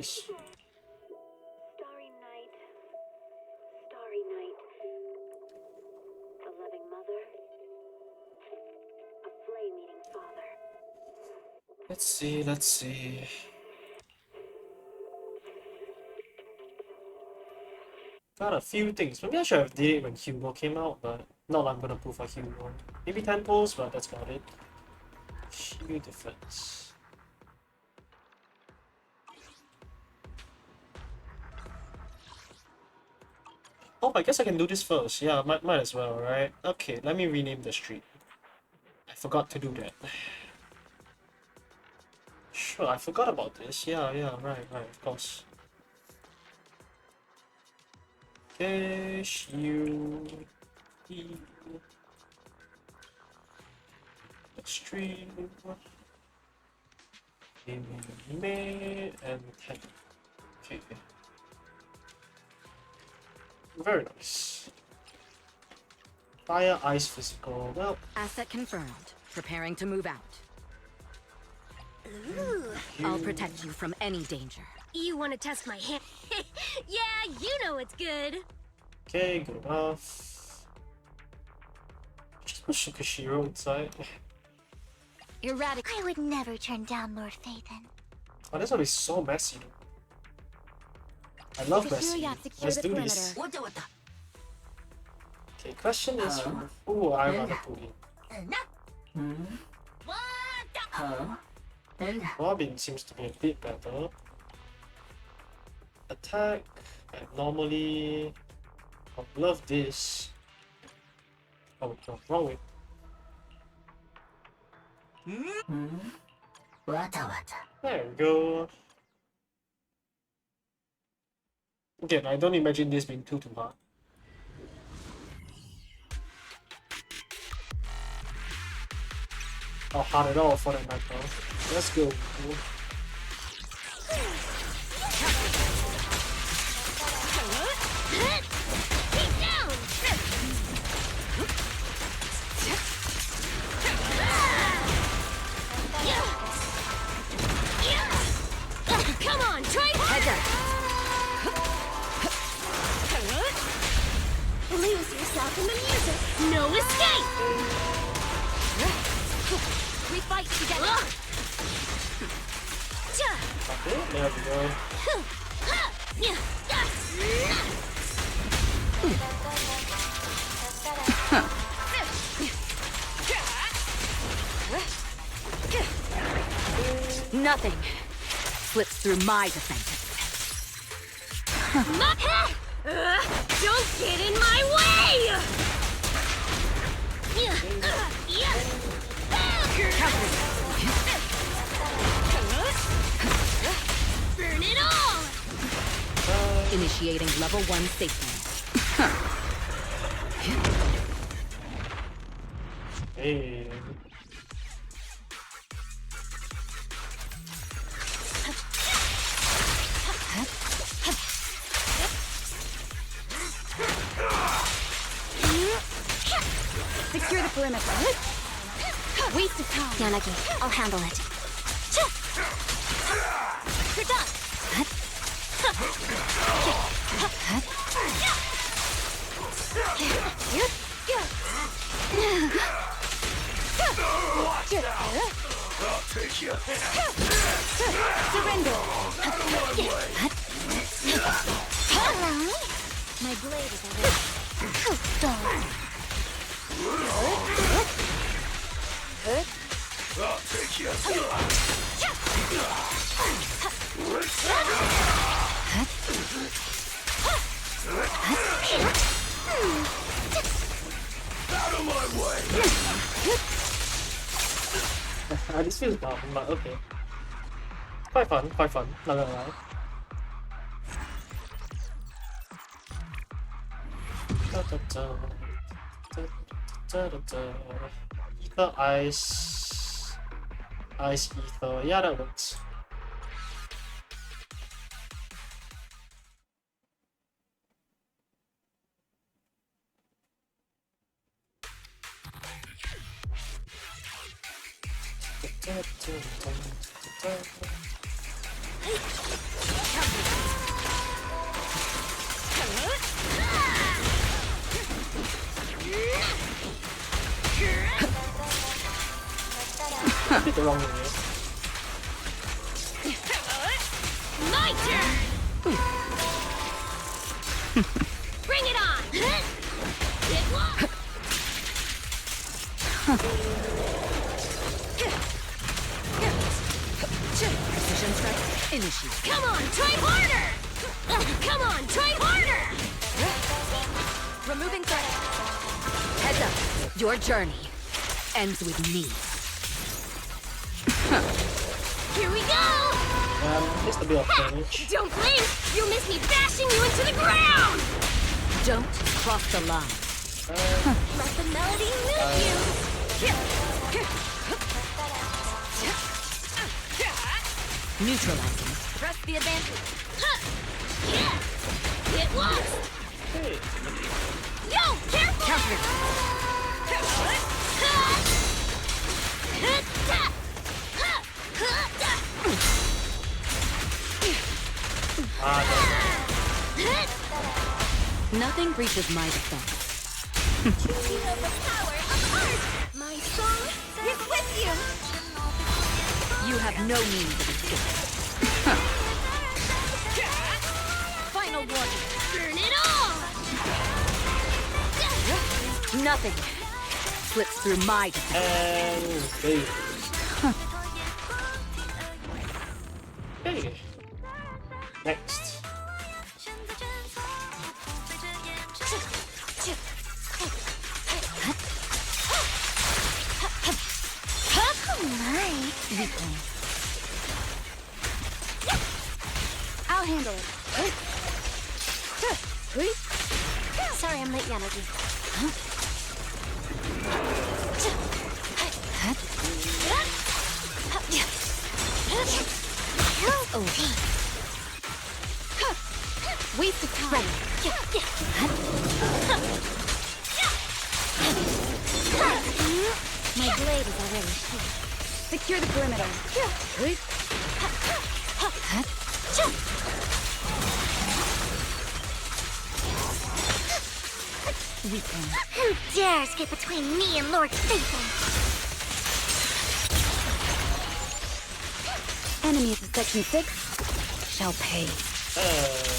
nice. Starry night, a loving mother, a flame-eating father. Let's see. Got a few things. Maybe I should have did it when Hugo came out, but not like I'm gonna prove for Hugo. Maybe 10 pulls, but that's about it. Shiyu defense. Oh, I guess I can do this first. Yeah, might as well, right? Okay, let me rename the street. I forgot to do that. Sure, I forgot about this. Yeah, right, of course. Okay, Shiyu. Stream. May and 10. Okay. Very nice. Fire, ice, physical. Well, Asset confirmed. Preparing to move out. Ooh, I'll protect you from any danger. you want to test my hand? Yeah, you know it's good. Okay, good enough. Just put Shikashiro inside. Erratic. I would never turn down Lord Phaethon. Oh, this one is so messy. I love messy. Let's do this. Okay, question is who I rather put in. Robin seems to be a bit better. Attack, and normally I would love this. Oh, what's wrong with? There we go. Again, I don't imagine this being too hard. Or hard at all for that matter. Let's go. Keep down! Come on, try harder! Lose yourself in the music. No escape! We fight together. Okay, there we go. Nothing slips through my defenses. Don't get in my way! Burn it all! Initiating level 1 safety. Hey. Secure the perimeter. Waste of time. Yanagi, I'll handle it. You're done! Surrender. My blade is already. I'll take you. Out of my way. This feels dumb, but okay. Quite fun, not gonna lie. Ether, ice, ether. Yeah, that works. the wrong way. My turn! Bring it on! It won't! Precision strike. Initiate. Come on, try harder! Come on, try harder! Removing threat. Heads up. Your journey ends with me. Here we go! Just a bit of damage. Don't blink! You'll miss me bashing you into the ground! Don't cross the line. Let the melody move you! Neutralizing. Press the advantage. Yeah! It was! Hey. Yo, careful! Counter. Nothing breaches my defense. You know the power of art! My song is with you! You have no means of escape. Final warning. Burn it all! Nothing slips through my defense. And baby. Hey. Next. I'll handle it. Sorry, I'm late, Yanagi. Over. Waste of time. My blade is already short. Secure the perimeter. Who dares get between me and Lord Satan? Enemies of Section 6 shall pay. And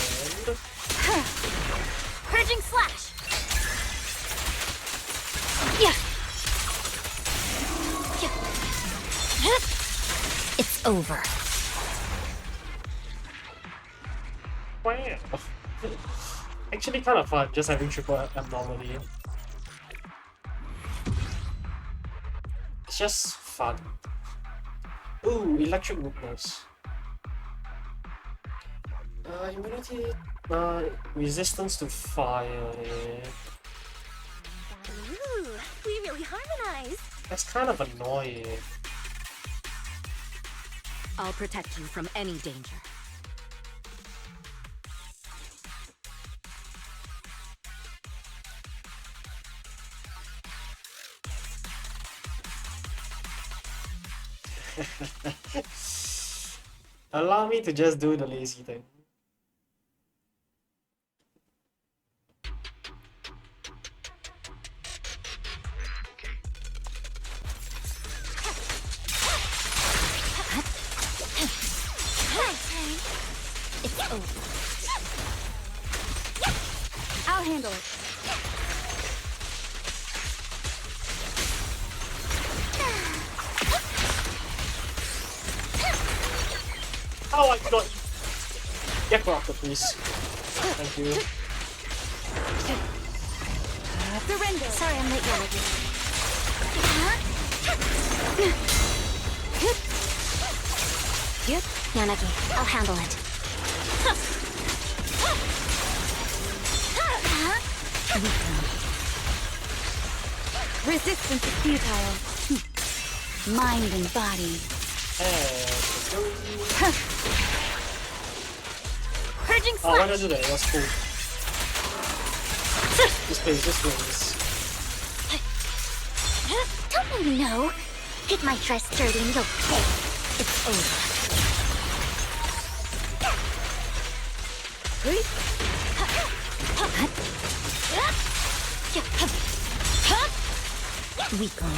Purging slash! It's over. wow. Actually kind of fun just having triple abnormally. It's just fun. Ooh, electric weakness. Immunity, resistance to fire. Ooh, we really harmonized. That's kind of annoying. I'll protect you from any danger. Allow me to just do the lazy thing. It's over. I'll handle it. Oh, I forgot. Get corrupted, please. Thank you. Surrender. Sorry, I'm late, Yanagi. Yanagi, I'll handle it. Resistance is futile. Mind and body. Purging Oh, why slash! not do that? That's cool. This plays, this wins. Don't you know? Get my dress dirty and you'll pay. It's over. Weak on.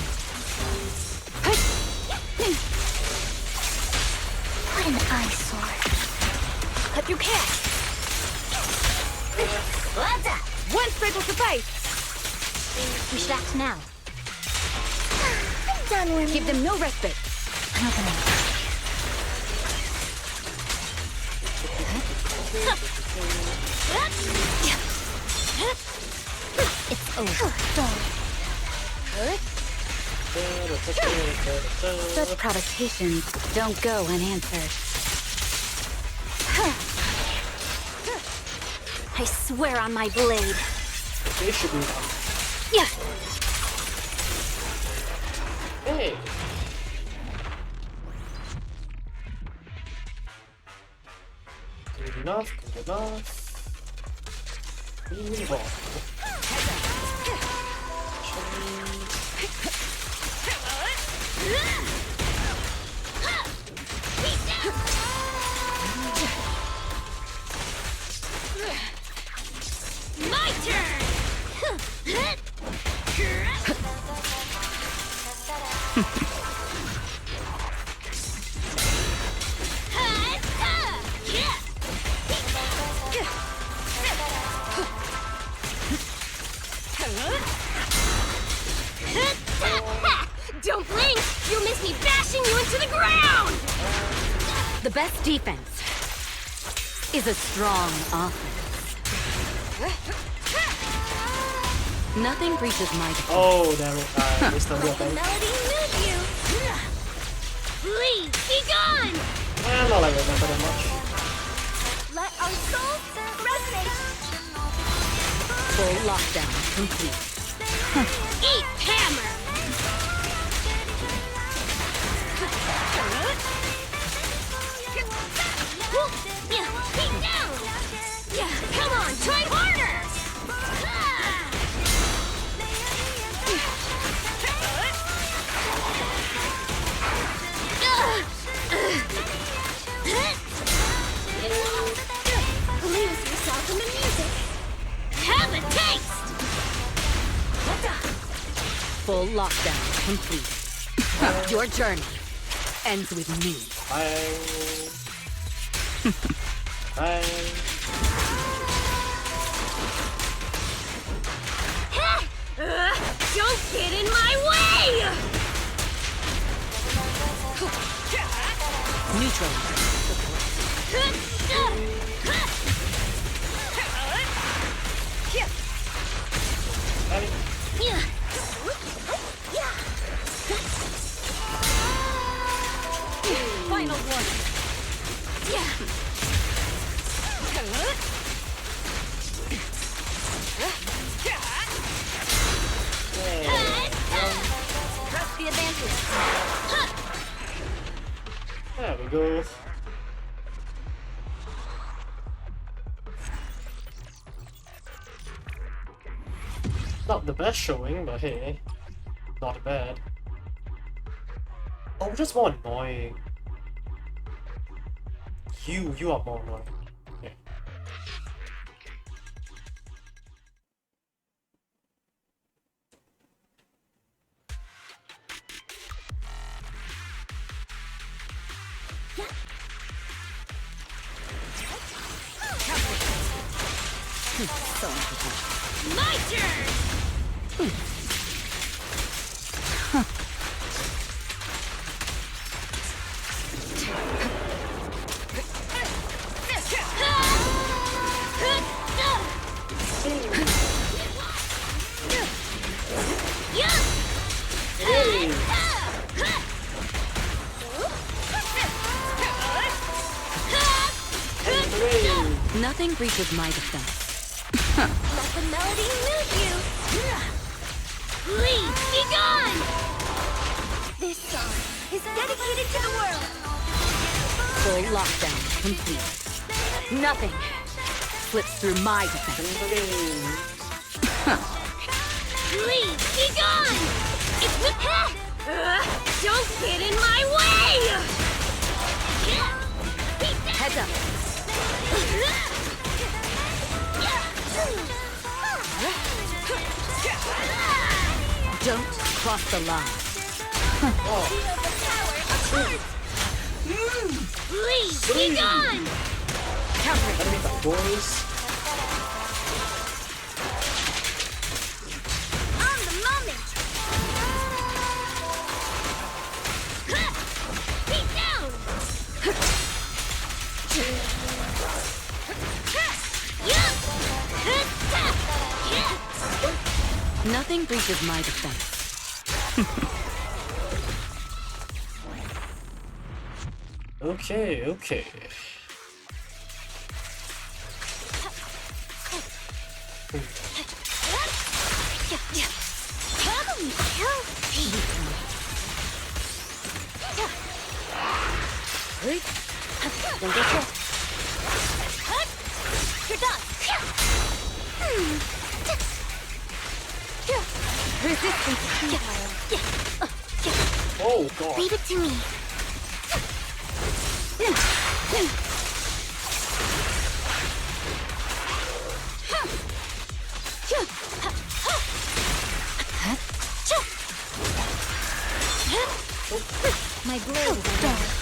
An eyesore. Cut through chaos. One strike will suffice. We should act now. I'm done with Give them no respite. Another one. It's over. Such provocations don't go unanswered. I swear on my blade. They should be. Yeah. Hey. Good enough, good enough. Move on. My turn! Don't blink! You'll miss me bashing you into the ground! The best defense is a strong offense. Nothing breaches my defense. Oh, damn it. I missed the Let the weapon. melody move you! Please, be gone! Not like I remember that much. Let our souls resonate! Full lockdown complete. Eat hammer! Keep down! Yeah, come on, try harder! Lose yourself in the music! Have a taste! Full lockdown complete. Your journey ends with me. Bang. Bang. Don't get in my way! Neutral. Final warning. Press the advantage. There we go. Not the best showing, but hey, not bad. Oh, just more annoying. You are more annoying. Okay. My turn! Nothing breaches my defense. Let the melody move you! Please, be gone! This song is dedicated to the world! Full lockdown complete. Nothing slips through my defense. Please, be gone! It's with don't get in my way! Heads up. Don't cross the line. Feel the power of art! Please, be gone! Enemy back, boys. On the moment! Beat down! Nothing breaches my defense. Okay, okay. Don't get hit. You're done. Resistance is Oh god. Leave it to me. my blade is under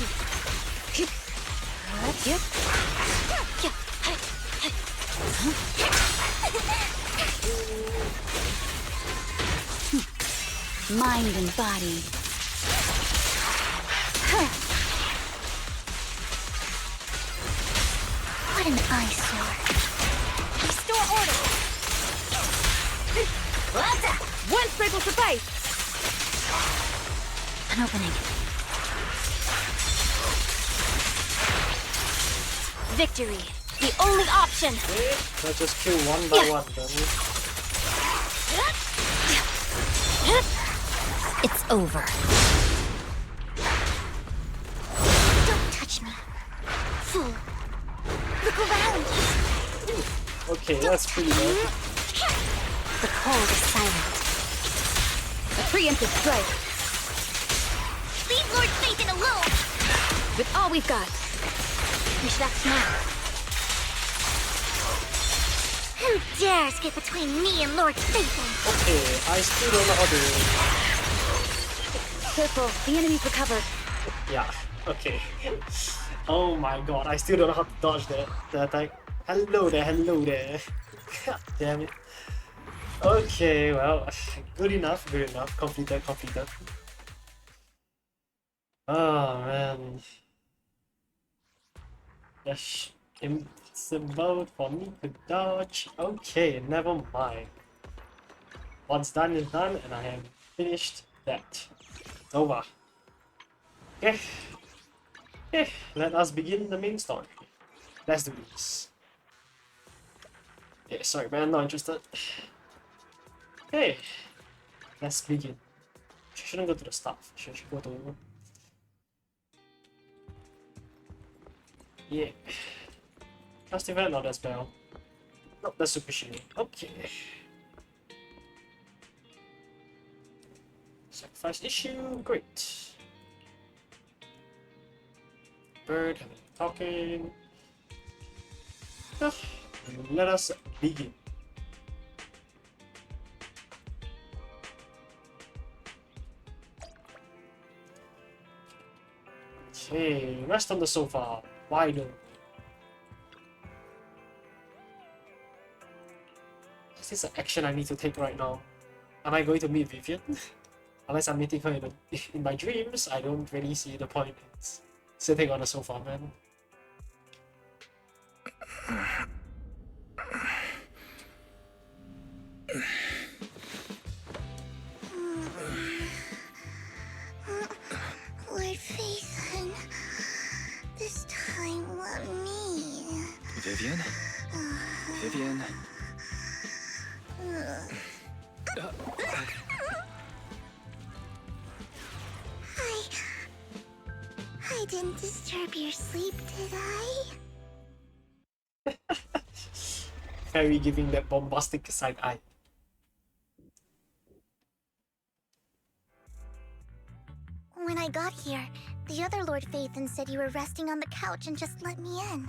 mind and body. What an eyesore. Restore order. One strike will suffice. An opening. Victory. The only option. Okay, let's just kill one by one then. It's over. Don't touch me. Fool. Look around. Okay, that's pretty bad. The cold is silent. A preemptive strike. Leave Lord Satan alone. With all we've got. We should act now. Who dares get between me and Lord Satan? Okay, I still don't know how to... Careful, the enemy's recovered. Yeah, okay. Oh my god, I still don't know how to dodge that attack. Hello there, hello there. God damn it. Okay, well, good enough, good enough. Completed, completed. Oh man. That's impossible for me to dodge. Okay, never mind. What's done is done, and I have finished that. It's over. Okay. Okay, let us begin the main story. Let's do this. Yeah, sorry man, not interested. Okay, let's begin. Shouldn't go to the staff. Should go to... Yeah. Last event, not as well. Not the super Shiyu. Okay. Sacrifice issue, great. Bird, talking. Let us begin. Okay, rest on the sofa. Why no? Is this an action I need to take right now? Am I going to meet Vivian? Unless I'm meeting her in my dreams, I don't really see the point in sitting on the sofa, man. Lord Phaethon, this time let me. Vivian? Vivian? I didn't disturb your sleep, did I? Fairy giving that bombastic side eye. When I got here, the other Lord Phaethon said you were resting on the couch and just let me in.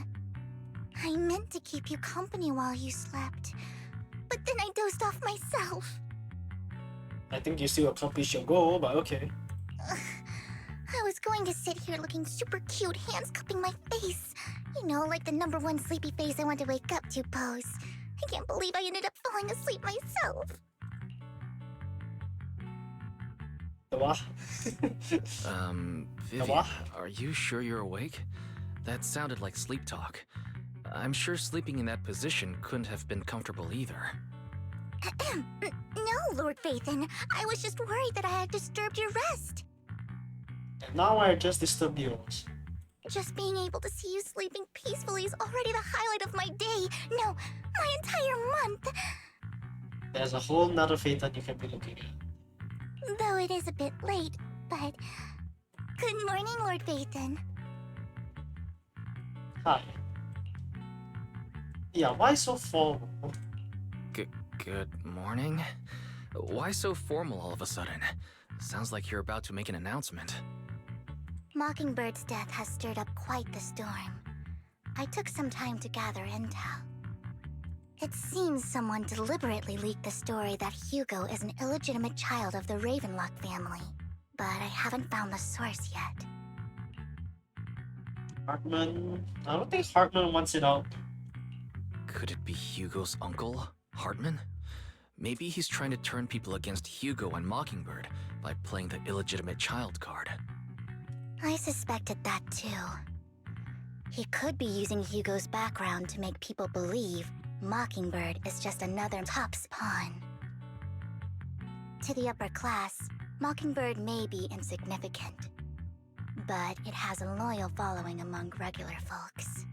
I meant to keep you company while you slept, but then I dozed off myself. I think you still accomplished your goal, but okay. I was going to sit here looking super cute, hands cupping my face. You know, like the #1 sleepy face I want to wake up to pose. I can't believe I ended up falling asleep myself. What? Vivian, what? are you sure you're awake? That sounded like sleep talk. I'm sure sleeping in that position couldn't have been comfortable either. No, Lord Phaethon. I was just worried that I had disturbed your rest. And now I just disturbed yours. Just being able to see you sleeping peacefully is already the highlight of my day. No, my entire month. There's a whole nother Phaethon you can be looking at. Though it is a bit late, but... Good morning, Lord Phaethon. Hi. Yeah, why so formal? Good morning? Why so formal all of a sudden? Sounds like you're about to make an announcement. Mockingbird's death has stirred up quite the storm. I took some time to gather intel. It seems someone deliberately leaked the story that Hugo is an illegitimate child of the Ravenlock family, but I haven't found the source yet. Hartman... I don't think Hartman wants it out. Could it be Hugo's uncle, Hartman? Maybe he's trying to turn people against Hugo and Mockingbird by playing the illegitimate child card. I suspected that too. He could be using Hugo's background to make people believe Mockingbird is just another Top's pawn. To the upper class, Mockingbird may be insignificant, but it has a loyal following among regular folks.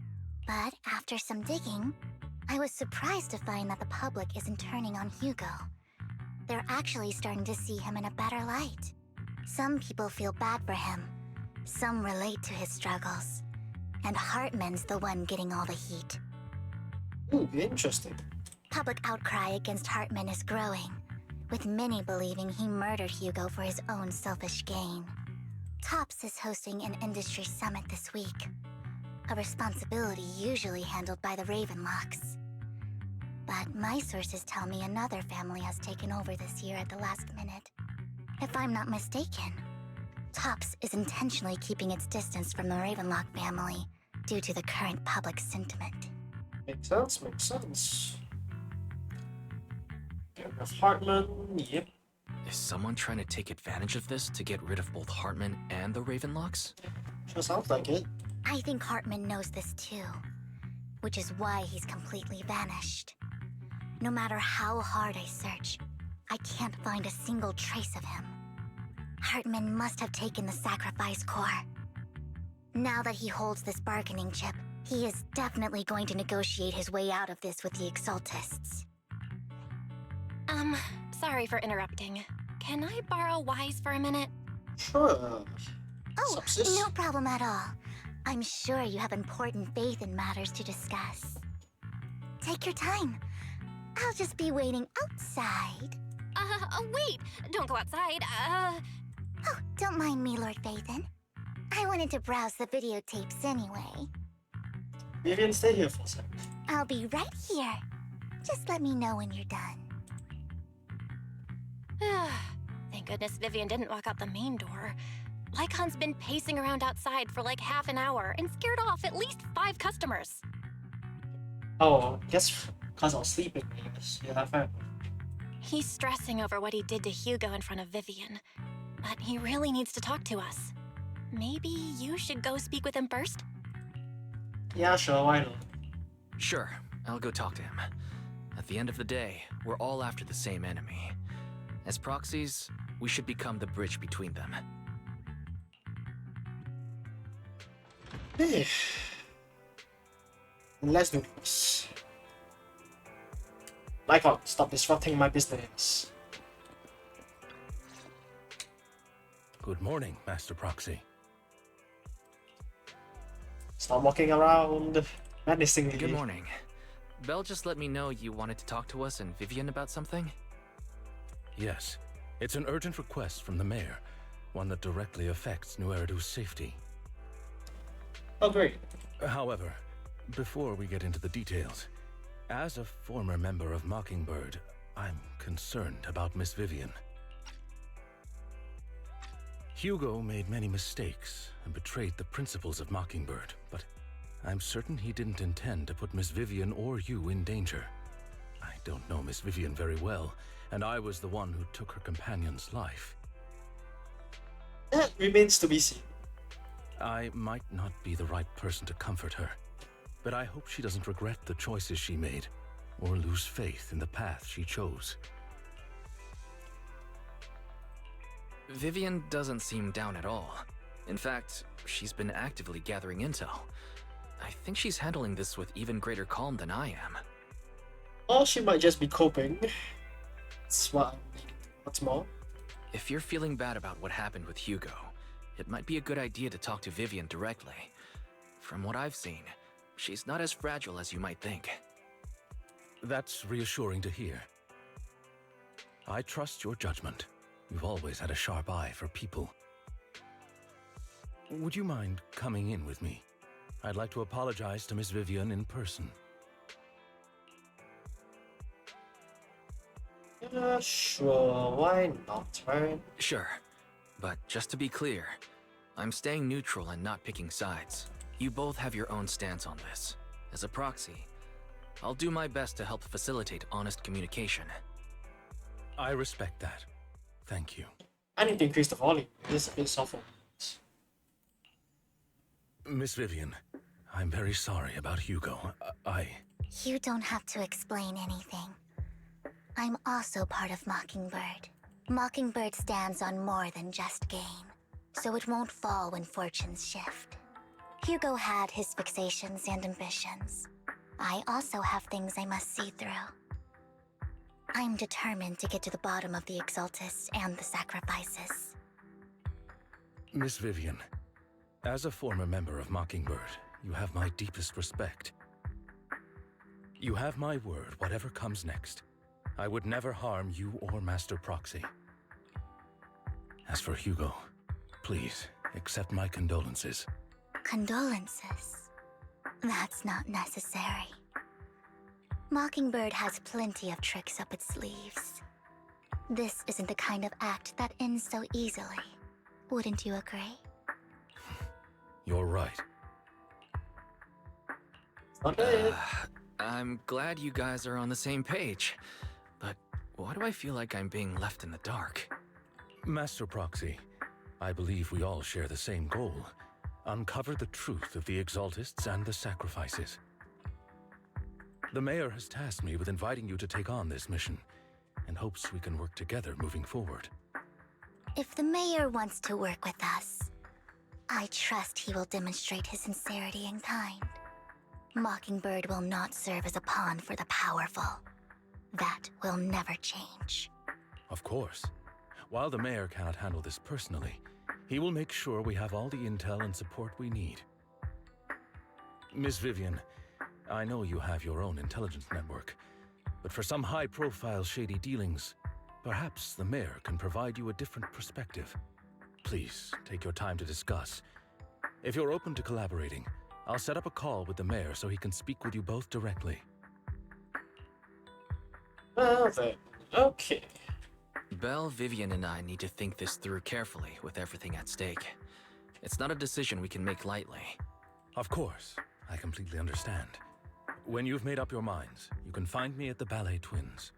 But after some digging, I was surprised to find that the public isn't turning on Hugo. They're actually starting to see him in a better light. Some people feel bad for him, some relate to his struggles, and Hartman's the one getting all the heat. Ooh, interesting. Public outcry against Hartman is growing, with many believing he murdered Hugo for his own selfish gain. Tops is hosting an industry summit this week, a responsibility usually handled by the Ravenlocks. But my sources tell me another family has taken over this year at the last minute. If I'm not mistaken, Tops is intentionally keeping its distance from the Ravenlock family due to the current public sentiment. Makes sense, makes sense. Get rid of Hartman, yep. Is someone trying to take advantage of this to get rid of both Hartman and the Ravenlocks? Sure sounds like it. I think Hartman knows this too, which is why he's completely vanished. No matter how hard I search, I can't find a single trace of him. Hartman must have taken the sacrifice core. Now that he holds this bargaining chip, he is definitely going to negotiate his way out of this with the Exaltists. Sorry for interrupting. Can I borrow Wise for a minute? Sure. Oh, Sup, sis? no problem at all. I'm sure you have important faith in matters to discuss. Take your time. I'll just be waiting outside. Wait! Don't go outside, Oh, don't mind me, Lord Phaethon. I wanted to browse the videotapes anyway. Vivian, stay here for a sec. I'll be right here. Just let me know when you're done. Thank goodness Vivian didn't walk out the main door. Lycon's been pacing around outside for like half an hour and scared off at least 5 customers. Oh, guess because I was sleeping, I guess. Yeah, fair. He's stressing over what he did to Hugo in front of Vivian, but he really needs to talk to us. Maybe you should go speak with him first? Yeah, sure, why not? Sure, I'll go talk to him. At the end of the day, we're all after the same enemy. As proxies, we should become the bridge between them. Hey. Let's do this. Lycon, stop disrupting my business. Good morning, Master Proxy. Stop walking around menacingly. Good morning. Belle just let me know you wanted to talk to us and Vivian about something? Yes, it's an urgent request from the mayor, one that directly affects New Eridu's safety. Oh, great. However, before we get into the details, as a former member of Mockingbird, I'm concerned about Miss Vivian. Hugo made many mistakes and betrayed the principles of Mockingbird, but I'm certain he didn't intend to put Miss Vivian or you in danger. I don't know Miss Vivian very well, and I was the one who took her companion's life. That remains to be seen. I might not be the right person to comfort her, but I hope she doesn't regret the choices she made or lose faith in the path she chose. Vivian doesn't seem down at all. In fact, she's been actively gathering intel. I think she's handling this with even greater calm than I am. Or she might just be coping. That's what I'm thinking. What's more? If you're feeling bad about what happened with Hugo, it might be a good idea to talk to Vivian directly. From what I've seen, she's not as fragile as you might think. That's reassuring to hear. I trust your judgment. You've always had a sharp eye for people. Would you mind coming in with me? I'd like to apologize to Miss Vivian in person. Sure, why not, right? Sure, but just to be clear, I'm staying neutral and not picking sides. You both have your own stance on this. As a proxy, I'll do my best to help facilitate honest communication. I respect that. Thank you. I need to increase the volume. This is a bit soft. Miss Vivian, I'm very sorry about Hugo. You don't have to explain anything. I'm also part of Mockingbird. Mockingbird stands on more than just gain, so it won't fall when fortunes shift. Hugo had his fixations and ambitions. I also have things I must see through. I'm determined to get to the bottom of the Exaltists and the sacrifices. Miss Vivian, as a former member of Mockingbird, you have my deepest respect. You have my word, whatever comes next. I would never harm you or Master Proxy. As for Hugo, please accept my condolences. Condolences? That's not necessary. Mockingbird has plenty of tricks up its sleeves. This isn't the kind of act that ends so easily. Wouldn't you agree? You're right. Okay. I'm glad you guys are on the same page, but why do I feel like I'm being left in the dark? Master Proxy, I believe we all share the same goal. Uncover the truth of the Exaltists and the sacrifices. The Mayor has tasked me with inviting you to take on this mission, and hopes we can work together moving forward. If the Mayor wants to work with us, I trust he will demonstrate his sincerity and kind. Mockingbird will not serve as a pawn for the powerful. That will never change. Of course. While the Mayor cannot handle this personally, he will make sure we have all the intel and support we need. Miss Vivian, I know you have your own intelligence network, but for some high-profile shady dealings, perhaps the Mayor can provide you a different perspective. Please, take your time to discuss. If you're open to collaborating, I'll set up a call with the Mayor so he can speak with you both directly. Well then, okay. Belle, Vivian, and I need to think this through carefully with everything at stake. It's not a decision we can make lightly. Of course, I completely understand. When you've made up your minds, you can find me at the Ballet Twins.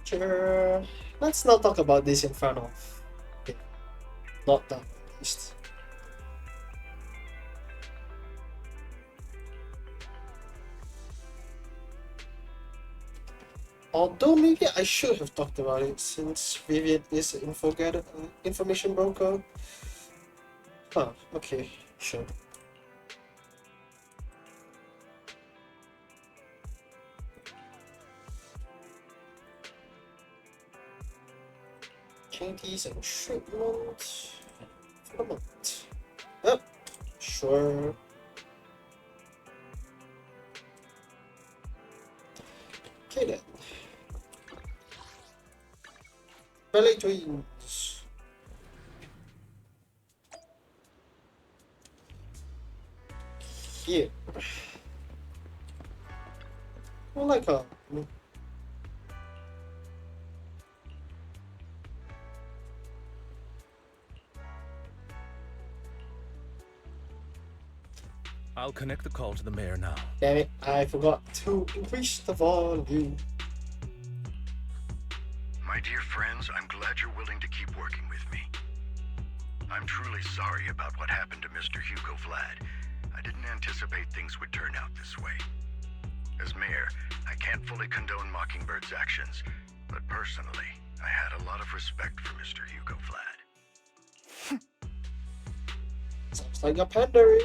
Sure. Let's not talk about this in front of. Okay. Not that at least. Although maybe I should have talked about it since Vivian is an information broker. Huh, okay, sure. Candies and shipment. Filament. Yep, sure. Okay then. Ballet Twins. Here. I like her. I'll connect the call to the mayor now. Damn it, I forgot to increase the volume. My dear friends, I'm glad you're willing to keep working with me. I'm truly sorry about what happened to Mr. Hugo Vlad. I didn't anticipate things would turn out this way. As mayor, I can't fully condone Mockingbird's actions, but personally, I had a lot of respect for Mr. Hugo Vlad. Sounds like a pandering.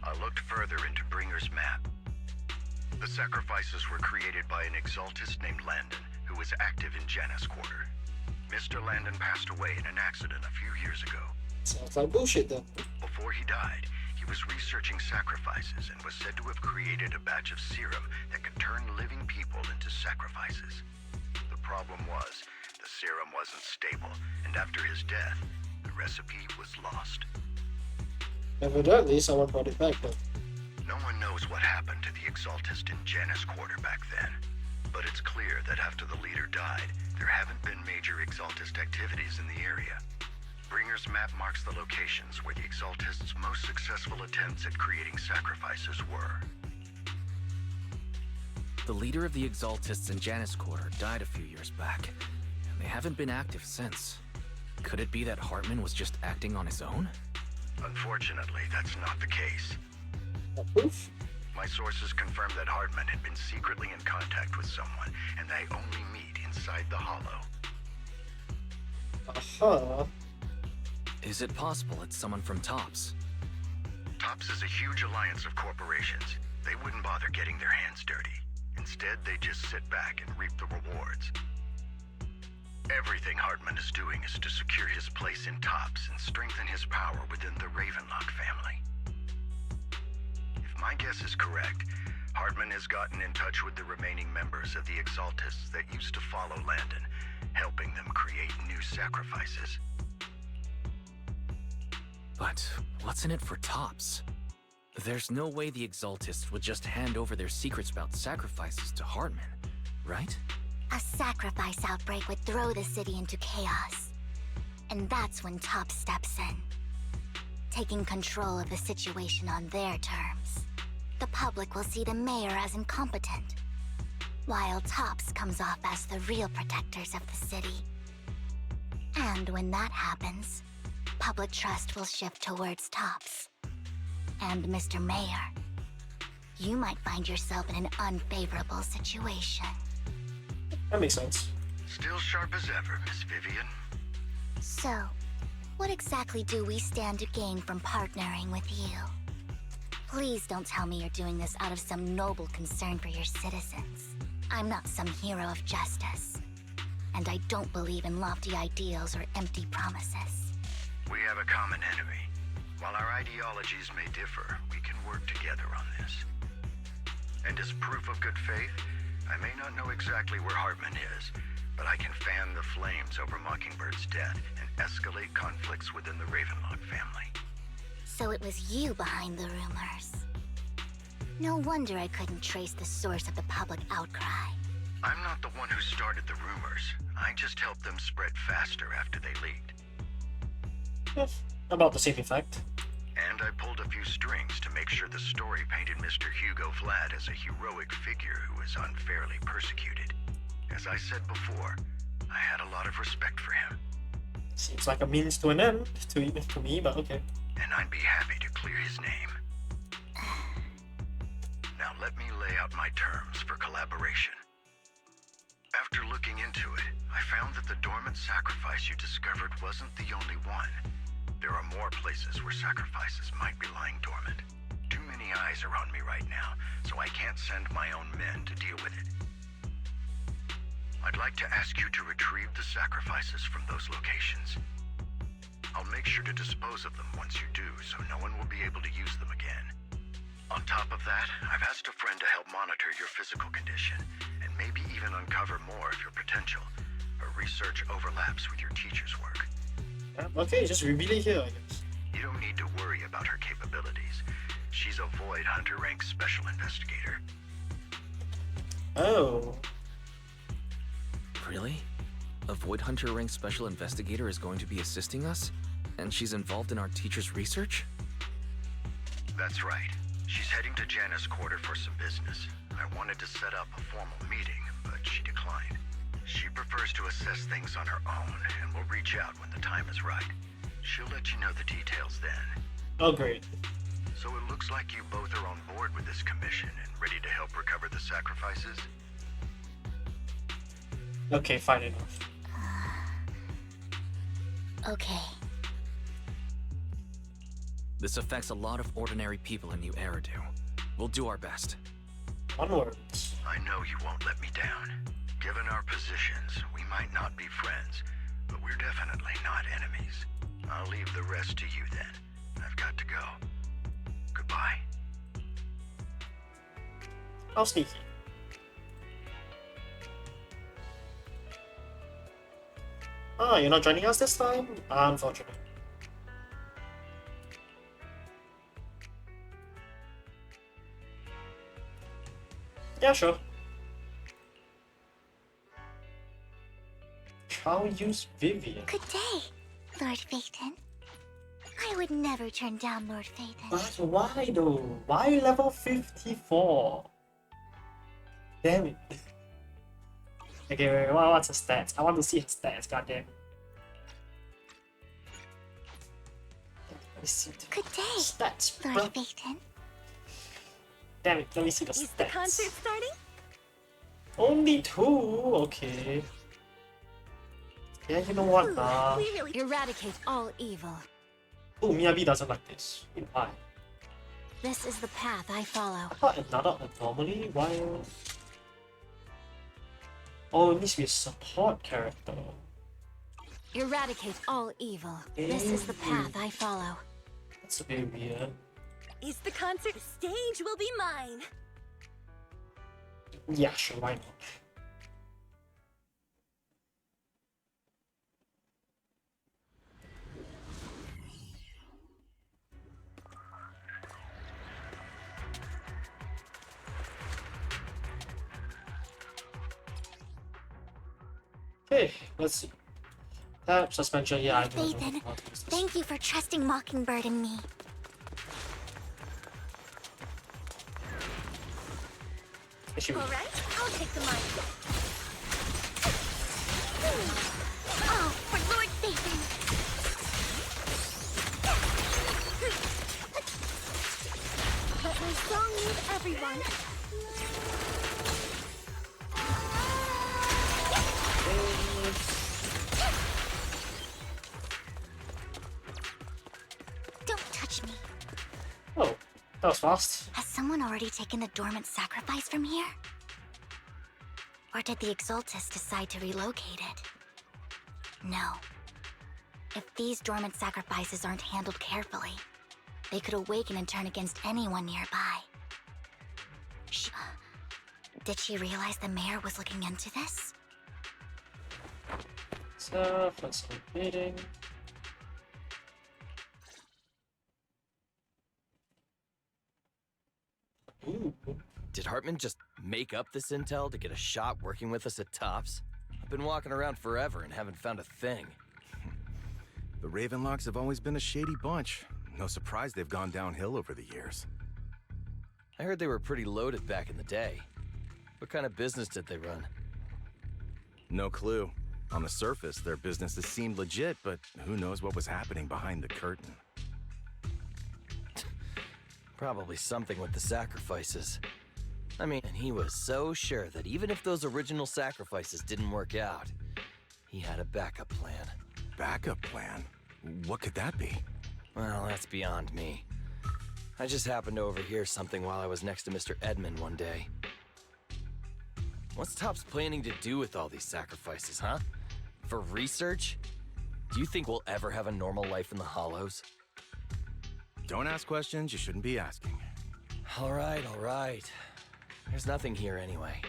I looked further into Bringer's map. The sacrifices were created by an exaltist named Landon, who was active in Janus Quarter. Mr. Landon passed away in an accident a few years ago. Sounds like bullshit then. Before he died, he was researching sacrifices and was said to have created a batch of serum that could turn living people into sacrifices. The problem was, the serum wasn't stable, and after his death, the recipe was lost. Evidently, someone brought it back then. No one knows what happened to the exaltist in Janus Quarter back then, but it's clear that after the leader died, there haven't been major exaltist activities in the area. Bringer's map marks the locations where the exaltist's most successful attempts at creating sacrifices were. The leader of the exaltists in Janus Quarter died a few years back, and they haven't been active since. Could it be that Hartman was just acting on his own? Unfortunately, that's not the case. That proof? My sources confirm that Hartman had been secretly in contact with someone, and they only meet inside the Hollow. Uh-huh. Is it possible it's someone from TOPS? TOPS is a huge alliance of corporations. They wouldn't bother getting their hands dirty. Instead, they just sit back and reap the rewards. Everything Hartman is doing is to secure his place in TOPS and strengthen his power within the Ravenlock family. If my guess is correct, Hartman has gotten in touch with the remaining members of the Exaltists that used to follow Landon, helping them create new sacrifices. But what's in it for TOPS? There's no way the Exaltists would just hand over their secrets about sacrifices to Hartman, right? A sacrifice outbreak would throw the city into chaos. And that's when TOPS steps in, taking control of the situation on their terms. The public will see the mayor as incompetent, while TOPS comes off as the real protectors of the city. And when that happens, public trust will shift towards TOPS. And Mr. Mayor, you might find yourself in an unfavorable situation. That makes sense. Still sharp as ever, Miss Vivian. So, what exactly do we stand to gain from partnering with you? Please don't tell me you're doing this out of some noble concern for your citizens. I'm not some hero of justice. And I don't believe in lofty ideals or empty promises. We have a common enemy. While our ideologies may differ, we can work together on this. And as proof of good faith, I may not know exactly where Hartman is, but I can fan the flames over Mockingbird's death and escalate conflicts within the Ravenlock family. So it was you behind the rumors. No wonder I couldn't trace the source of the public outcry. I'm not the one who started the rumors. I just helped them spread faster after they leaked. Yes, about the same effect. And I pulled a few strings to make sure the story painted Mr. Hugo Vlad as a heroic figure who was unfairly persecuted. As I said before, I had a lot of respect for him. Seems like a means to an end to me, but okay. And I'd be happy to clear his name. Now let me lay out my terms for collaboration. After looking into it, I found that the dormant sacrifice you discovered wasn't the only one. There are more places where sacrifices might be lying dormant. Too many eyes are on me right now, so I can't send my own men to deal with it. I'd like to ask you to retrieve the sacrifices from those locations. I'll make sure to dispose of them once you do, so no one will be able to use them again. On top of that, I've asked a friend to help monitor your physical condition, and maybe even uncover more of your potential. Her research overlaps with your teacher's work. Okay, just reveal it here, I guess. You don't need to worry about her capabilities. She's a Void Hunter rank special investigator. Oh. Really? A Void Hunter ranked special investigator is going to be assisting us? And she's involved in our teacher's research? That's right. She's heading to Janna's quarter for some business. I wanted to set up a formal meeting, but she declined. She prefers to assess things on her own, and will reach out when the time is right. She'll let you know the details then. Oh, great. So it looks like you both are on board with this commission and ready to help recover the sacrifices? Okay, fine enough. Okay. This affects a lot of ordinary people in New Eridu. We'll do our best. Onwards. I know you won't let me down. Given our positions, we might not be friends, but we're definitely not enemies. I'll leave the rest to you then. I've got to go. Goodbye. How sneaky. Ah, you're not joining us this time? Unfortunate. Yeah, sure. How use Vivian? Good day, Lord Phaethon. I would never turn down Lord Phaethon. But why though? Why level 54? Damn it. Okay, wait, what's her stats? I want to see her stats, goddamn. Let me see the Good day, stats, bro. Lord Phaethon. Damn it, let me see the Is the concert stats. starting? Only 2? Okay. Yeah, you know what, nah. We really eradicate all evil. Oh, Miyabi doesn't like this. Why? This is the path I follow. I thought another anomaly? Why? Oh, it needs to be a support character. Eradicate all evil. This is the path I follow. That's a bit weird. Is the concert? The stage will be mine. Yeah, sure, why not? Okay, let's see. Tap, suspension, yeah, I don't know Phaethon, how to use this. thank you for trusting Mockingbird and me. Actually, All right, I'll take the mic. Oh, for Lord Phaethon! Let my song move everyone. Don't touch me. Oh, that was fast. Has someone already taken the dormant sacrifice from here? Or did the Exaltus decide to relocate it? No. If these dormant sacrifices aren't handled carefully, they could awaken and turn against anyone nearby. Did she realize the mayor was looking into this? So, let's start meeting. Ooh. Did Hartman just make up this intel to get a shot working with us at Tops? I've been walking around forever and haven't found a thing. The Ravenlocks have always been a shady bunch. No surprise they've gone downhill over the years. I heard they were pretty loaded back in the day. What kind of business did they run? No clue. On the surface, their businesses seemed legit, but who knows what was happening behind the curtain. Probably something with the sacrifices. I mean, and he was so sure that even if those original sacrifices didn't work out, he had a backup plan. Backup plan? What could that be? Well, that's beyond me. I just happened to overhear something while I was next to Mr. Edmund one day. What's Topps planning to do with all these sacrifices, huh? For research? Do you think we'll ever have a normal life in the Hollows? Don't ask questions you shouldn't be asking. All right. There's nothing here anyway.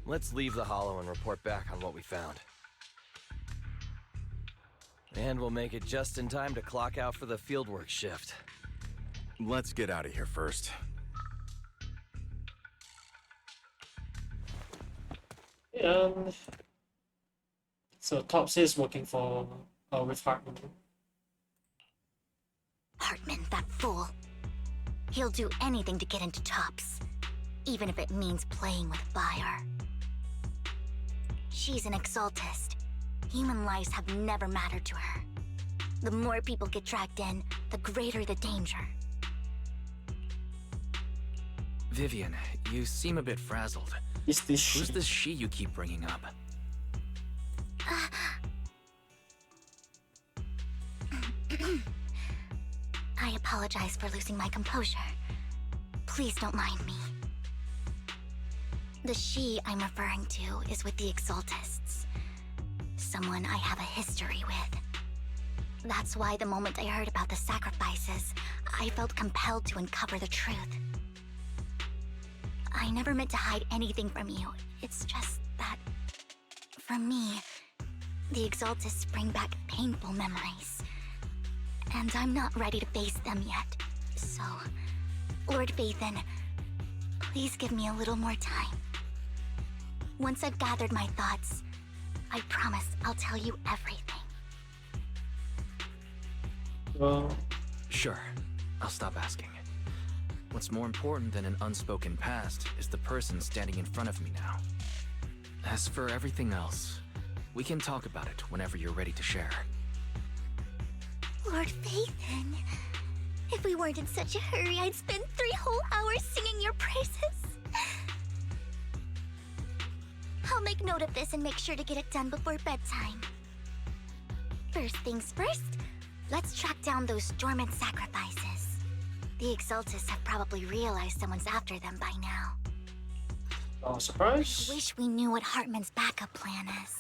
Let's leave the Hollow and report back on what we found. And we'll make it just in time to clock out for the fieldwork shift. Let's get out of here first. And so Tops is working for with Hartman. Hartman, that fool. He'll do anything to get into Tops, even if it means playing with fire. She's an exaltist. Human lives have never mattered to her. The more people get dragged in, the greater the danger. Vivian, you seem a bit frazzled. Is this Who's this she you keep bringing up? I apologize for losing my composure. Please don't mind me. The she I'm referring to is with the Exaltists. Someone I have a history with. That's why the moment I heard about the sacrifices, I felt compelled to uncover the truth. I never meant to hide anything from you. It's just that, for me, the Exaltists bring back painful memories. And I'm not ready to face them yet. So, Lord Vathan, please give me a little more time. Once I've gathered my thoughts, I promise I'll tell you everything. Well, Sure, I'll stop asking. What's more important than an unspoken past is the person standing in front of me now. As for everything else, we can talk about it whenever you're ready to share. Lord Vathan, if we weren't in such a hurry, I'd spend 3 whole hours singing your praises. I'll make note of this and make sure to get it done before bedtime. First things first, let's track down those dormant sacrifices. The Exaltists have probably realized someone's after them by now. no surprise. Wish we knew what Hartman's backup plan is.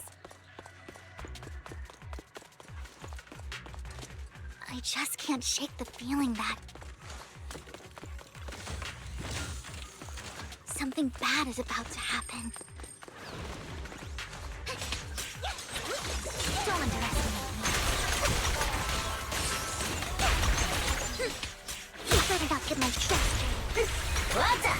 I just can't shake the feeling that something bad is about to happen. Don't underestimate me. You better not get my chest. What's up?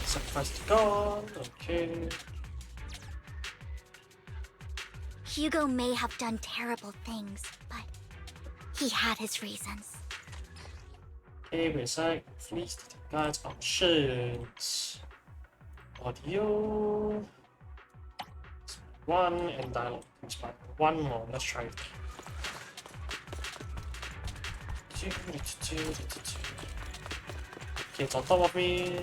Sacrifice gone. Okay. Hugo may have done terrible things, but he had his reasons. Okay, wait a sec. Fleece, guides, options. Audio. One and dialogue. One more. Let's try it. Okay, it's on top of me.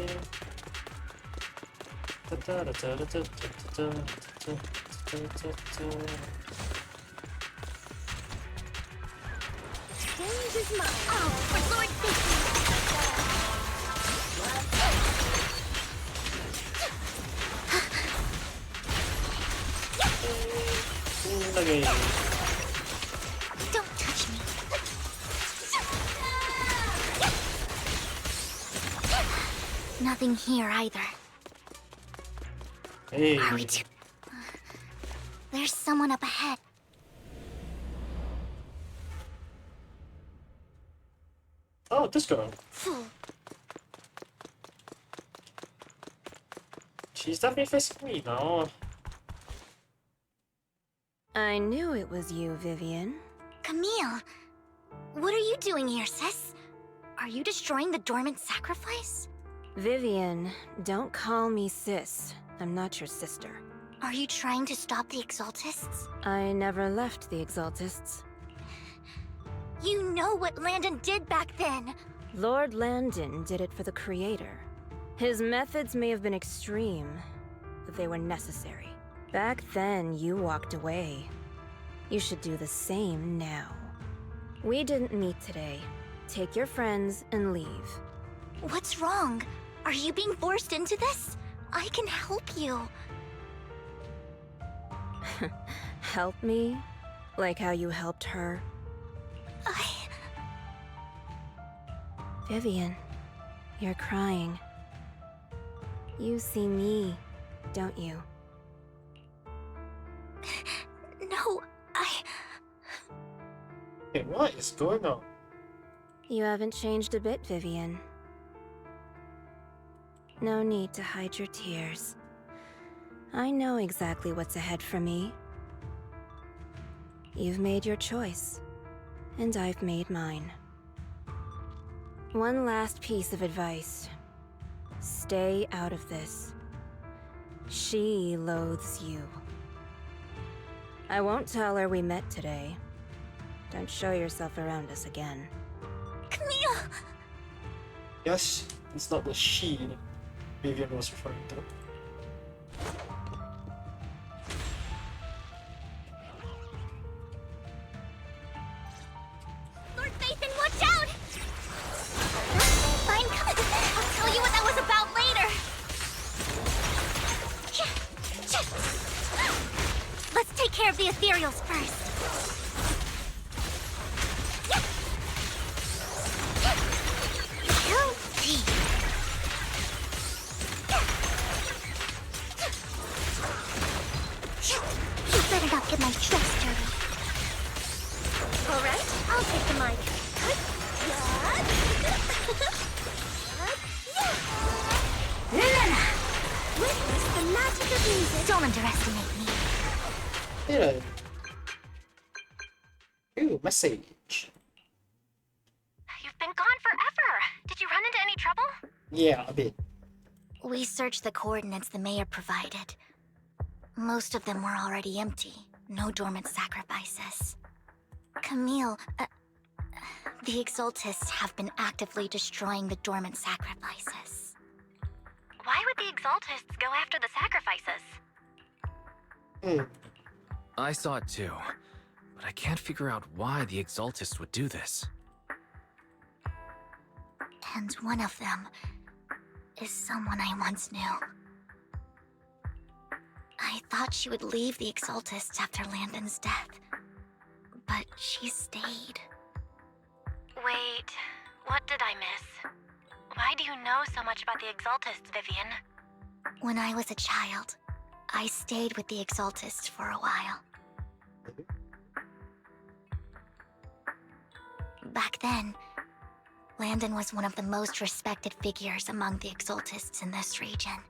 Change is mine. Oh, for Lord Okay. Don't touch me. Nothing here either. Hey. Are we too... There's someone up ahead. Oh, this girl. Fool. She's definitely facing me now. I knew it was you, Vivian. Camille, what are you doing here, sis? Are you destroying the dormant sacrifice? Vivian, don't call me sis. I'm not your sister. Are you trying to stop the Exaltists? I never left the Exaltists. You know what Landon did back then. Lord Landon did it for the Creator. His methods may have been extreme, but they were necessary. Back then, you walked away. You should do the same now. We didn't meet today. Take your friends and leave. What's wrong? Are you being forced into this? I can help you. Help me? Like how you helped her? Vivian, you're crying. You see me, don't you? No, Hey, what is going on? You haven't changed a bit, Vivian. No need to hide your tears. I know exactly what's ahead for me. You've made your choice, and I've made mine. One last piece of advice. Stay out of this. She loathes you. I won't tell her we met today. Don't show yourself around us again. Camille! Yes, it's not the she that Vivian was referring to. Lord Nathan, watch out! Fine, I'll tell you what that was about later. Let's take care of the ethereals first. You better not get my dress dirty. Alright, I'll take the mic. Witness the magic of music. Don't underestimate me. Yeah. Ooh, message. You've been gone forever. Did you run into any trouble? Yeah, a bit. We searched the coordinates the mayor provided. Most of them were already empty. No dormant sacrifices. Camille, the Exaltists have been actively destroying the dormant sacrifices. Why would the Exaltists go after the sacrifices? I saw it too, but I can't figure out why the Exaltists would do this. And one of them is someone I once knew. I thought she would leave the Exaltists after Landon's death, but she stayed. Wait, what did I miss? Why do you know so much about the Exaltists, Vivian? When I was a child, I stayed with the Exaltists for a while. Back then, Landon was one of the most respected figures among the Exaltists in this region.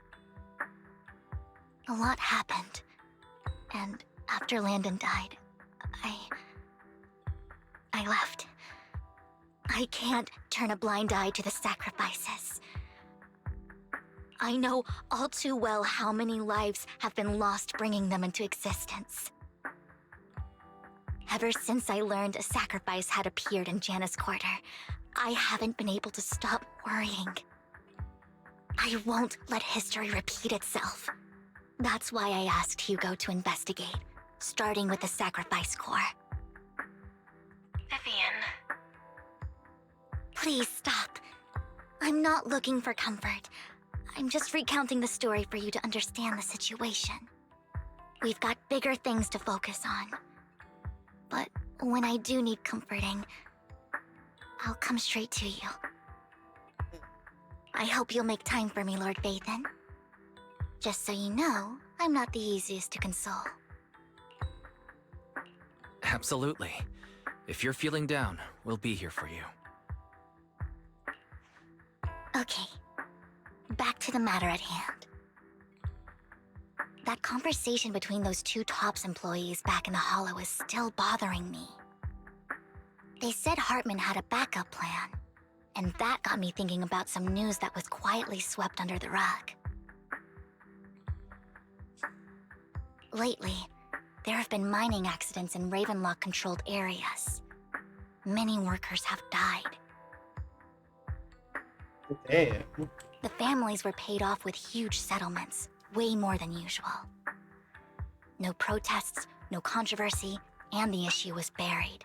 A lot happened, and after Landon died, I left. I can't turn a blind eye to the sacrifices. I know all too well how many lives have been lost bringing them into existence. Ever since I learned a sacrifice had appeared in Janus Quarter, I haven't been able to stop worrying. I won't let history repeat itself. That's why I asked Hugo to investigate, starting with the Sacrifice Corps. Vivian. Please stop. I'm not looking for comfort. I'm just recounting the story for you to understand the situation. We've got bigger things to focus on. But when I do need comforting, I'll come straight to you. I hope you'll make time for me, Lord Vathan. Just so you know, I'm not the easiest to console. Absolutely. If you're feeling down, we'll be here for you. Okay, back to the matter at hand. That conversation between those two TOPS employees back in the Hollow is still bothering me. They said Hartman had a backup plan, and that got me thinking about some news that was quietly swept under the rug. Lately, there have been mining accidents in Ravenlock-controlled areas. Many workers have died. Damn. The families were paid off with huge settlements, way more than usual. No protests, no controversy, and the issue was buried.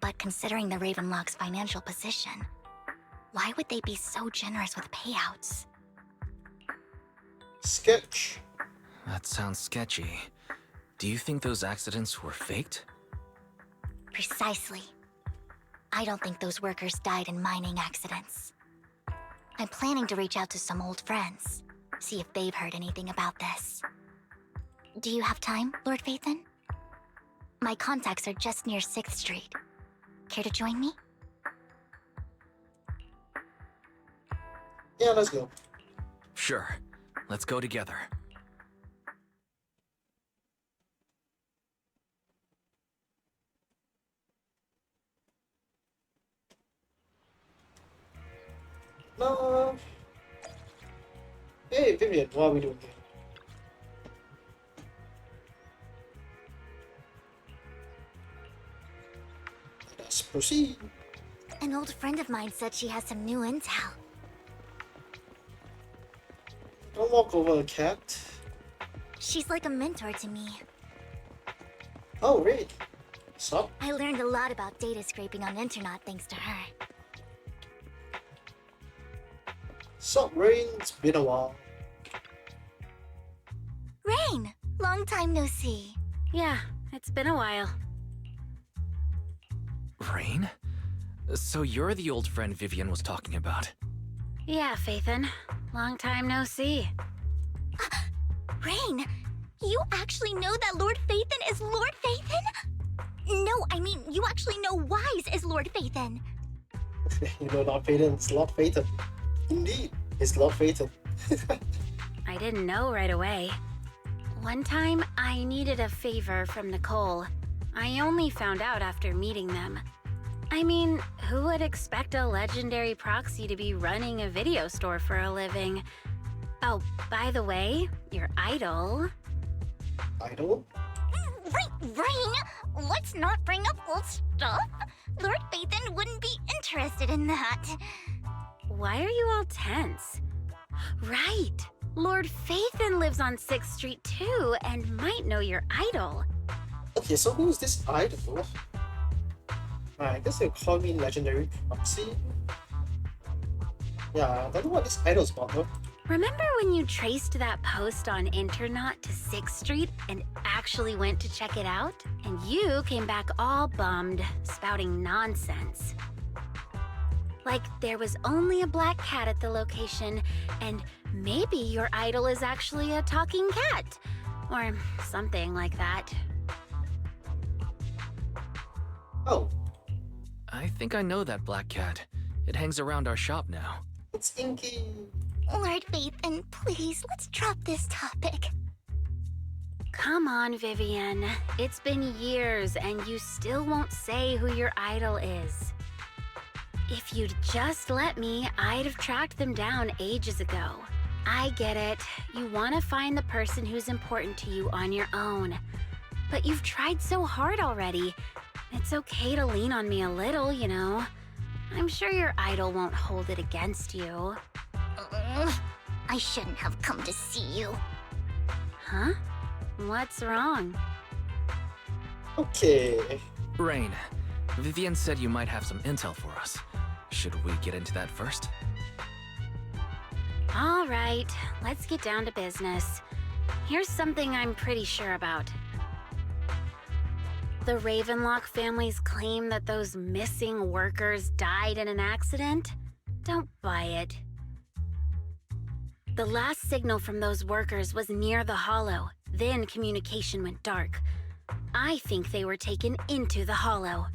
But considering the Ravenlock's financial position, why would they be so generous with payouts? Sketch. That sounds sketchy. Do you think those accidents were faked? Precisely. I don't think those workers died in mining accidents. I'm planning to reach out to some old friends, see if they've heard anything about this. Do you have time, Lord Vathan? My contacts are just near 6th Street. Care to join me? Yeah, let's go. Sure. Let's go together. No. Hey, Vivian, what are we doing here? Let's proceed. An old friend of mine said she has some new intel. Don't walk over a cat. She's like a mentor to me. Oh, really? So? I learned a lot about data scraping on internet thanks to her. Sup, Rain? It's been a while. Rain! Long time no see. Yeah, it's been a while. Rain? So you're the old friend Vivian was talking about. Yeah, Phaethon. Long time no see. Rain! You actually know that Lord Phaethon is Lord Phaethon? No, I mean, you actually know Wise is Lord Phaethon. You know Lord Phaethon is Lord Phaethon. Indeed, it's Lord Phaethon. I didn't know right away. One time, I needed a favor from Nicole. I only found out after meeting them. I mean, who would expect a legendary proxy to be running a video store for a living? Oh, by the way, your idol... Idol? Rain! Let's not bring up old stuff. Lord Phaethon wouldn't be interested in that. Why are you all tense? Right! Lord Phaethon lives on 6th Street too, and might know your idol. Okay, so who is this idol? I guess they'll call me Legendary Proxy. Yeah, I don't know what this idol's about though. Remember when you traced that post on Internet to 6th Street and actually went to check it out? And you came back all bummed, spouting nonsense. Like there was only a black cat at the location, and maybe your idol is actually a talking cat. Or something like that. Oh, I think I know that black cat. It hangs around our shop now. it's Inky. Lord Phaethon, please, let's drop this topic. Come on, Vivian. It's been years and you still won't say who your idol is. If you'd just let me, I'd have tracked them down ages ago. I get it. You want to find the person who's important to you on your own. But you've tried so hard already. It's okay to lean on me a little, you know. I'm sure your idol won't hold it against you. I shouldn't have come to see you. Huh? What's wrong? Okay. Rain, Vivian said you might have some intel for us. Should we get into that first? All right, let's get down to business. Here's something I'm pretty sure about. The Ravenlock family's claim that those missing workers died in an accident? Don't buy it. The last signal from those workers was near the Hollow. Then communication went dark. I think they were taken into the Hollow.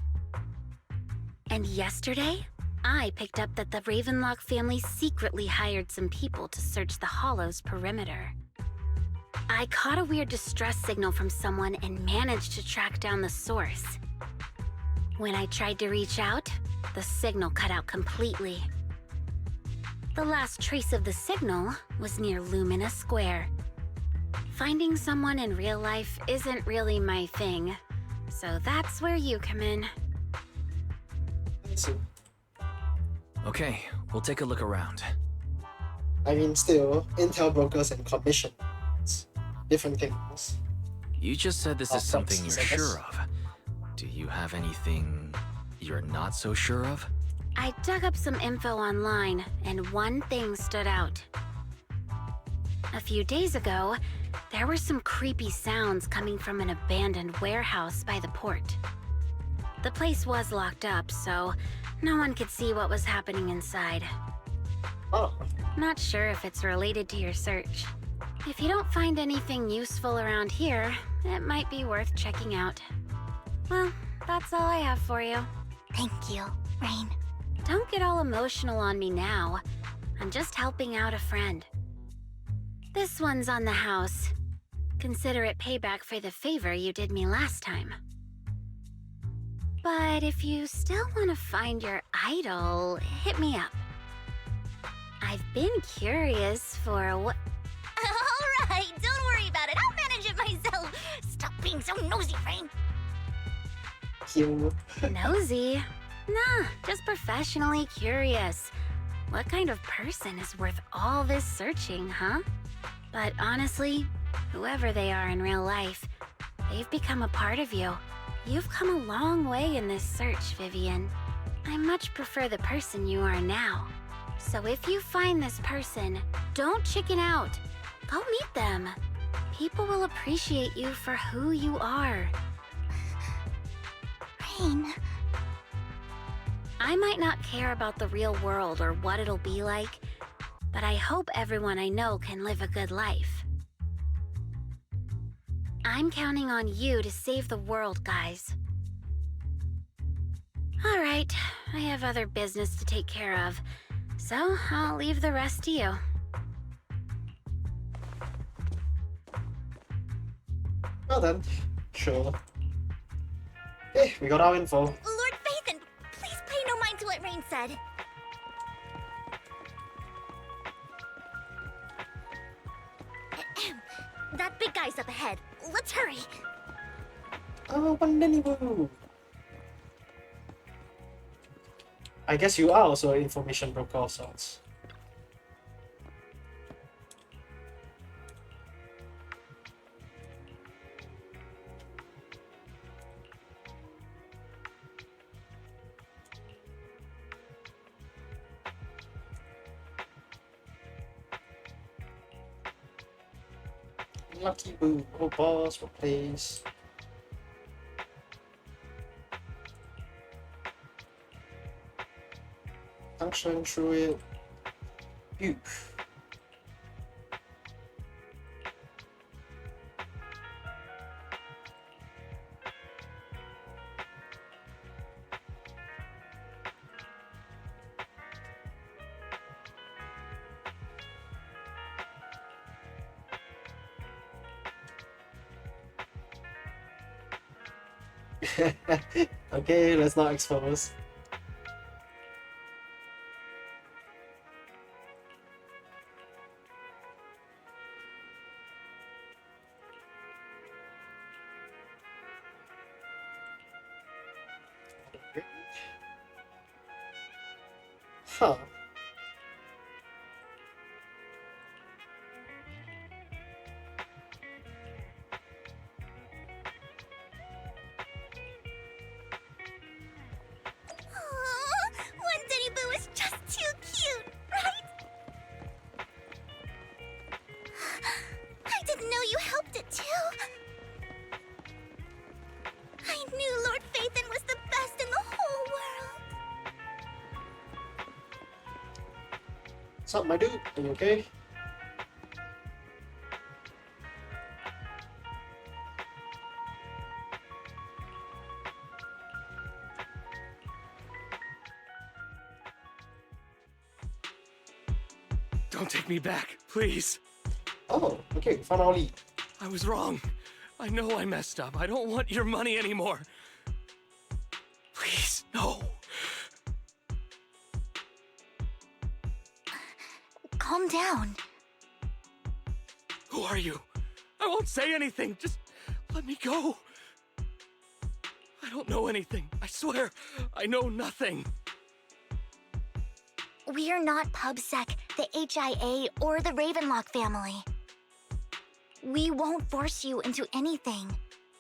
And yesterday, I picked up that the Ravenlock family secretly hired some people to search the Hollow's perimeter. I caught a weird distress signal from someone and managed to track down the source. When I tried to reach out, the signal cut out completely. The last trace of the signal was near Lumina Square. Finding someone in real life isn't really my thing, so that's where you come in. I see. Okay, we'll take a look around. I mean, still, intel brokers and commissions. Different things. You just said this is something you're proxies, I guess. sure of. Do you have anything you're not so sure of? I dug up some info online, and one thing stood out. A few days ago, there were some creepy sounds coming from an abandoned warehouse by the port. The place was locked up, so no one could see what was happening inside. Oh, Not sure if it's related to your search. If you don't find anything useful around here, it might be worth checking out. Well, that's all I have for you. Thank you, Rain. Don't get all emotional on me now. I'm just helping out a friend. This one's on the house. Consider it payback for the favor you did me last time. But if you still want to find your idol, hit me up. I've been curious for what... Alright, don't worry about it. I'll manage it myself. Stop being so nosy, Rain. Cute. Nosy? Nah, just professionally curious. What kind of person is worth all this searching, huh? But honestly, whoever they are in real life, they've become a part of you. You've come a long way in this search, Vivian. I much prefer the person you are now. So if you find this person, don't chicken out. Go meet them. People will appreciate you for who you are. Rain. I might not care about the real world or what it'll be like, but I hope everyone I know can live a good life. I'm counting on you to save the world, guys. All right, I have other business to take care of, so I'll leave the rest to you. Well then, sure. Okay, we got our info. Lord Phaethon, please pay no mind to what Rain said. That big guy's up ahead. Let's hurry. Oh, Woo. I guess you are also an information broker of sorts. Lucky Boo, oh boss, what place? Function through it. Phew. Okay, let's not expose. Huh. One Denny Boo is just too cute, right? I didn't know you helped it too. I knew Lord Phaethon was the best in the whole world. What's up, my dude? Are you okay? Don't take me back, please. Oh, okay, we found our lead. I was wrong. I know I messed up. I don't want your money anymore. Please, no. Calm down. Who are you? I won't say anything. Just let me go. I don't know anything. I swear, I know nothing. We are not PubSec, the HIA, or the Ravenlock family. We won't force you into anything.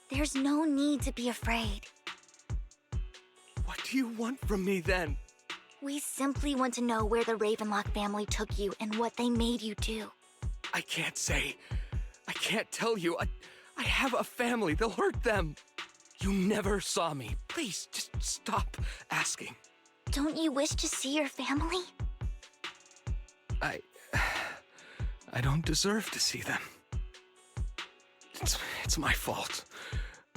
There's no need to be afraid. What do you want from me then? We simply want to know where the Ravenlock family took you and what they made you do. I can't say. I can't tell you. I have a family. They'll hurt them. You never saw me. Please, just stop asking. Don't you wish to see your family? I don't deserve to see them. It's my fault.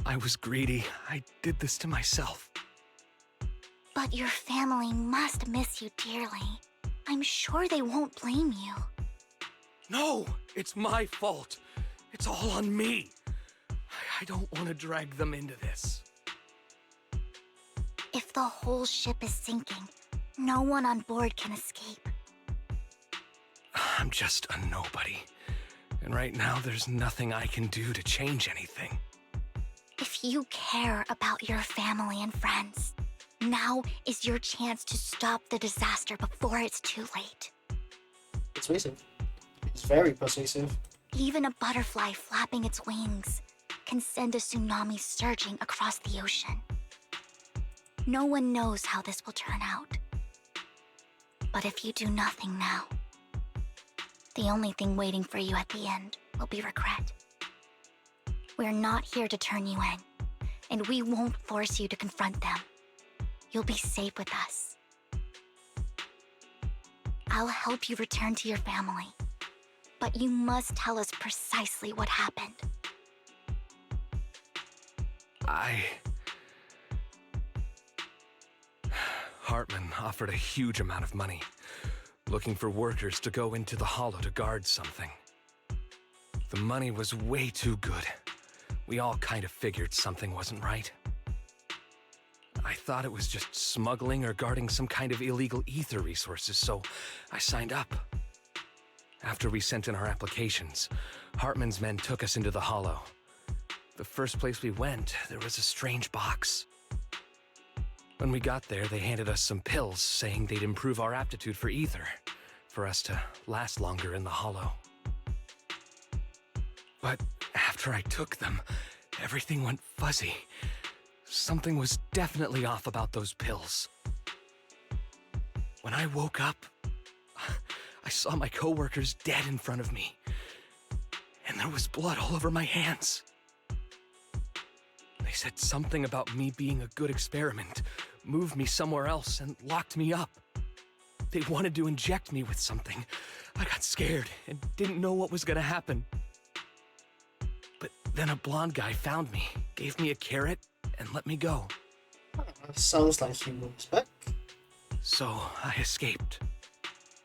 I was greedy. I did this to myself. But your family must miss you dearly. I'm sure they won't blame you. No, it's my fault. It's all on me. I don't want to drag them into this. If the whole ship is sinking, no one on board can escape. I'm just a nobody. And right now, there's nothing I can do to change anything. If you care about your family and friends, now is your chance to stop the disaster before it's too late. Persuasive. It's very persuasive. Even a butterfly flapping its wings can send a tsunami surging across the ocean. No one knows how this will turn out. But if you do nothing now, the only thing waiting for you at the end will be regret. We're not here to turn you in, and we won't force you to confront them. You'll be safe with us. I'll help you return to your family, but you must tell us precisely what happened. Hartman offered a huge amount of money, looking for workers to go into the hollow to guard something. The money was way too good. We all kind of figured something wasn't right. I thought it was just smuggling or guarding some kind of illegal ether resources, so I signed up. After we sent in our applications, Hartman's men took us into the hollow. The first place we went, there was a strange box. When we got there, they handed us some pills, saying they'd improve our aptitude for ether, for us to last longer in the hollow. But after I took them, everything went fuzzy. Something was definitely off about those pills. When I woke up, I saw my coworkers dead in front of me, and there was blood all over my hands. They said something about me being a good experiment, moved me somewhere else, and locked me up. They wanted to inject me with something. I got scared and didn't know what was gonna happen. But then a blonde guy found me, gave me a carrot, and let me go. Sounds like he was back. So I escaped.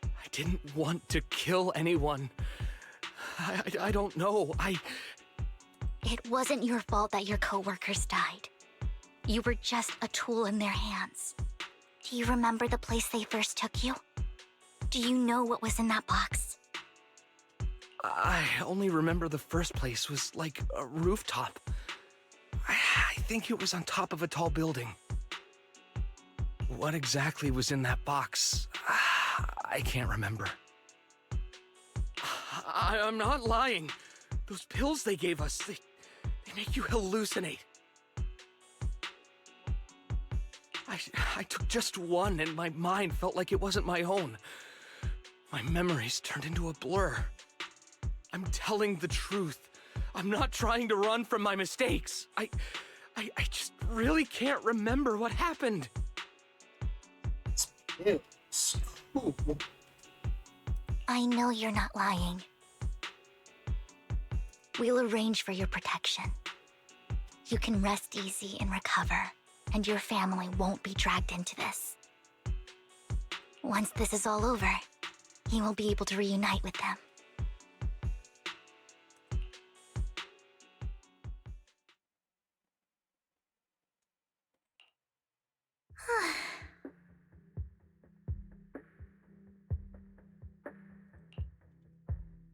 I didn't want to kill anyone. I don't know. It wasn't your fault that your coworkers died. You were just a tool in their hands. Do you remember the place they first took you? Do you know what was in that box? I only remember the first place was like a rooftop. I think it was on top of a tall building. What exactly was in that box? I can't remember. I'm not lying. Those pills they gave us, they make you hallucinate. I took just one and my mind felt like it wasn't my own. My memories turned into a blur. I'm telling the truth. I'm not trying to run from my mistakes. I just really can't remember what happened. It's cool. I know you're not lying. We'll arrange for your protection. You can rest easy and recover, and your family won't be dragged into this. Once this is all over, you will be able to reunite with them.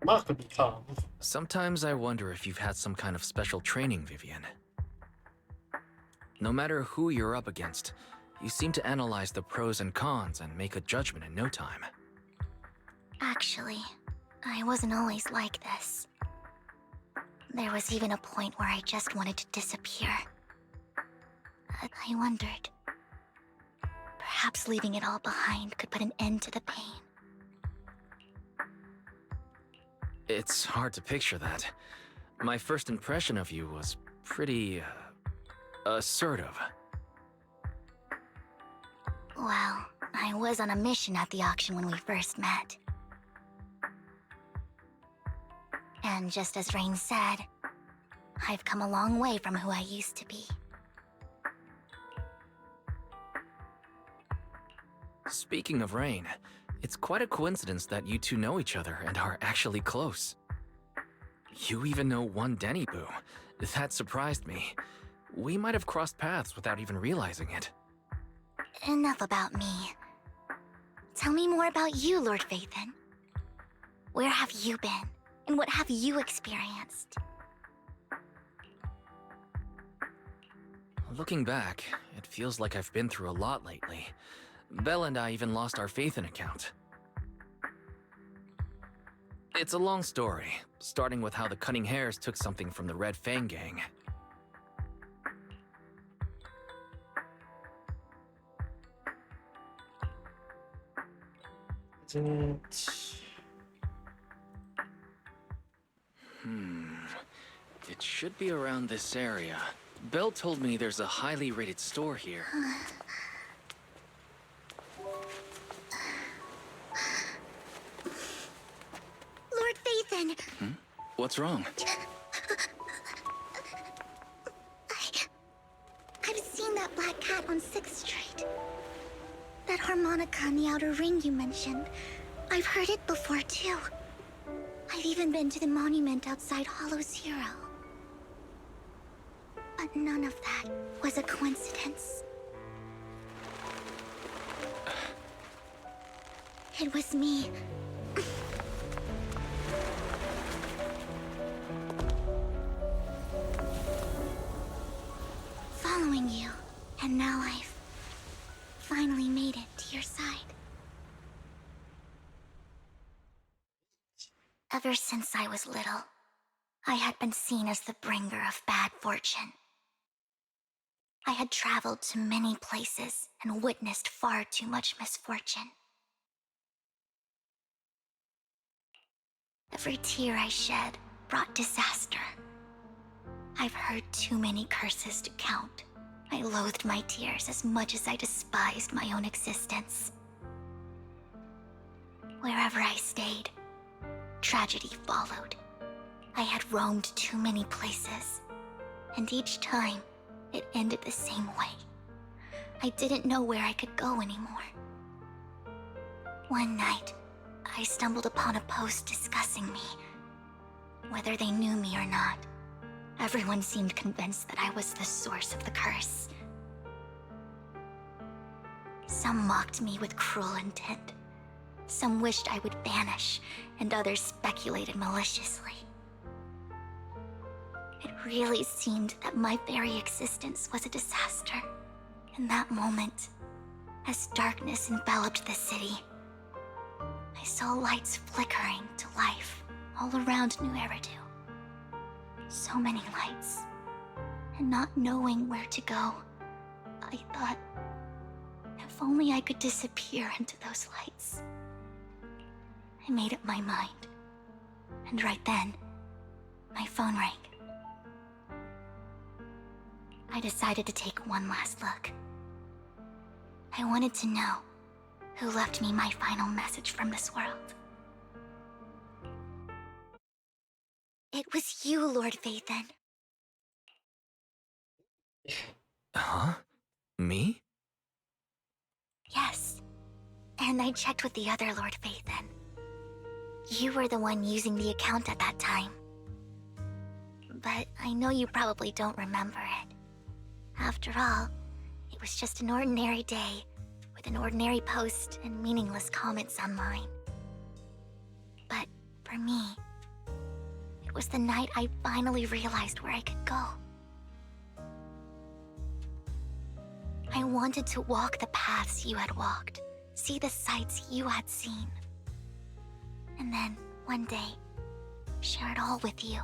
Remarkably calm. Sometimes I wonder if you've had some kind of special training, Vivian. No matter who you're up against, you seem to analyze the pros and cons and make a judgment in no time. Actually, I wasn't always like this. There was even a point where I just wanted to disappear. I wondered. Perhaps leaving it all behind could put an end to the pain. It's hard to picture that. My first impression of you was pretty, assertive. Well, I was on a mission at the auction when we first met. And just as Rain said, I've come a long way from who I used to be. Speaking of Rain, It's quite a coincidence that you two know each other and are actually close. You even know one Denny Boo. That surprised me. We might have crossed paths without even realizing it. Enough about me. Tell me more about you, Lord Phaethon. Where have you been? And what have you experienced? Looking back, it feels like I've been through a lot lately. Belle and I even lost our Phaethon account. It's a long story, starting with how the Cunning Hares took something from the Red Fang gang. Isn't It should be around this area. Belle told me there's a highly rated store here. Lord Phaethon! What's wrong? I've seen that black cat on 6th Street. That harmonica in the outer ring you mentioned. I've heard it before, too. I've even been to the monument outside Hollow Zero. But none of that was a coincidence. It was me. Following you, and now I've finally made it to your side. Ever since I was little, I had been seen as the bringer of bad fortune. I had traveled to many places and witnessed far too much misfortune. Every tear I shed brought disaster. I've heard too many curses to count. I loathed my tears as much as I despised my own existence. Wherever I stayed, tragedy followed. I had roamed too many places, and each time, it ended the same way. I didn't know where I could go anymore. One night, I stumbled upon a post discussing me. Whether they knew me or not, everyone seemed convinced that I was the source of the curse. Some mocked me with cruel intent. Some wished I would vanish, and others speculated maliciously. It really seemed that my very existence was a disaster. In that moment, as darkness enveloped the city, I saw lights flickering to life all around New Eridu. So many lights, and not knowing where to go, I thought, if only I could disappear into those lights. I made up my mind, and right then, my phone rang. I decided to take one last look. I wanted to know who left me my final message from this world. It was you, Lord Phaethon. Huh? Me? Yes. And I checked with the other Lord Phaethon. You were the one using the account at that time. But I know you probably don't remember it. After all, it was just an ordinary day, with an ordinary post and meaningless comments online. But for me, it was the night I finally realized where I could go. I wanted to walk the paths you had walked, see the sights you had seen. And then, one day, share it all with you,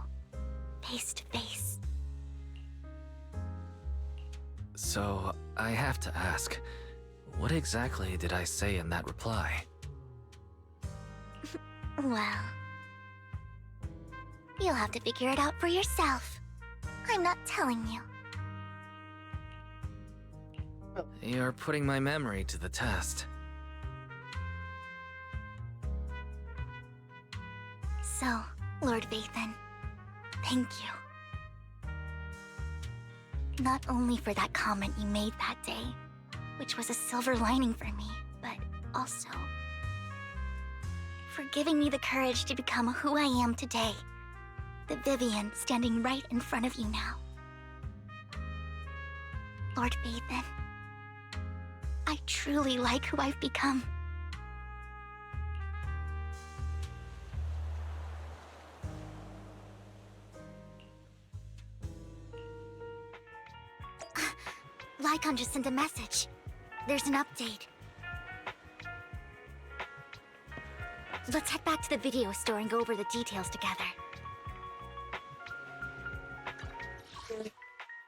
face to face. So, I have to ask, what exactly did I say in that reply? Well, you'll have to figure it out for yourself. I'm not telling you. You're putting my memory to the test. So, Lord Phaethon, thank you. Not only for that comment you made that day, which was a silver lining for me, but also for giving me the courage to become who I am today. The Vivian standing right in front of you now. Lord Phaethon, I truly like who I've become. Lycon just sent a message. There's an update. Let's head back to the video store and go over the details together.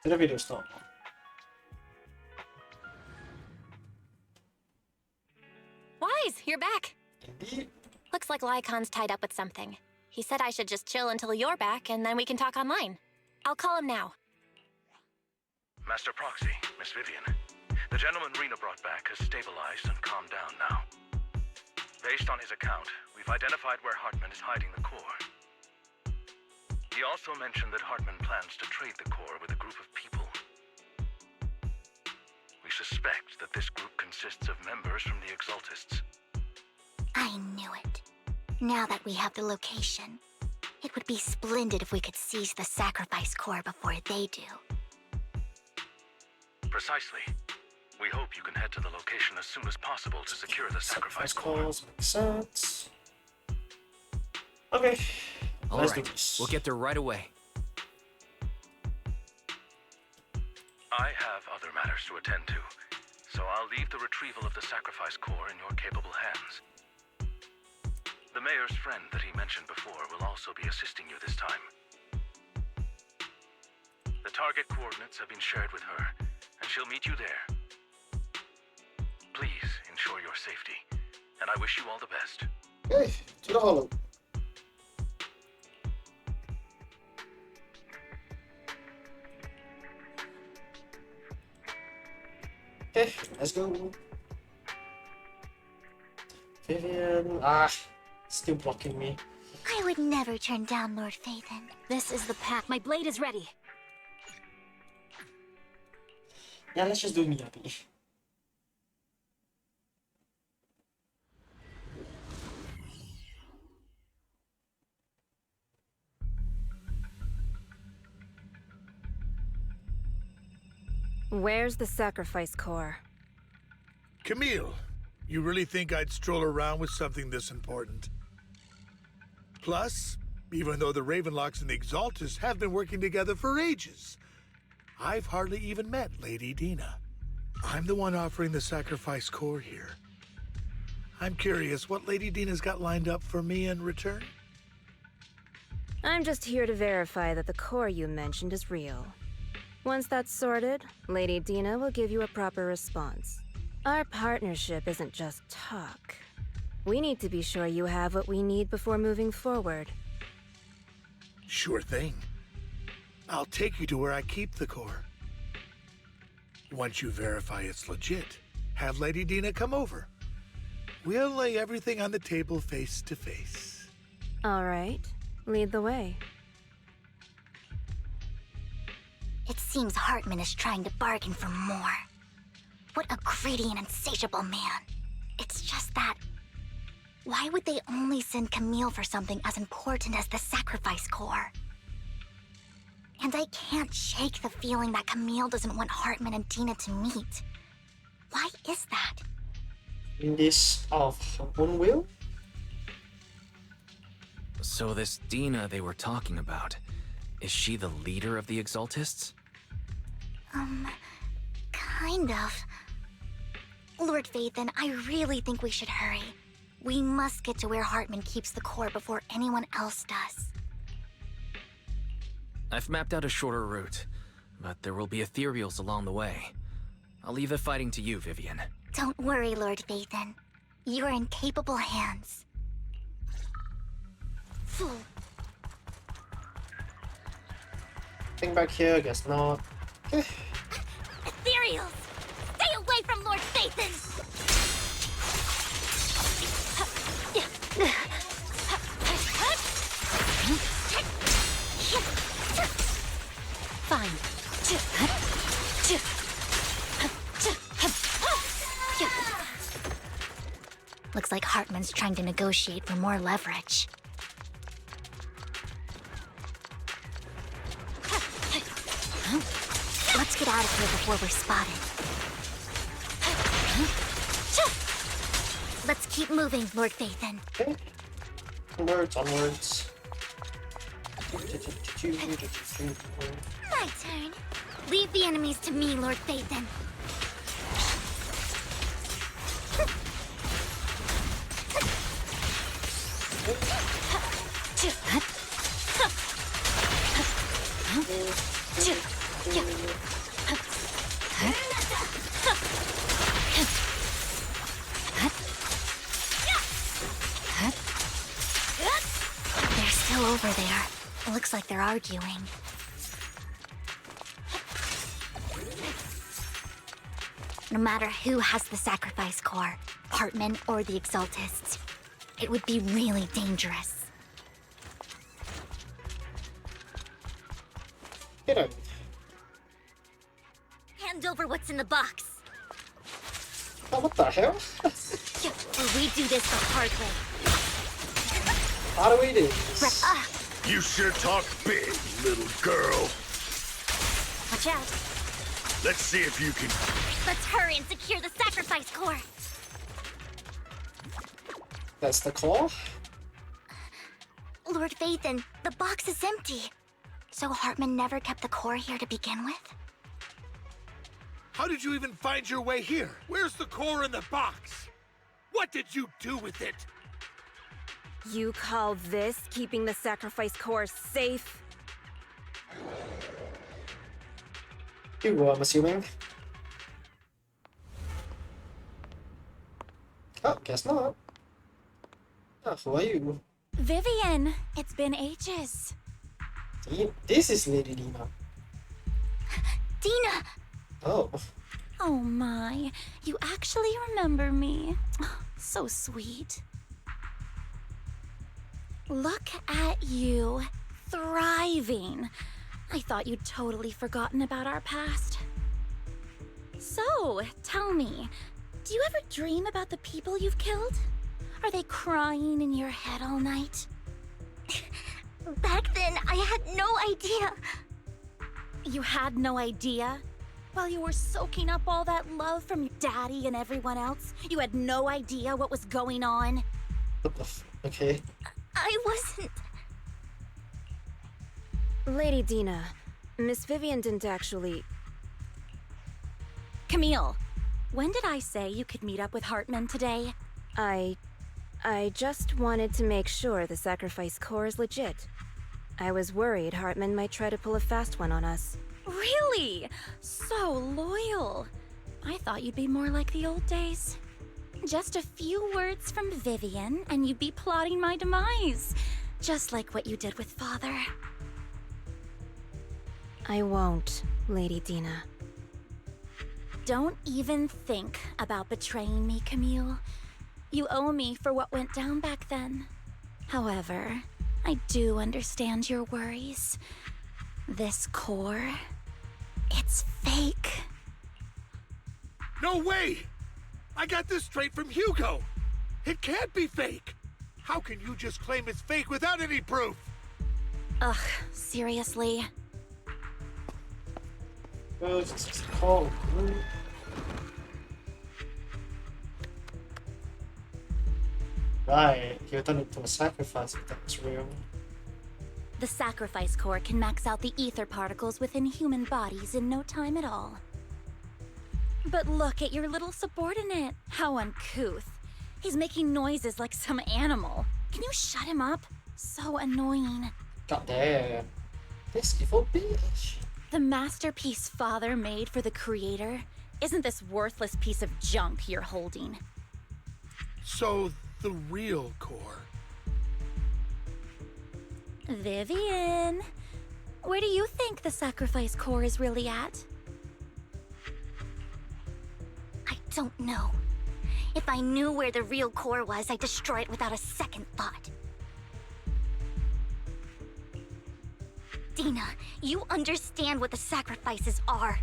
To the video store. Wise, you're back. Indeed. Looks like Lycon's tied up with something. He said I should just chill until you're back, and then we can talk online. I'll call him now. Master Proxy, Miss Vivian. The gentleman Rena brought back has stabilized and calmed down now. Based on his account, we've identified where Hartman is hiding the core. He also mentioned that Hartman plans to trade the core with a group of people. We suspect that this group consists of members from the Exaltists. I knew it. Now that we have the location, it would be splendid if we could seize the sacrifice core before they do. Precisely. We hope you can head to the location as soon as possible to secure the sacrifice core. Calls make sense. Okay. Let's do Alright, this. we'll get there right away. I have other matters to attend to, so I'll leave the retrieval of the sacrifice core in your capable hands. The mayor's friend that he mentioned before will also be assisting you this time. The target coordinates have been shared with her, and she'll meet you there. Please ensure your safety, and I wish you all the best. Okay, to the hollow. Okay, let's go. Vivian, still blocking me. I would never turn down Lord Phaethon. This is the path. My blade is ready. Yeah, let's just do Miyabi. Where's the sacrifice core? Camille, you really think I'd stroll around with something this important? Plus, even though the Ravenlocks and the Exaltists have been working together for ages, I've hardly even met Lady Dina. I'm the one offering the sacrifice core here. I'm curious what Lady Dina's got lined up for me in return? I'm just here to verify that the core you mentioned is real. Once that's sorted, Lady Dina will give you a proper response. Our partnership isn't just talk. We need to be sure you have what we need before moving forward. Sure thing. I'll take you to where I keep the core. Once you verify it's legit, have Lady Dina come over. We'll lay everything on the table face to face. All right, lead the way. It seems Hartman is trying to bargain for more. What a greedy and insatiable man. It's just that... why would they only send Camille for something as important as the sacrifice core? And I can't shake the feeling that Camille doesn't want Hartman and Dina to meet. Why is that? In this of her own will? So this Dina they were talking about, is she the leader of the Exaltists? Kind of. Lord Phaethon, I really think we should hurry. We must get to where Hartman keeps the core before anyone else does. I've mapped out a shorter route, but there will be ethereals along the way. I'll leave the fighting to you, Vivian. Don't worry, Lord Phaethon. You are in capable hands. Fool. Think back here, guess not. Okay. Ethereals! Stay away from Lord Phaethon! Fine. Looks Looks like Hartman's trying to negotiate for more leverage. Let's get out of here before we're spotted. Let's keep moving, Lord Phaethon. Okay. Onwards, onwards. My turn. Leave the enemies to me, Lord Phaethon. They're still over there. Looks like they're arguing. No matter who has the sacrifice core, Hartman or the Exaltists, it would be really dangerous. Get out. Hand over what's in the box. Oh, what the hell? Or we do this the hard way. How do we do this? You sure talk big, little girl. Watch out. Let's see if you can... Let's hurry and secure the sacrifice core. That's the claw? Lord Phaethon, the box is empty. So Hartman never kept the core here to begin with? How did you even find your way here? Where's the core in the box? What did you do with it? You call this keeping the sacrifice core safe? You, I'm assuming. Oh, guess not. Oh, who are you? Vivian, it's been ages. This is Lady Dina. Dina! Oh. Oh my, you actually remember me. So sweet. Look at you, thriving. I thought you'd totally forgotten about our past. So, tell me, do you ever dream about the people you've killed? Are they crying in your head all night? Back then, I had no idea. You had no idea? While you were soaking up all that love from your daddy and everyone else, you had no idea what was going on? What the okay. I wasn't... Lady Dina, Miss Vivian didn't actually... Camille, when did I say you could meet up with Hartman today? I just wanted to make sure the sacrifice core is legit. I was worried Hartman might try to pull a fast one on us. Really? So loyal. I thought you'd be more like the old days. Just a few words from Vivian, and you'd be plotting my demise. Just like what you did with Father. I won't, Lady Dina. Don't even think about betraying me, Camille. You owe me for what went down back then. However, I do understand your worries. This core, it's fake. No way! I got this straight from Hugo. It can't be fake. How can you just claim it's fake without any proof? Ugh, seriously? Oh, it's called. Right, you turned into a sacrifice if that's real. The sacrifice core can max out the ether particles within human bodies in no time at all. But look at your little subordinate. How uncouth. He's making noises like some animal. Can you shut him up? So annoying. God damn. This evil bitch. The masterpiece Father made for the Creator isn't this worthless piece of junk you're holding. So, the real core. Vivian, where do you think the sacrifice core is really at? I don't know. If I knew where the real core was, I'd destroy it without a second thought. Dina, you understand what the sacrifices are.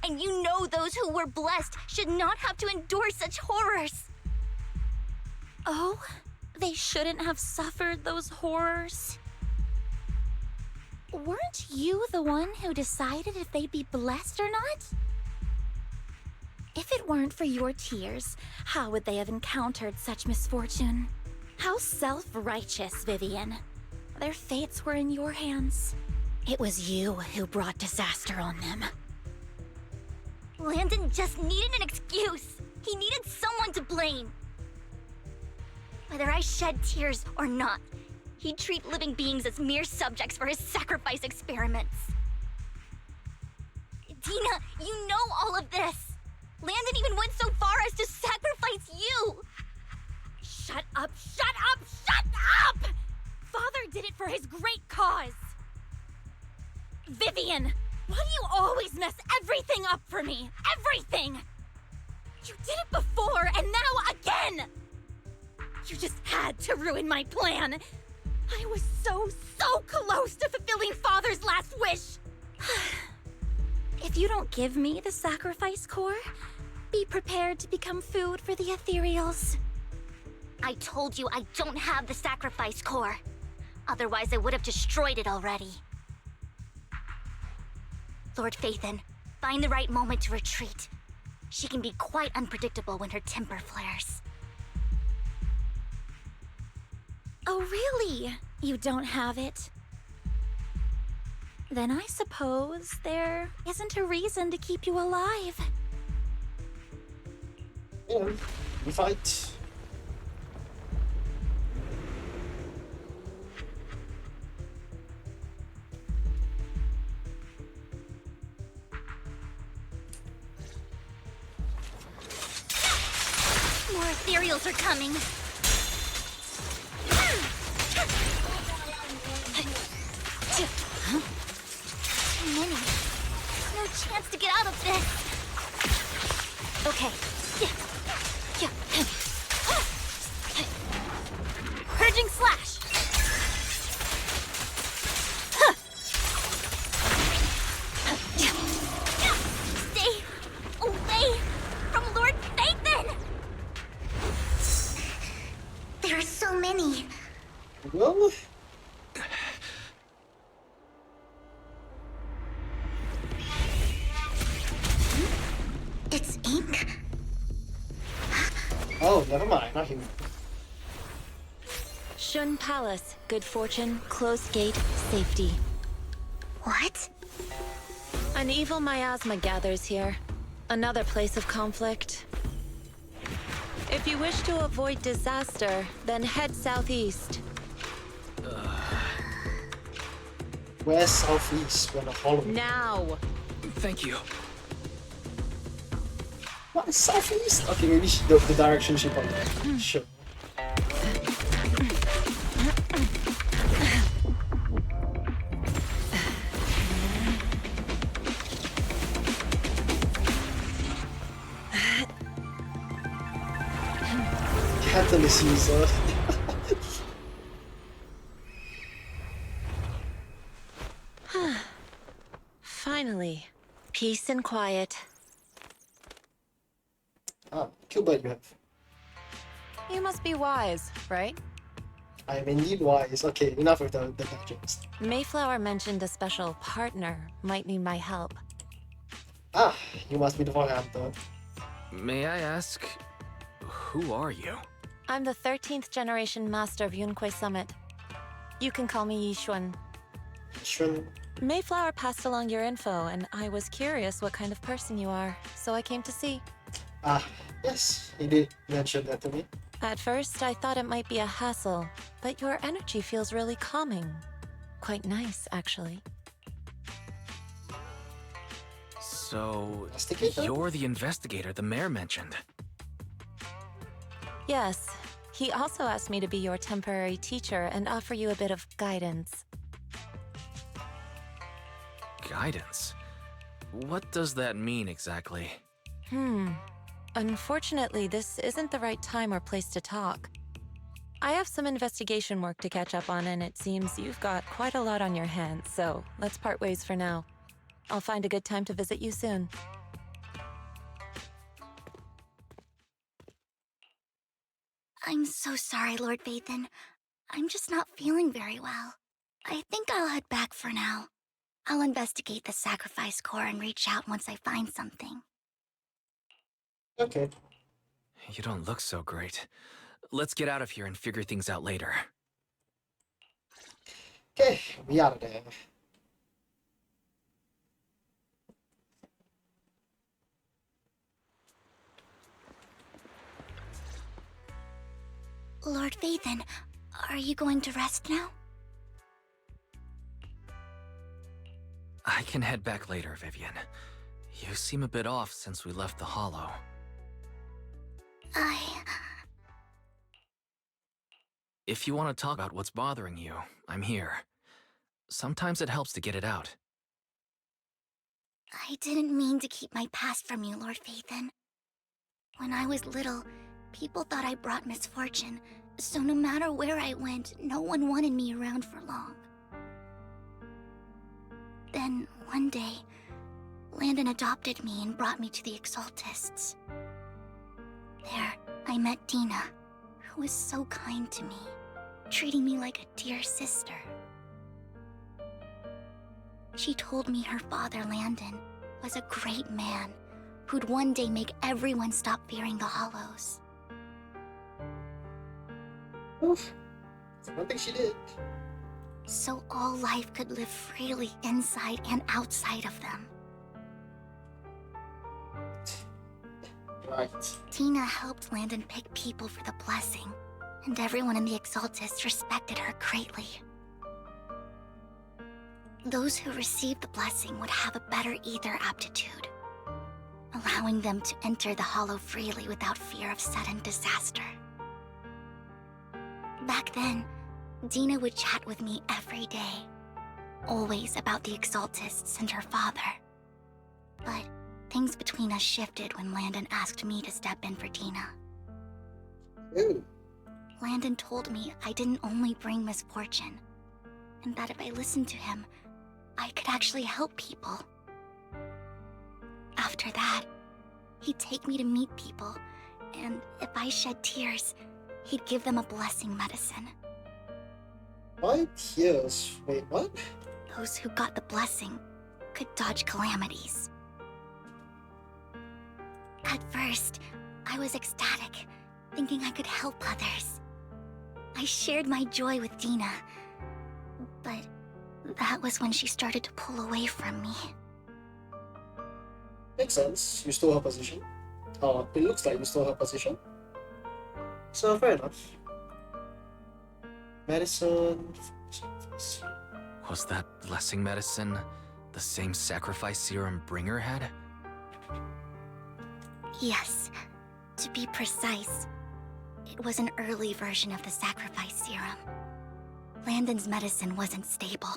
And you know those who were blessed should not have to endure such horrors. Oh, they shouldn't have suffered those horrors. Weren't you the one who decided if they'd be blessed or not? If it weren't for your tears, how would they have encountered such misfortune? How self-righteous, Vivian. Their fates were in your hands. It was you who brought disaster on them. Landon just needed an excuse. He needed someone to blame. Whether I shed tears or not, he'd treat living beings as mere subjects for his sacrifice experiments. Dina, you know all of this. Landon even went so far as to sacrifice you. Shut up, shut up, shut up! Father did it for his great cause. Vivian, why do you always mess everything up for me? Everything! You did it before, and now again! You just had to ruin my plan. I was so close to fulfilling Father's last wish. If you don't give me the sacrifice core, be prepared to become food for the ethereals. I told you I don't have the sacrifice core. Otherwise, I would have destroyed it already. Lord Phaethon, find the right moment to retreat. She can be quite unpredictable when her temper flares. Oh, really? You don't have it? Then I suppose there isn't a reason to keep you alive. Yeah, we fight. More ethereals are coming. Too many. No chance to get out of this. Okay. Purging slash. Stay away from Lord Phaethon. There are so many. Well, It's ink. oh, never mind. Not him. Shun Palace, good fortune, closed gate, safety. What? An evil miasma gathers here. Another place of conflict. If you wish to avoid disaster, then head southeast. Where's southeast? We're in a hollow. Now! Thank you. What is southeast? Okay, maybe the direction she pointed. Sure. Catalyst user. Finally, peace and quiet. Ah, Cuba you have. You must be wise, right? I am indeed wise. Okay, enough of the gadgets. Mayflower mentioned a special partner might need my help. Ah, you must be the one hunter. May I ask, who are you? I'm the 13th generation master of Yunque Summit. You can call me Yishuan. Shun. Mayflower passed along your info, and I was curious what kind of person you are, so I came to see. Ah, yes, he did mention that to me. At first, I thought it might be a hassle, but your energy feels really calming. Quite nice, actually. So, Investigator? you're the investigator the mayor mentioned. Yes, he also asked me to be your temporary teacher and offer you a bit of guidance. Guidance? What does that mean exactly? Unfortunately, this isn't the right time or place to talk. I have some investigation work to catch up on, and it seems you've got quite a lot on your hands, so let's part ways for now. I'll find a good time to visit you soon. I'm so sorry, Lord Vathan. I'm just not feeling very well. I think I'll head back for now. I'll investigate the sacrifice core and reach out once I find something. Okay. You don't look so great. Let's get out of here and figure things out later. Okay, we out of there. Lord Vathan, are you going to rest now? I can head back later, Vivian. You seem a bit off since we left the Hollow. If you want to talk about what's bothering you, I'm here. Sometimes it helps to get it out. I didn't mean to keep my past from you, Lord Vathan. When I was little, people thought I brought misfortune, so no matter where I went, no one wanted me around for long. Then, one day, Landon adopted me and brought me to the Exaltists. There, I met Dina, who was so kind to me, treating me like a dear sister. She told me her father, Landon, was a great man who'd one day make everyone stop fearing the Hollows. Oof. That's one thing she did. So all life could live freely inside and outside of them. Right. Tina helped Landon pick people for the blessing, and everyone in the Exaltists respected her greatly. Those who received the blessing would have a better ether aptitude, allowing them to enter the Hollow freely without fear of sudden disaster. Back then, Dina would chat with me every day, always about the Exaltists and her father. But things between us shifted when Landon asked me to step in for Dina. Ooh. Landon told me I didn't only bring misfortune, and that if I listened to him, I could actually help people. After that, he'd take me to meet people, and if I shed tears, he'd give them a blessing medicine. My tears. Wait, what? Those who got the blessing could dodge calamities. At first, I was ecstatic, thinking I could help others. I shared my joy with Dina, but that was when she started to pull away from me. Makes sense. You stole her position. Oh, it looks like you stole her position. So fair enough. Medicine. Was that blessing medicine the same sacrifice serum Bringer had? Yes, to be precise, it was an early version of the sacrifice serum. Landon's medicine wasn't stable.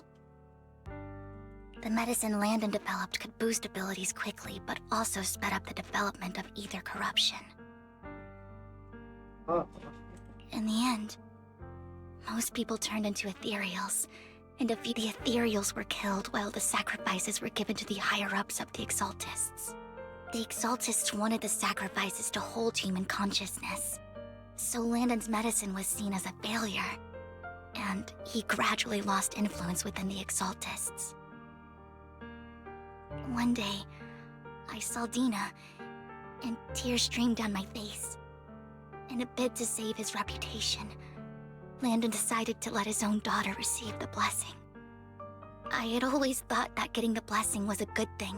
The medicine Landon developed could boost abilities quickly, but also sped up the development of ether corruption. Oh. In the end, most people turned into ethereals, and a few of the ethereals were killed while the sacrifices were given to the higher-ups of the Exaltists. The Exaltists wanted the sacrifices to hold human consciousness, so Landon's medicine was seen as a failure, and he gradually lost influence within the Exaltists. One day, I saw Dina, and tears streamed down my face. In a bid to save his reputation, Landon decided to let his own daughter receive the blessing. I had always thought that getting the blessing was a good thing,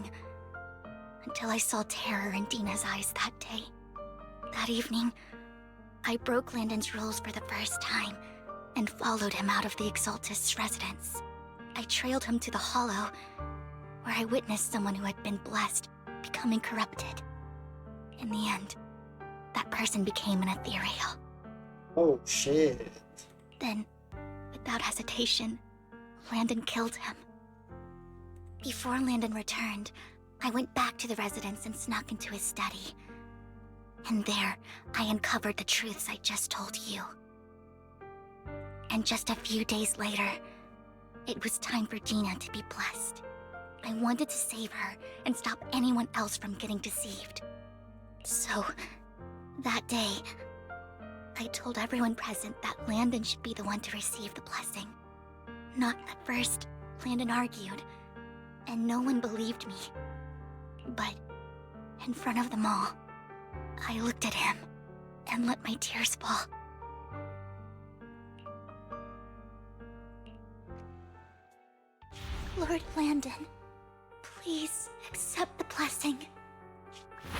until I saw terror in Dina's eyes that day. That evening, I broke Landon's rules for the first time, and followed him out of the Exaltist's residence. I trailed him to the Hollow, where I witnessed someone who had been blessed becoming corrupted. In the end, that person became an ethereal. Oh shit. Then, without hesitation, Landon killed him. Before Landon returned, I went back to the residence and snuck into his study. And there, I uncovered the truths I just told you. And just a few days later, it was time for Dina to be blessed. I wanted to save her and stop anyone else from getting deceived. So, that day, I told everyone present that Landon should be the one to receive the blessing. Not at first, Landon argued, and no one believed me. But in front of them all, I looked at him and let my tears fall. Lord Landon, please accept the blessing.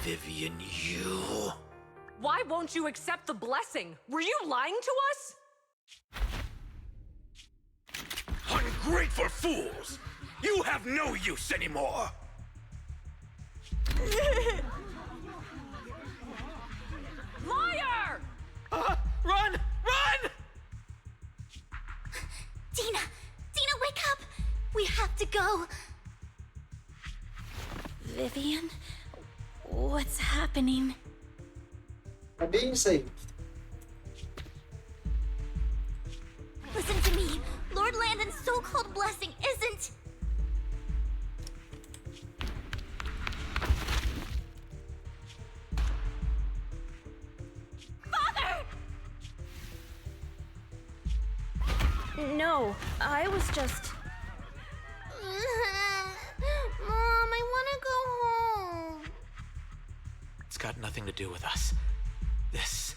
Vivian, you... Why won't you accept the blessing? Were you lying to us? Ungrateful fools! You have no use anymore! Liar! Run! Run! Dina! Dina, wake up! We have to go! Vivian? What's happening? I'm being saved. Listen to me! Lord Landon's so-called blessing isn't... Father! No, I was just... Mom, I want to go home. It's got nothing to do with us. This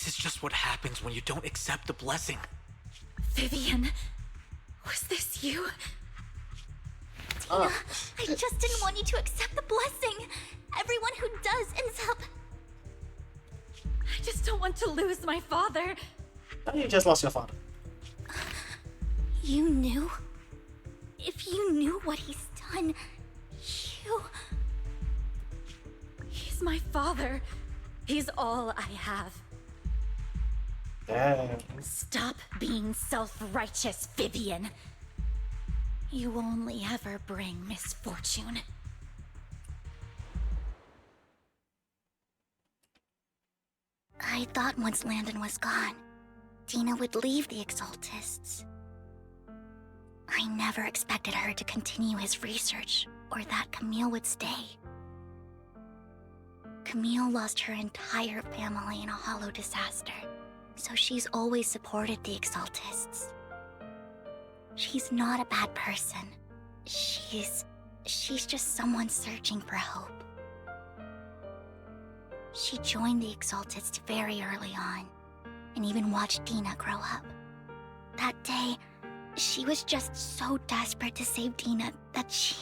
is just what happens when you don't accept the blessing. Vivian, was this you? Tina, I just didn't want you to accept the blessing. Everyone who does ends up... I just don't want to lose my father. You just lost your father. You knew? If you knew what he's done, you... He's my father. He's all I have. Damn. Stop being self-righteous, Vivian. You only ever bring misfortune. I thought once Landon was gone, Dina would leave the Exaltists. I never expected her to continue his research, or that Camille would stay. Camille lost her entire family in a hollow disaster, so she's always supported the Exaltists. She's not a bad person. She's just someone searching for hope. She joined the Exaltists very early on, and even watched Dina grow up. That day, she was just so desperate to save Dina that she...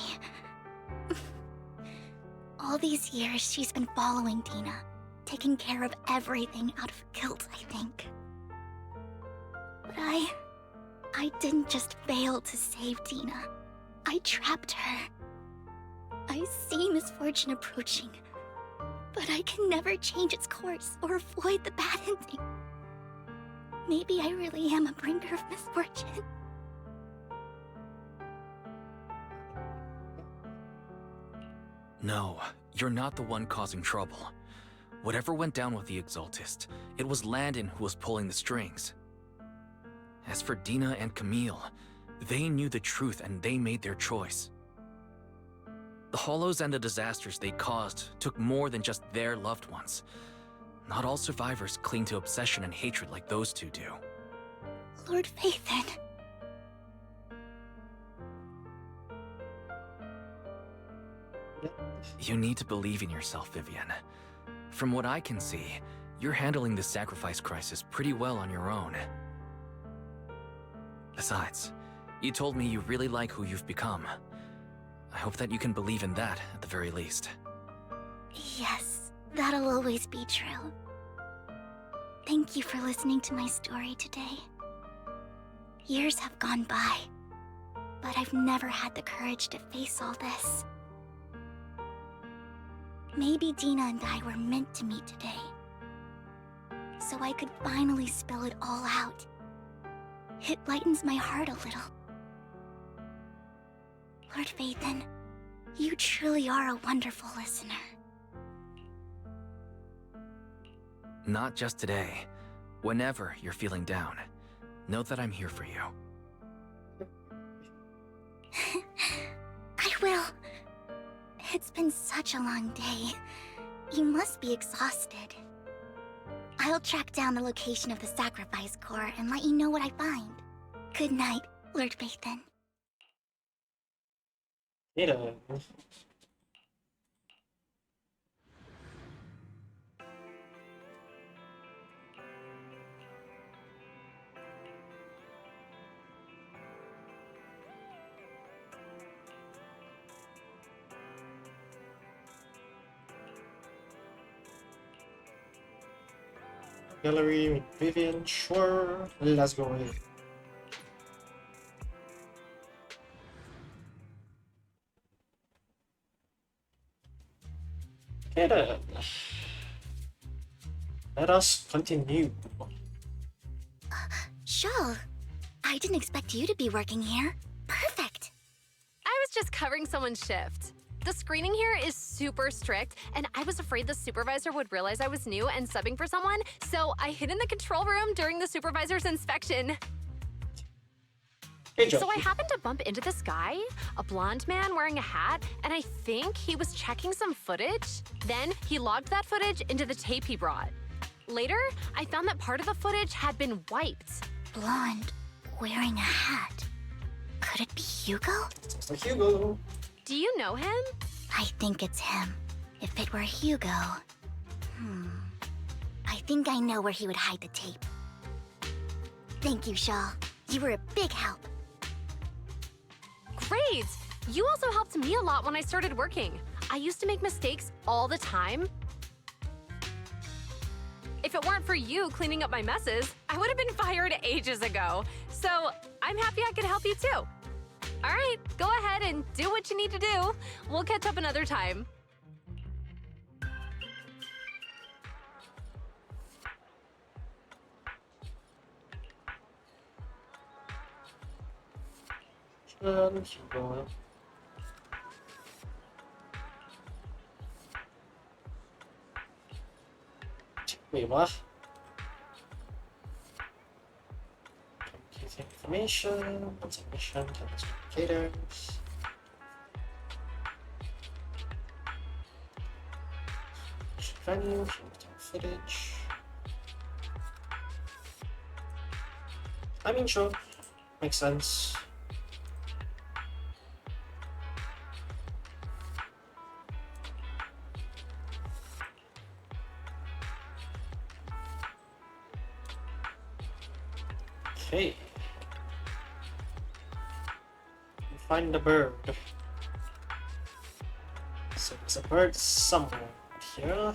All these years, she's been following Dina, taking care of everything out of guilt, I think. But I didn't just fail to save Dina. I trapped her. I see misfortune approaching, but I can never change its course or avoid the bad ending. Maybe I really am a bringer of misfortune. No, you're not the one causing trouble. Whatever went down with the Exaltist, it was Landon who was pulling the strings. As for Dina and Camille, they knew the truth and they made their choice. The Hollows and the disasters they caused took more than just their loved ones. Not all survivors cling to obsession and hatred like those two do. Lord Phaethon. You need to believe in yourself, Vivian. From what I can see, you're handling this sacrifice crisis pretty well on your own. Besides, you told me you really like who you've become. I hope that you can believe in that, at the very least. Yes, that'll always be true. Thank you for listening to my story today. Years have gone by, but I've never had the courage to face all this. Maybe Dina and I were meant to meet today, so I could finally spill it all out. It lightens my heart a little. Lord Phaethon, you truly are a wonderful listener. Not just today. Whenever you're feeling down, know that I'm here for you. I will. It's been such a long day. You must be exhausted. I'll track down the location of the sacrifice core and let you know what I find. Good night, Lord Phaethon. Later. Gallery with Vivian, sure. Let's go with it. Okay then. Let us continue. Shaw, I didn't expect you to be working here. Perfect. I was just covering someone's shift. The screening here is super strict, and I was afraid the supervisor would realize I was new and subbing for someone, so I hid in the control room during the supervisor's inspection. So I happened to bump into this guy, a blonde man wearing a hat, and I think he was checking some footage. Then he logged that footage into the tape he brought. Later, I found that part of the footage had been wiped. Blonde, wearing a hat. Could it be Hugo? Hugo. Do you know him? I think it's him. If it were Hugo... I think I know where he would hide the tape. Thank you, Shaw. You were a big help. Great! You also helped me a lot when I started working. I used to make mistakes all the time. If it weren't for you cleaning up my messes, I would have been fired ages ago. So I'm happy I could help you too. All right, go ahead and do what you need to do. We'll catch up another time. Hugo. Wait, what? Computing information, submission, indicators. Venue, footage. I mean, sure, makes sense. Okay. Find the bird. So there's a bird somewhere here.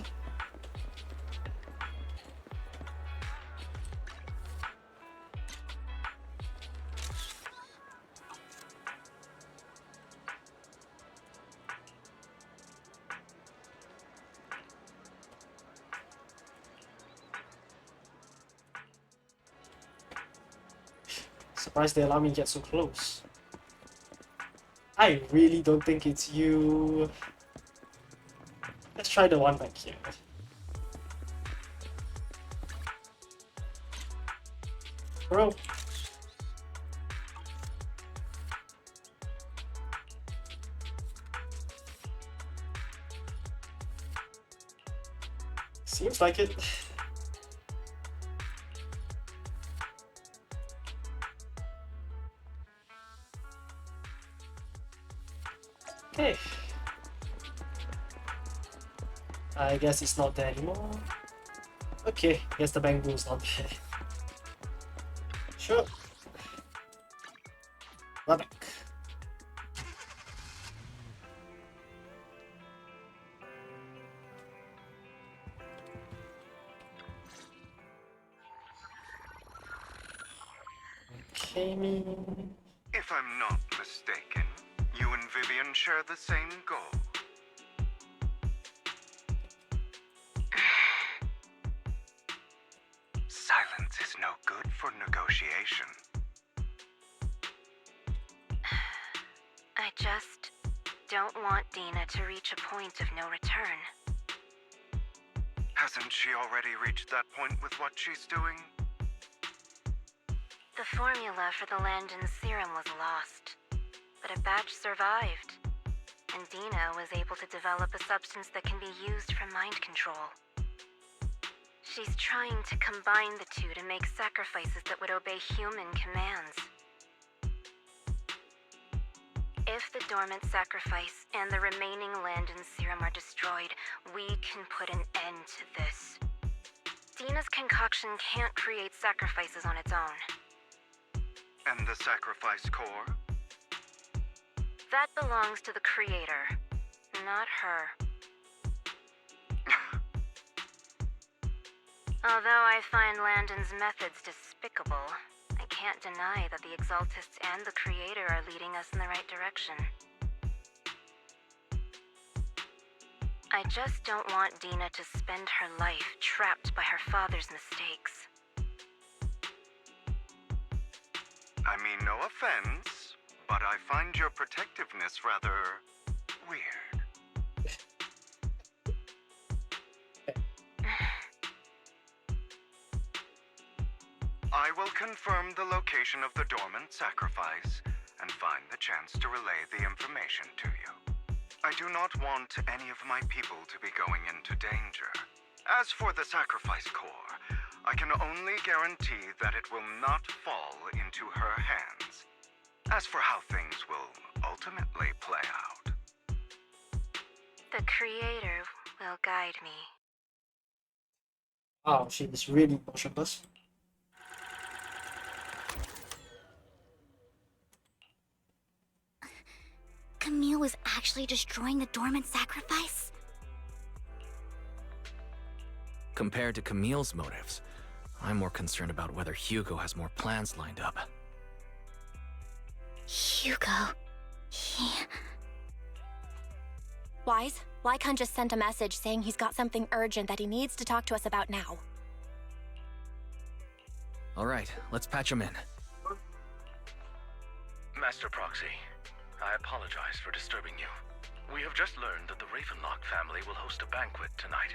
Surprised they allow me to get so close. I really don't think it's you. Let's try the one back here. Bro. Seems like it. Okay. I guess it's not there anymore. Okay, guess the bamboo's not there. Sure. We're back. Okay, me. If I'm not mistaken, you and Vivian share the same goal. Silence is no good for negotiation. I just don't want Dina to reach a point of no return. Hasn't she already reached that point with what she's doing? The formula for the Landon serum was lost, but a batch survived, and Dina was able to develop a substance that can be used for mind control. She's trying to combine the two to make sacrifices that would obey human commands. If the dormant sacrifice and the remaining land and serum are destroyed, we can put an end to this. Dina's concoction can't create sacrifices on its own. And the sacrifice core? That belongs to the creator, not her. Although I find Landon's methods despicable, I can't deny that the Exaltists and the Creator are leading us in the right direction. I just don't want Dina to spend her life trapped by her father's mistakes. I mean, no offense, but I find your protectiveness rather weird. I will confirm the location of the dormant sacrifice and find the chance to relay the information to you. I do not want any of my people to be going into danger. As for the sacrifice core, I can only guarantee that it will not fall into her hands. As for how things will ultimately play out, The Creator will guide me. Wow, she is really motionless. Camille was actually destroying the dormant sacrifice? Compared to Camille's motives, I'm more concerned about whether Hugo has more plans lined up. Hugo... he... Wise, Lycon just sent a message saying he's got something urgent that he needs to talk to us about now. All right, let's patch him in. Master Proxy, I apologize for disturbing you. We have just learned that the Ravenlock family will host a banquet tonight.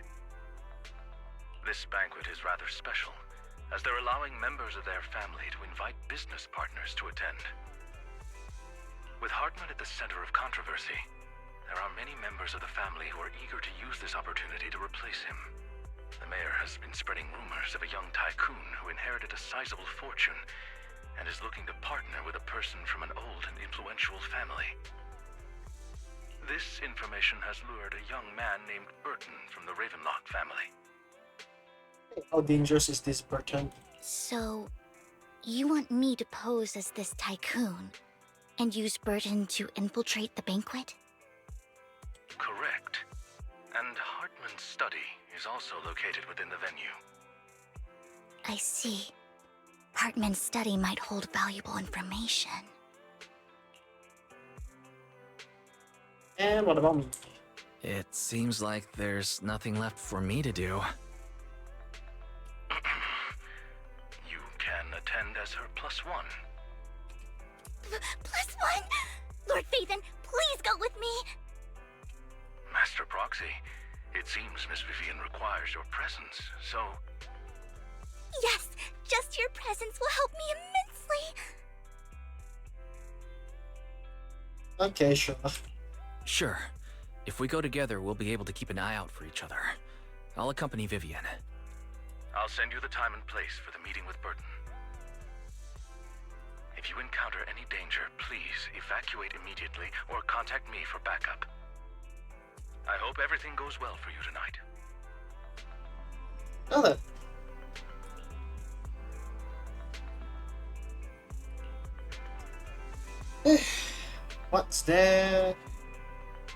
This banquet is rather special, as they're allowing members of their family to invite business partners to attend. With Hartman at the center of controversy, there are many members of the family who are eager to use this opportunity to replace him. The mayor has been spreading rumors of a young tycoon who inherited a sizable fortune and is looking to partner with a person from an old and influential family. This information has lured a young man named Burton from the Ravenlock family. How dangerous is this Burton? So, you want me to pose as this tycoon and use Burton to infiltrate the banquet? Correct. And Hartman's study is also located within the venue. I see. Hartman's study might hold valuable information. And what about me? It seems like there's nothing left for me to do. You can attend as her +1. +1? Lord Phaethon, please go with me! Master Proxy, it seems Miss Vivian requires your presence, so... Yes, just your presence will help me immensely! Okay, sure. Sure. If we go together, we'll be able to keep an eye out for each other. I'll accompany Vivian. I'll send you the time and place for the meeting with Burton. If you encounter any danger, please evacuate immediately or contact me for backup. I hope everything goes well for you tonight. Well then. What's there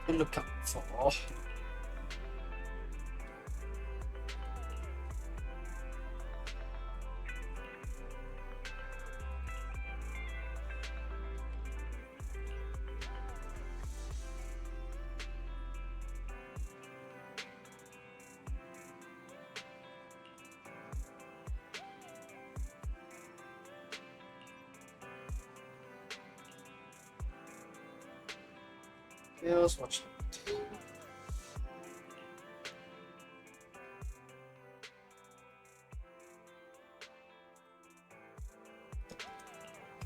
to look out for? Let's watch that.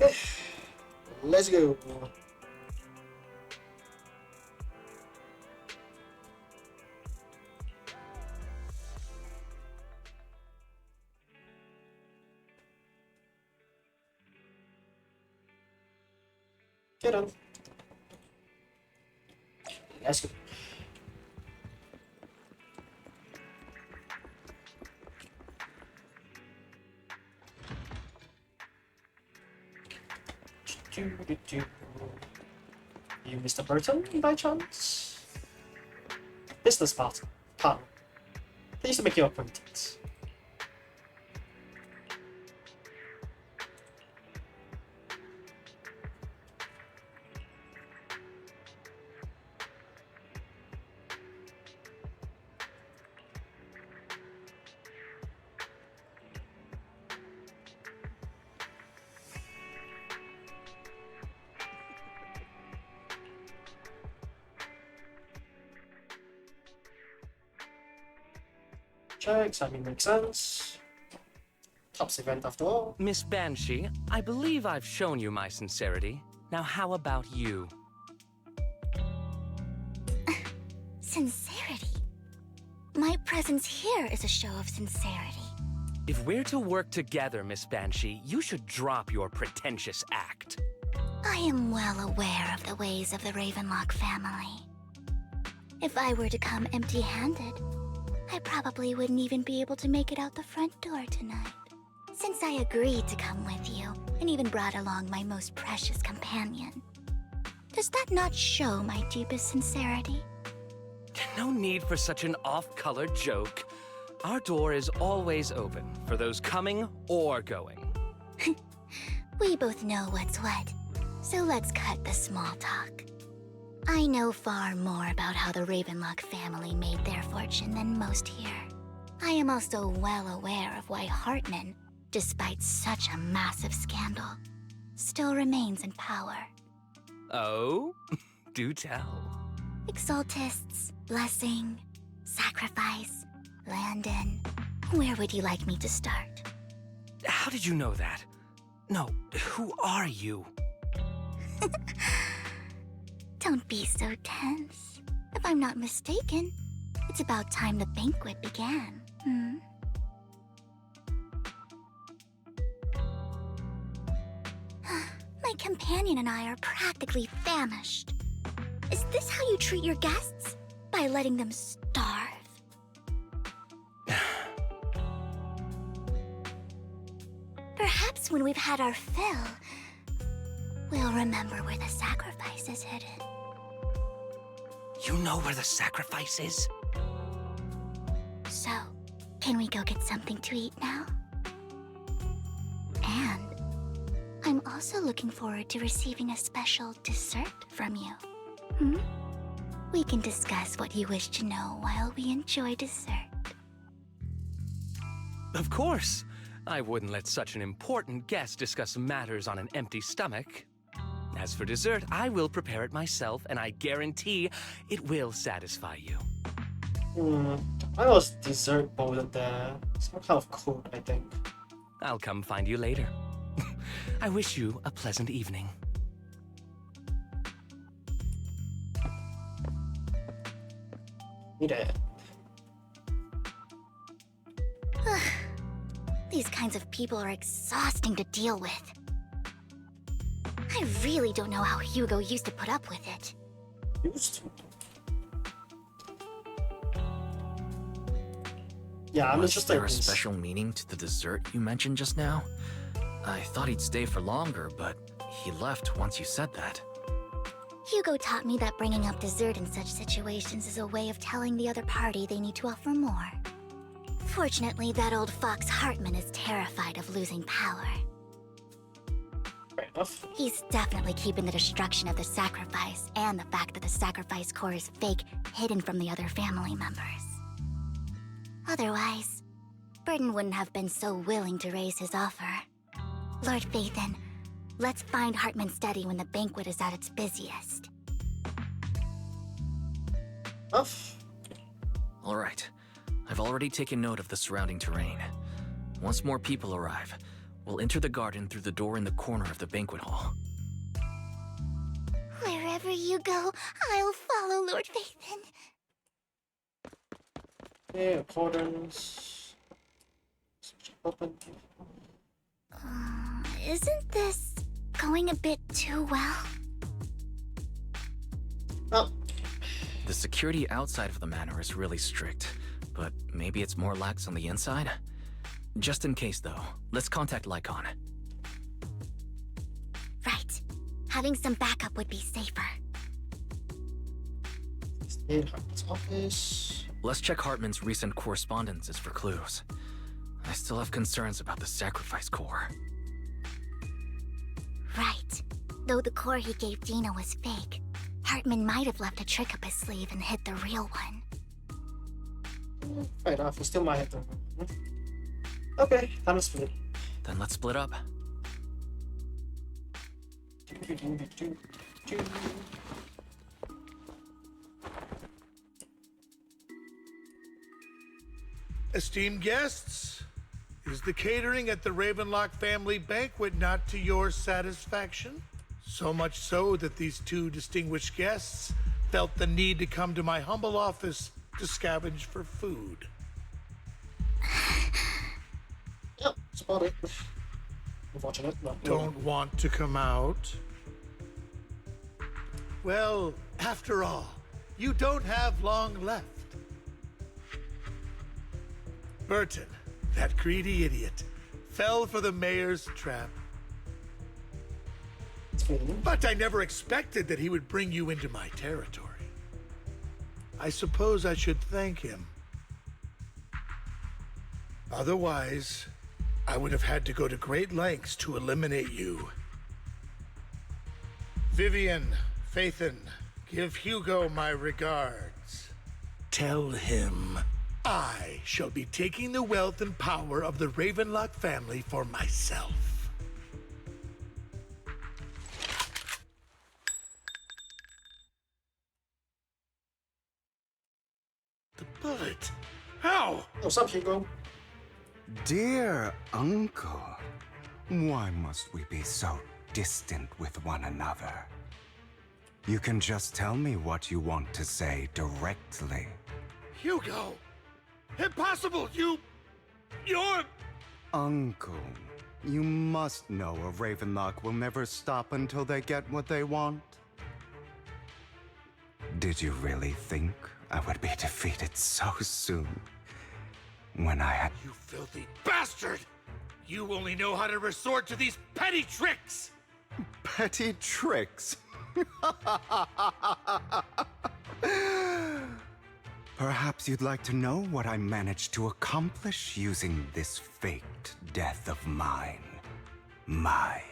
Okay, let's go. Get on. Let's go. You Mr. Burton by chance? Business partner. Pleased to make your acquaintance. Checks, I mean, makes sense. Tops event after all. Miss Banshee, I believe I've shown you my sincerity. Now how about you? Sincerity? My presence here is a show of sincerity. If we're to work together, Miss Banshee, you should drop your pretentious act. I am well aware of the ways of the Ravenlock family. If I were to come empty-handed, I probably wouldn't even be able to make it out the front door tonight. Since I agreed to come with you, and even brought along my most precious companion, does that not show my deepest sincerity? No need for such an off-color joke. Our door is always open for those coming or going. We both know what's what, so let's cut the small talk. I know far more about how the Ravenlock family made their fortune than most here. I am also well aware of why Hartman, despite such a massive scandal, still remains in power. Oh? Do tell. Exaltists, blessing, sacrifice, Landon. Where would you like me to start? How did you know that? No, who are you? Don't be so tense. If I'm not mistaken, it's about time the banquet began. My companion and I are practically famished. Is this how you treat your guests? By letting them starve? Perhaps when we've had our fill, we'll remember where the sacrifice is hidden. You know where the sacrifice is? So, can we go get something to eat now? And I'm also looking forward to receiving a special dessert from you. We can discuss what you wish to know while we enjoy dessert. Of course. I wouldn't let such an important guest discuss matters on an empty stomach. As for dessert, I will prepare it myself, and I guarantee it will satisfy you. Why was dessert bolted there? Some kind of code, I think. I'll come find you later. I wish you a pleasant evening. Need it. These kinds of people are exhausting to deal with. I really don't know how Hugo used to put up with it. Used to? Yeah, I'm Was just there like a special meaning to the dessert you mentioned just now? I thought he'd stay for longer, but he left once you said that. Hugo taught me that bringing up dessert in such situations is a way of telling the other party they need to offer more. Fortunately, that old fox Hartman is terrified of losing power. Fair enough. He's definitely keeping the destruction of the sacrifice and the fact that the sacrifice core is fake hidden from the other family members. Otherwise, Burden wouldn't have been so willing to raise his offer. Lord Phaethon, let's find Hartman's study when the banquet is at its busiest. All right. I've already taken note of the surrounding terrain. Once more people arrive, we'll enter the garden through the door in the corner of the banquet hall. Wherever you go, I'll follow, Lord Phaethon. Yeah, accordance. Open. Isn't this going a bit too well? Oh. The security outside of the manor is really strict, but maybe it's more lax on the inside? Just in case, though, let's contact Lycon. Right. Having some backup would be safer. Stay in Hartman's office. Let's check Hartman's recent correspondences for clues. I still have concerns about the sacrifice core. Right. Though the core he gave Dina was fake, Hartman might have left a trick up his sleeve and hid the real one. Fair enough, he still might have the one. Okay, time to split. Then let's split up. Esteemed guests, is the catering at the Ravenlock family banquet not to your satisfaction? So much so that these two distinguished guests felt the need to come to my humble office to scavenge for food. Yep, spot it. Unfortunate, but Don't want to come out? Well, after all, you don't have long left. Burton, that greedy idiot, fell for the mayor's trap. But I never expected that he would bring you into my territory. I suppose I should thank him. Otherwise, I would have had to go to great lengths to eliminate you. Vivian, Phaethon, give Hugo my regards. Tell him I shall be taking the wealth and power of the Ravenlock family for myself. The bullet? How? What's up, Hugo? Dear uncle, why must we be so distant with one another? You can just tell me what you want to say directly. Hugo! Impossible! You're... Uncle, you must know a Ravenlock will never stop until they get what they want. Did you really think I would be defeated so soon? When I had... You filthy bastard! You only know how to resort to these petty tricks! Petty tricks? Perhaps you'd like to know what I managed to accomplish using this faked death of mine, my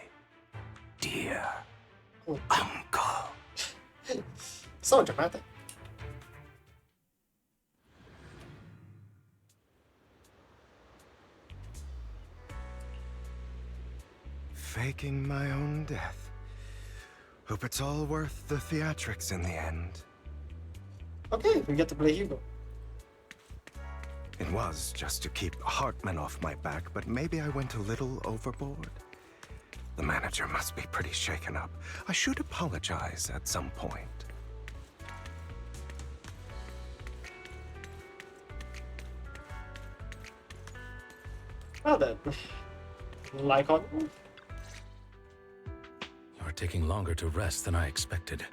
dear uncle. So dramatic. Faking my own death. Hope it's all worth the theatrics in the end. Okay, we get to play Hugo. It was just to keep Hartman off my back, but maybe I went a little overboard. The manager must be pretty shaken up. I should apologize at some point. Well then, Lycon. You're taking longer to rest than I expected.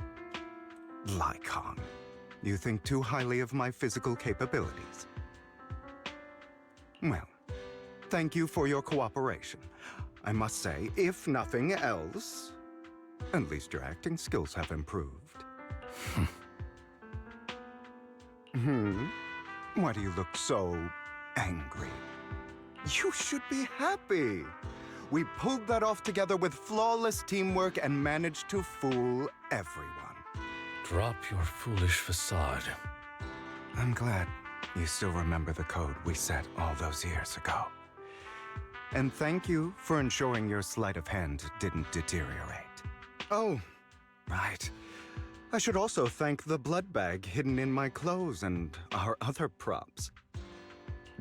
Lycon, you think too highly of my physical capabilities. Well, thank you for your cooperation. I must say, if nothing else, at least your acting skills have improved. Why do you look so angry? You should be happy. We pulled that off together with flawless teamwork and managed to fool everyone. Drop your foolish facade. I'm glad you still remember the code we set all those years ago. And thank you for ensuring your sleight of hand didn't deteriorate. Oh, right. I should also thank the blood bag hidden in my clothes and our other props.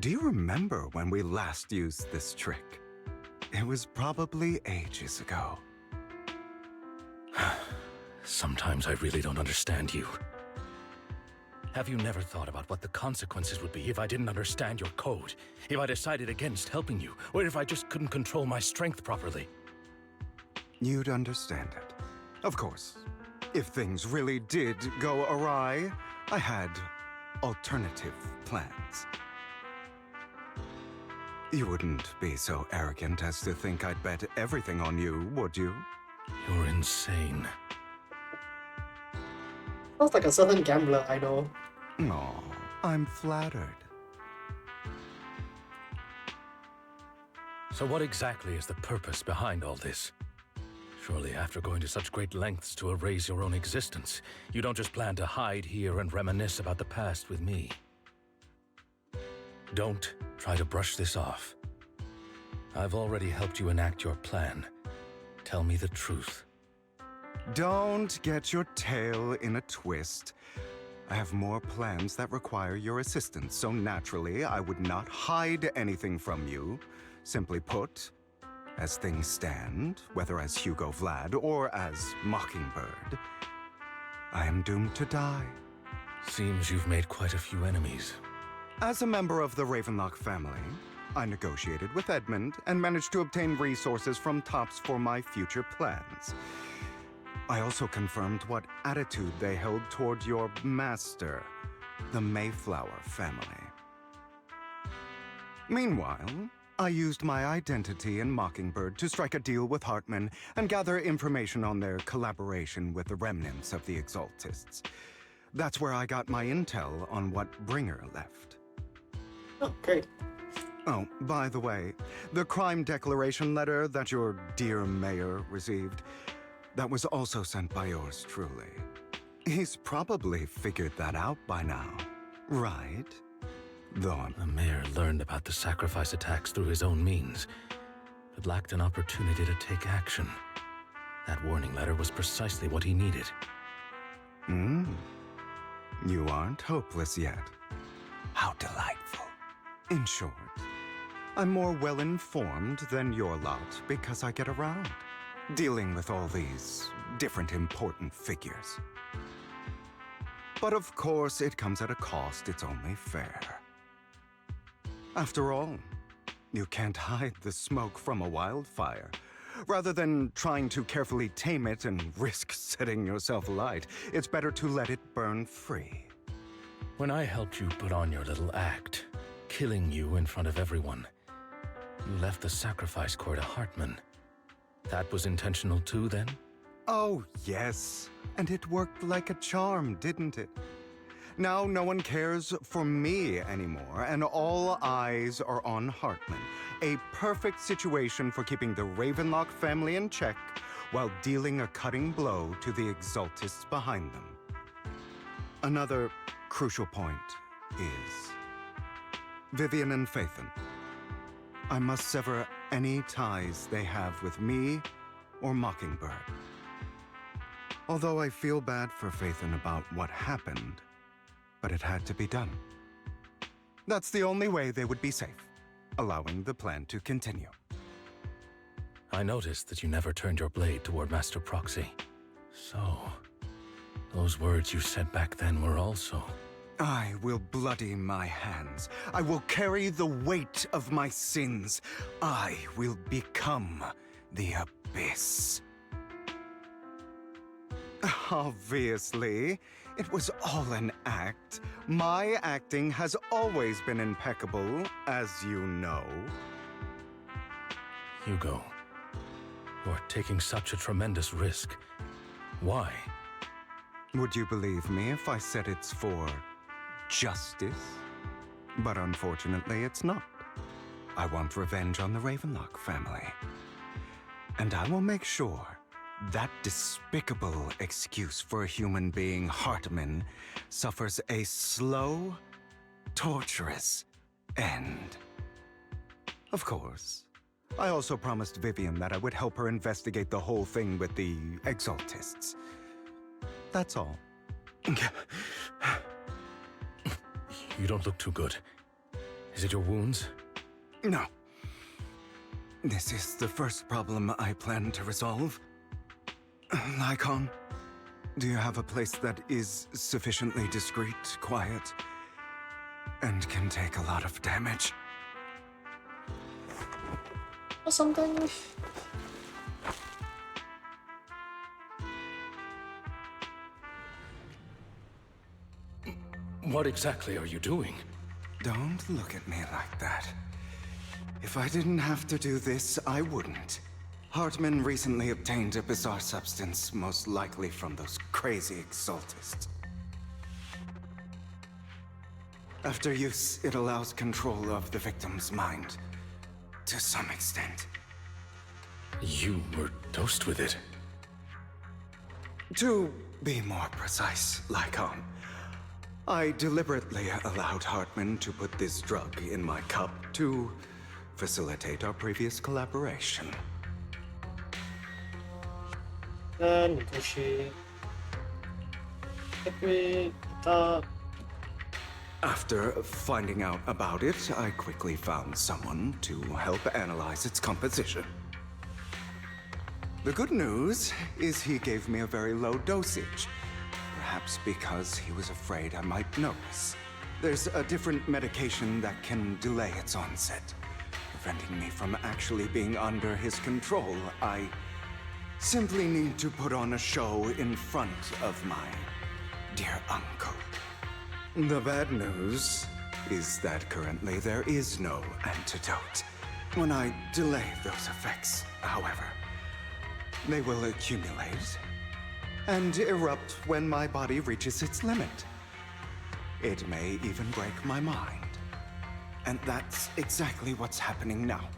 Do you remember when we last used this trick? It was probably ages ago. Sometimes I really don't understand you. Have you never thought about what the consequences would be if I didn't understand your code? If I decided against helping you? Or if I just couldn't control my strength properly? You'd understand it. Of course. If things really did go awry, I had alternative plans. You wouldn't be so arrogant as to think I'd bet everything on you, would you? You're insane. Sounds like a certain gambler I know. Aw, I'm flattered. So what exactly is the purpose behind all this? Surely after going to such great lengths to erase your own existence, you don't just plan to hide here and reminisce about the past with me. Don't try to brush this off. I've already helped you enact your plan. Tell me the truth. Don't get your tail in a twist. I have more plans that require your assistance, so naturally I would not hide anything from you. Simply put, as things stand, whether as Hugo Vlad or as Mockingbird, I am doomed to die. Seems you've made quite a few enemies. As a member of the Ravenlock family, I negotiated with Edmund and managed to obtain resources from Tops for my future plans. I also confirmed what attitude they held toward your master, the Mayflower family. Meanwhile, I used my identity in Mockingbird to strike a deal with Hartman and gather information on their collaboration with the remnants of the Exaltists. That's where I got my intel on what Bringer left. Oh, great. Oh, by the way, the crime declaration letter that your dear mayor received, that was also sent by yours truly. He's probably figured that out by now, right? Though the mayor learned about the sacrifice attacks through his own means, but lacked an opportunity to take action. That warning letter was precisely what he needed. You aren't hopeless yet. How delightful. In short, I'm more well-informed than your lot because I get around, dealing with all these different important figures. But of course, it comes at a cost. It's only fair. After all, you can't hide the smoke from a wildfire. Rather than trying to carefully tame it and risk setting yourself alight, it's better to let it burn free. When I helped you put on your little act, killing you in front of everyone, you left the sacrifice core to Hartman. That was intentional too, then? Oh, yes. And it worked like a charm, didn't it? Now no one cares for me anymore, and all eyes are on Hartman. A perfect situation for keeping the Ravenlock family in check while dealing a cutting blow to the Exaltists behind them. Another crucial point is Vivian and Phaethon. I must sever any ties they have with me or Mockingbird. Although I feel bad for Phaethon about what happened, but it had to be done. That's the only way they would be safe, allowing the plan to continue. I noticed that you never turned your blade toward Master Proxy. So, those words you said back then were also... I will bloody my hands. I will carry the weight of my sins. I will become the Abyss. Obviously, it was all an act. My acting has always been impeccable, as you know. Hugo, you're taking such a tremendous risk. Why? Would you believe me if I said it's for justice? But unfortunately, it's not. I want revenge on the Ravenlock family. And I will make sure that despicable excuse for a human being, Hartman, suffers a slow, torturous end. Of course, I also promised Vivian that I would help her investigate the whole thing with the Exaltists. That's all. You don't look too good. Is it your wounds? No. This is the first problem I plan to resolve. Lycon, do you have a place that is sufficiently discreet, quiet, and can take a lot of damage? Or something? What exactly are you doing? Don't look at me like that. If I didn't have to do this, I wouldn't. Hartman recently obtained a bizarre substance, most likely from those crazy exaltists. After use, it allows control of the victim's mind. To some extent. You were dosed with it. To be more precise, Lycon, I deliberately allowed Hartman to put this drug in my cup to facilitate our previous collaboration. Negotiate. Liquid. After finding out about it, I quickly found someone to help analyze its composition. The good news is he gave me a very low dosage, perhaps because he was afraid I might notice. There's a different medication that can delay its onset, preventing me from actually being under his control. I simply need to put on a show in front of my dear uncle. The bad news is that currently there is no antidote. When I delay those effects, however, they will accumulate and erupt when my body reaches its limit. It may even break my mind. And that's exactly what's happening now.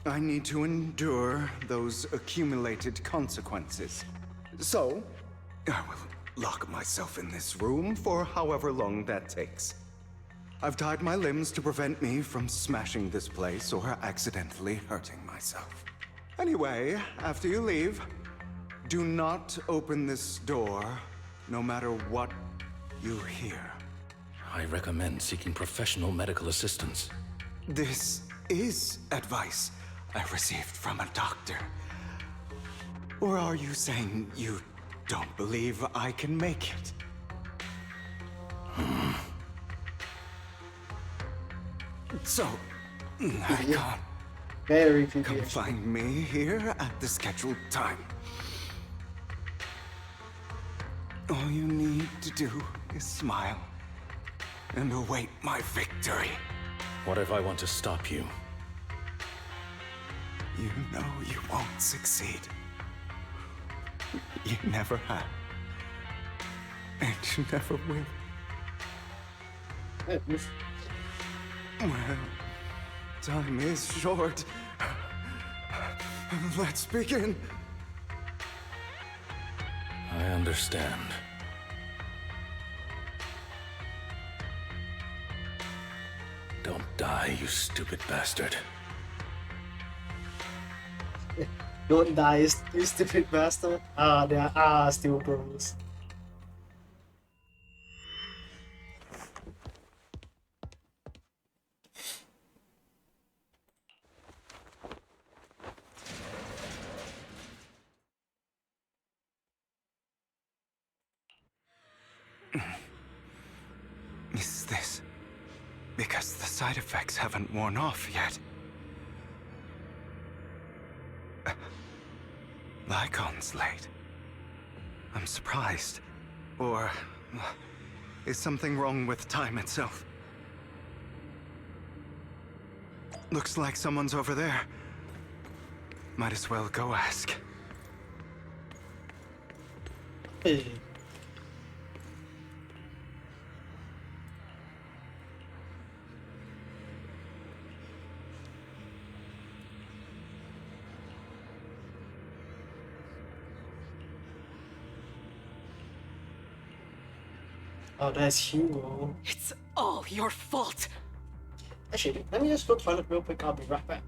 I need to endure those accumulated consequences. So, I will lock myself in this room for however long that takes. I've tied my limbs to prevent me from smashing this place or accidentally hurting myself. Anyway, after you leave, do not open this door, no matter what you hear. I recommend seeking professional medical assistance. This is advice I received from a doctor. Or are you saying you don't believe I can make it? So, I can't. Very Come find me here at the scheduled time. All you need to do is smile and await my victory. What if I want to stop you? You know you won't succeed. You never have. And you never will. Well, time is short. Let's begin. I understand. Don't die, you stupid bastard. Don't die, you stupid bastard. There are still bros. Is this because the side effects haven't worn off yet? Lycon's late. I'm surprised. Or is something wrong with time itself? Looks like someone's over there. Might as well go ask. Hey. Oh, that's Shiyu. It's all your fault. Actually, let me just go toilet real quick. I'll be right back.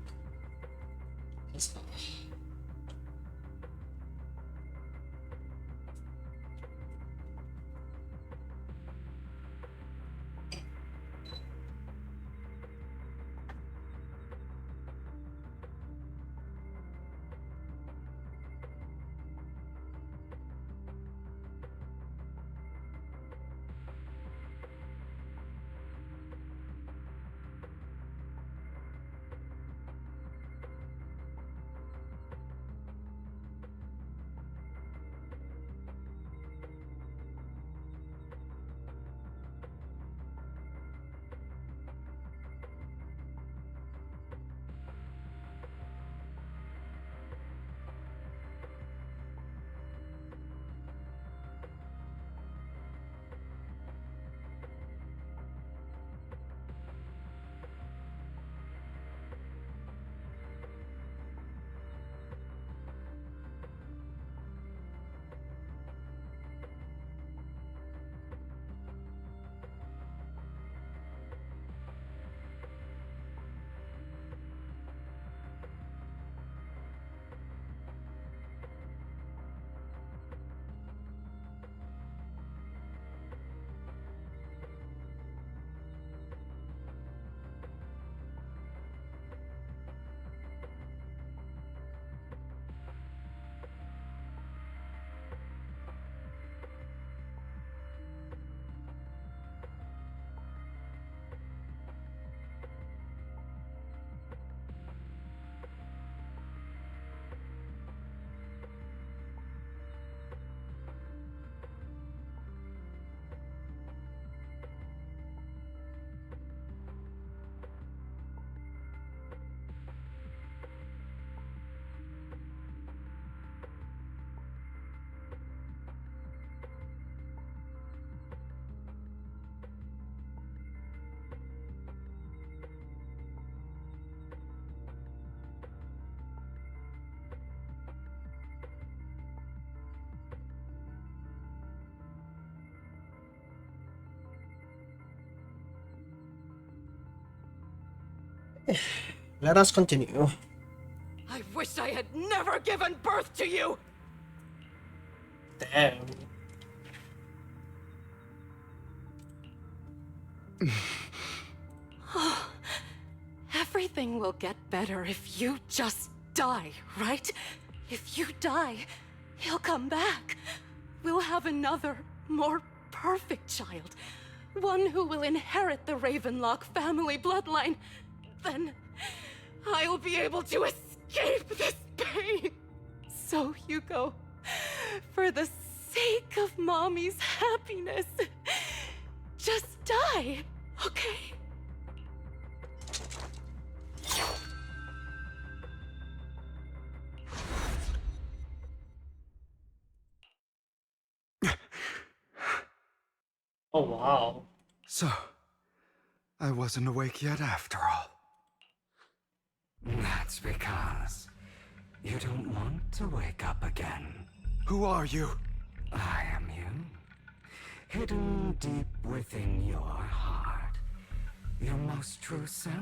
Let us continue. I wish I had never given birth to you! Damn. Everything will get better if you just die, right? If you die, he'll come back. We'll have another, more perfect child. One who will inherit the Ravenlock family bloodline. Then I'll be able to escape this pain. So, Hugo, for the sake of Mommy's happiness, just die, okay? Oh wow. So, I wasn't awake yet after all. That's because you don't want to wake up again. Who are you? I am you. Hidden deep within your heart. Your most true self.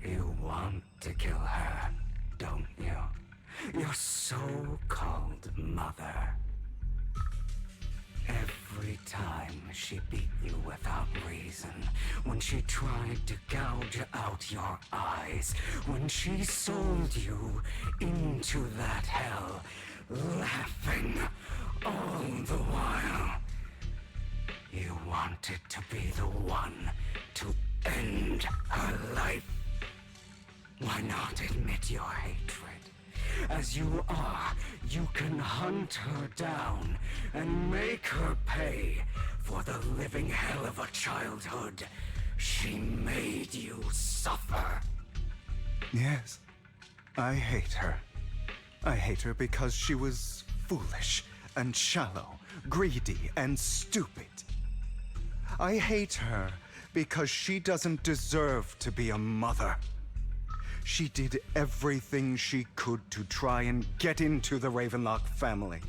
You want to kill her, don't you? Your so-called mother. Every time she beat you without reason, when she tried to gouge out your eyes, when she sold you into that hell, laughing all the while. You wanted to be the one to end her life. Why not admit your hatred? As you are, you can hunt her down and make her pay for the living hell of a childhood she made you suffer. Yes, I hate her. I hate her because she was foolish and shallow, greedy and stupid. I hate her because she doesn't deserve to be a mother. She did everything she could to try and get into the Ravenlock family,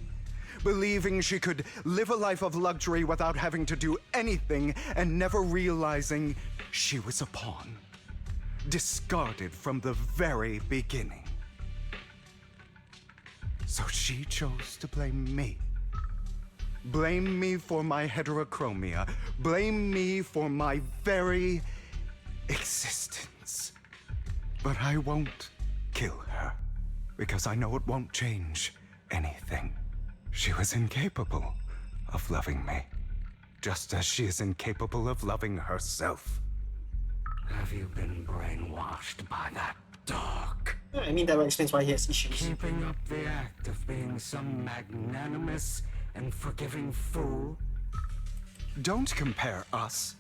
believing she could live a life of luxury without having to do anything and never realizing she was a pawn, discarded from the very beginning. So she chose to blame me. Blame me for my heterochromia. Blame me for my very existence. But I won't kill her, because I know it won't change anything. She was incapable of loving me, just as she is incapable of loving herself. Have you been brainwashed by that dog? I mean, that explains why he has issues. Keeping up the act of being some magnanimous and forgiving fool? Don't compare us.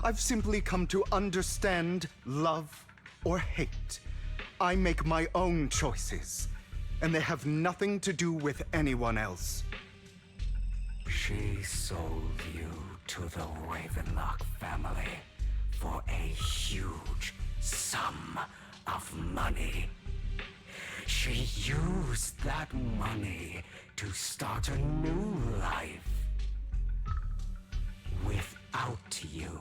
I've simply come to understand love or hate. I make my own choices, and they have nothing to do with anyone else. She sold you to the Ravenlock family for a huge sum of money. She used that money to start a new life without you.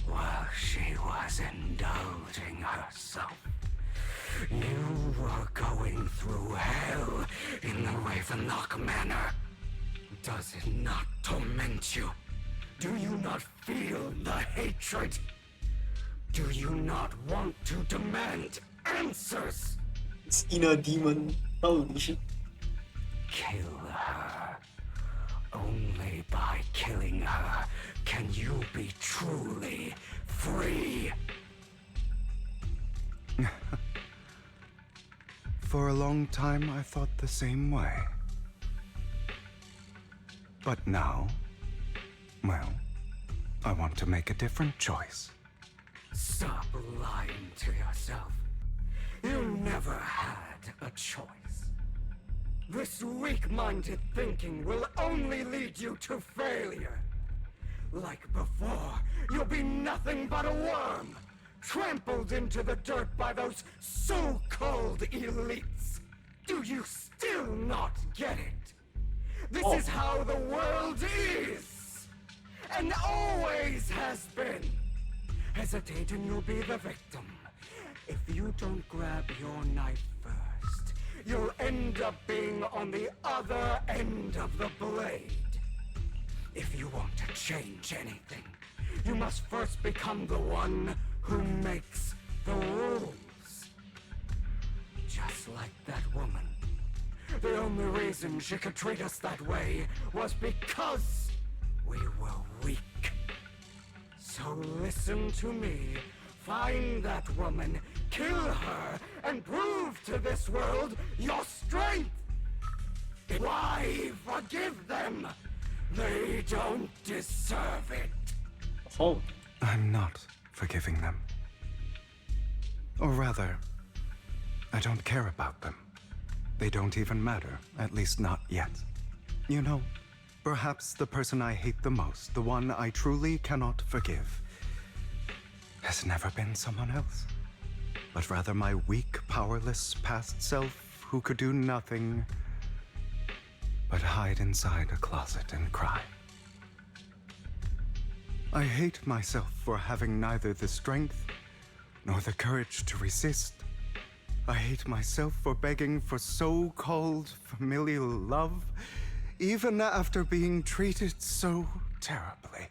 While she was indulging herself, you were going through hell in the Ravenlock Manor. Does it not torment you? Do you not feel the hatred? Do you not want to demand answers? It's inner demon. Holy shit. Kill her. Only by killing her can you be truly free. For a long time, I thought the same way. But now, well, I want to make a different choice. Stop lying to yourself. You never had a choice. This weak-minded thinking will only lead you to failure. Like before, you'll be nothing but a worm, trampled into the dirt by those so-called elites. Do you still not get it? This is how the world is, and always always has been. Hesitate and you'll be the victim. If you don't grab your knife first, you'll end up being on the other end of the blade. If you want to change anything, you must first become the one who makes the rules. Just like that woman. The only reason she could treat us that way was because we were weak. So listen to me. Find that woman, kill her, and prove to this world your strength! Why forgive them? They don't deserve it. Oh. I'm not forgiving them. Or rather, I don't care about them. They don't even matter, at least not yet. You know, perhaps the person I hate the most, the one I truly cannot forgive, has never been someone else, but rather my weak, powerless past self who could do nothing but hide inside a closet and cry. I hate myself for having neither the strength nor the courage to resist. I hate myself for begging for so-called familial love, even after being treated so terribly.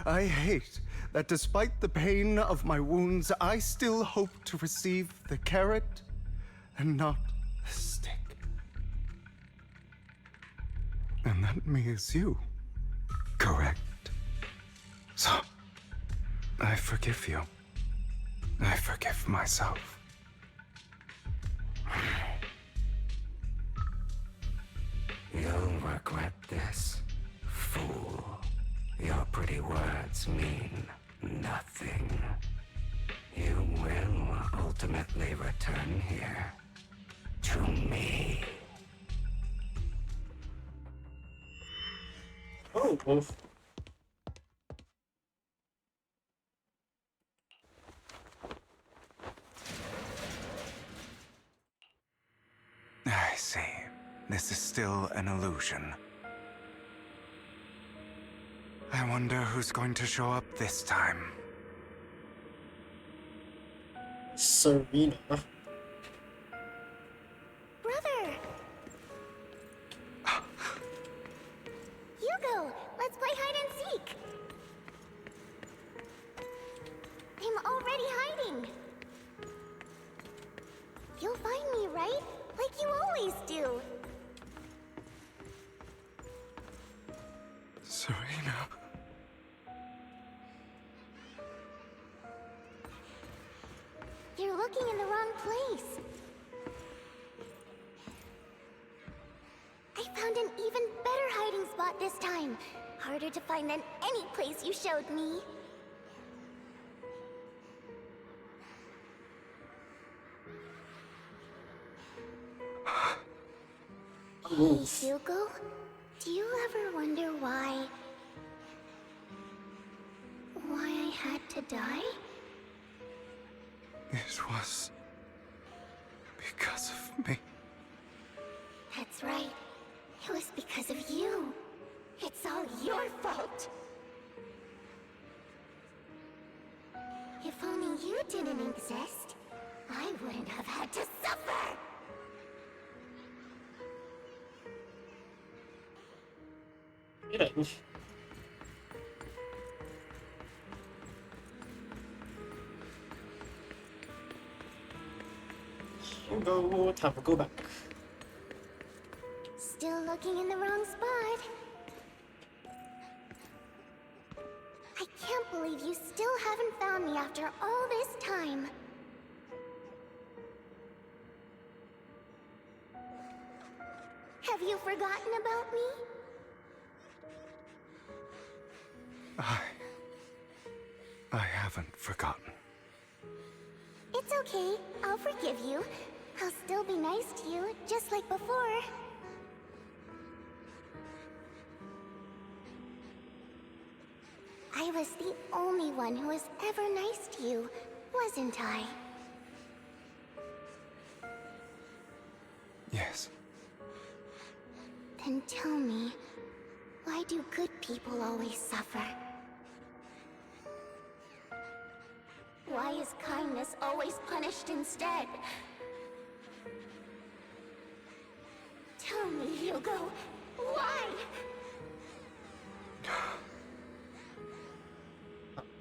I hate that despite the pain of my wounds, I still hope to receive the carrot and not the stick. And that me is you, correct? So, I forgive you. I forgive myself. You'll regret this, fool. Your pretty words mean nothing. You will ultimately return here to me. Oh, oof. I see. This is still an illusion. I wonder who's going to show up this time. Serena. Brother! Hugo, let's play hide and seek! I'm already hiding! You'll find me, right? Like you always do! Serena. You're looking in the wrong place. I found an even better hiding spot this time. Harder to find than any place you showed me. Hey, Hugo. Do you ever wonder why I had to die? It was because of me. That's right. It was because of you. It's all your fault. If only you didn't exist, I wouldn't have had to suffer. Kidding. Hugo, time to go back. Still looking in the wrong spot. I can't believe you still haven't found me after all this time. Have you forgotten about me? I haven't forgotten. It's okay. I'll forgive you. I'll still be nice to you, just like before. I was the only one who was ever nice to you, wasn't I? Yes. Then tell me, why do good people always suffer? Why is kindness always punished instead? Tell me, Hugo, why?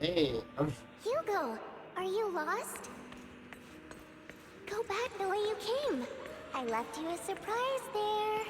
Hey, Hugo, are you lost? Go back the way you came. I left you a surprise there.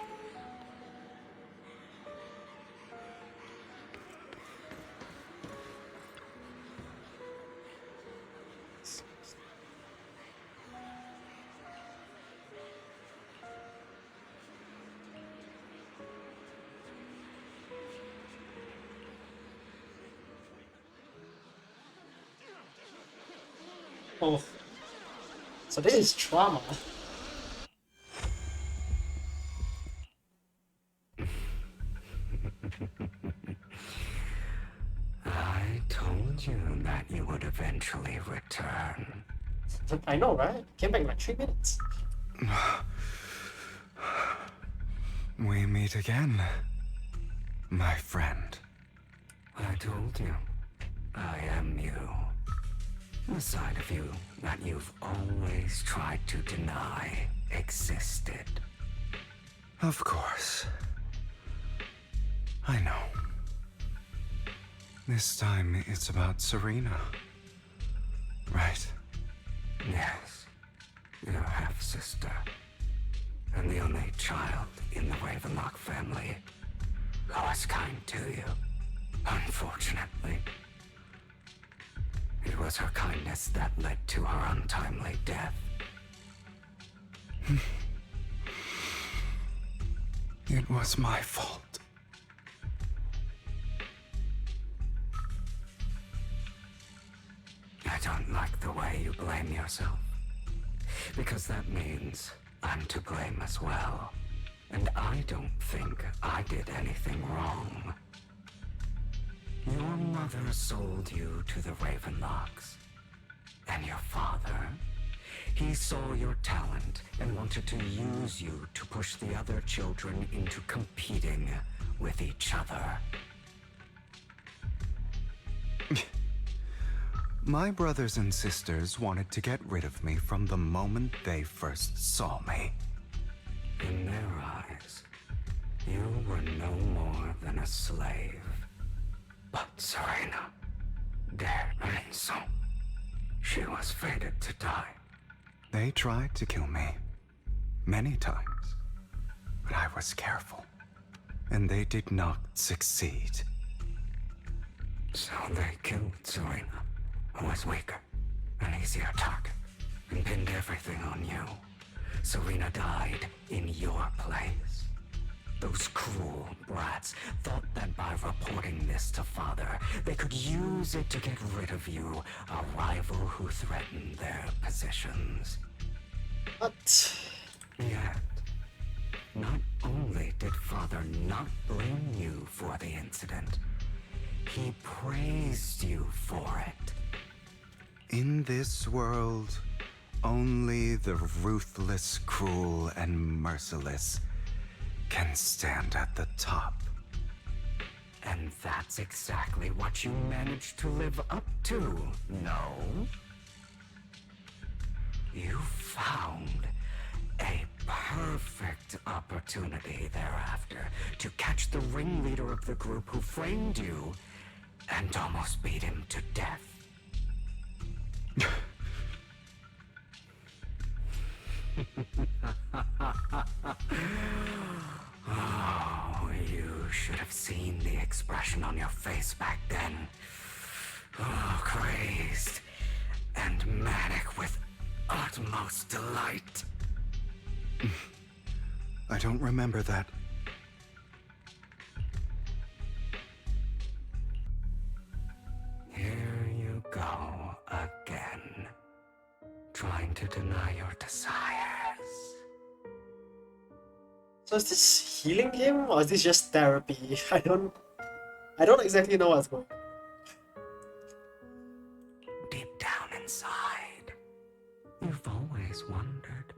oh, so this is trauma. I told you that you would eventually return. I know, right? Came back in like 3 minutes. We meet again, my friend. I told you, I am you. A side of you that you've always tried to deny existed. Of course. I know. This time it's about Serena. Right? Yes, your half-sister. And the only child in the Ravenlock family who was kind to you. Unfortunately. It was her kindness that led to her untimely death. It was my fault. I don't like the way you blame yourself. Because that means I'm to blame as well. And I don't think I did anything wrong. Your mother sold you to the Ravenlocks. And your father, he saw your talent and wanted to use you to push the other children into competing with each other. My brothers and sisters wanted to get rid of me from the moment they first saw me. In their eyes, you were no more than a slave. But Serena, their ransom, she was fated to die. They tried to kill me. Many times. But I was careful. And they did not succeed. So they killed Serena, who was weaker, an easier target, and pinned everything on you. Serena died in your place. Those cruel brats thought that by reporting this to Father, they could use it to get rid of you, a rival who threatened their positions. What? Yet, not only did Father not blame you for the incident, he praised you for it. In this world, only the ruthless, cruel, and merciless can stand at the top. And that's exactly what you managed to live up to, no? You found a perfect opportunity thereafter to catch the ringleader of the group who framed you and almost beat him to death. Oh, you should have seen the expression on your face back then. Oh, crazed and manic with utmost delight. I don't remember that. Here you go again, trying to deny your desires. So is this healing game or is this just therapy? I don't exactly know what's going on. Deep down inside, you've always wondered,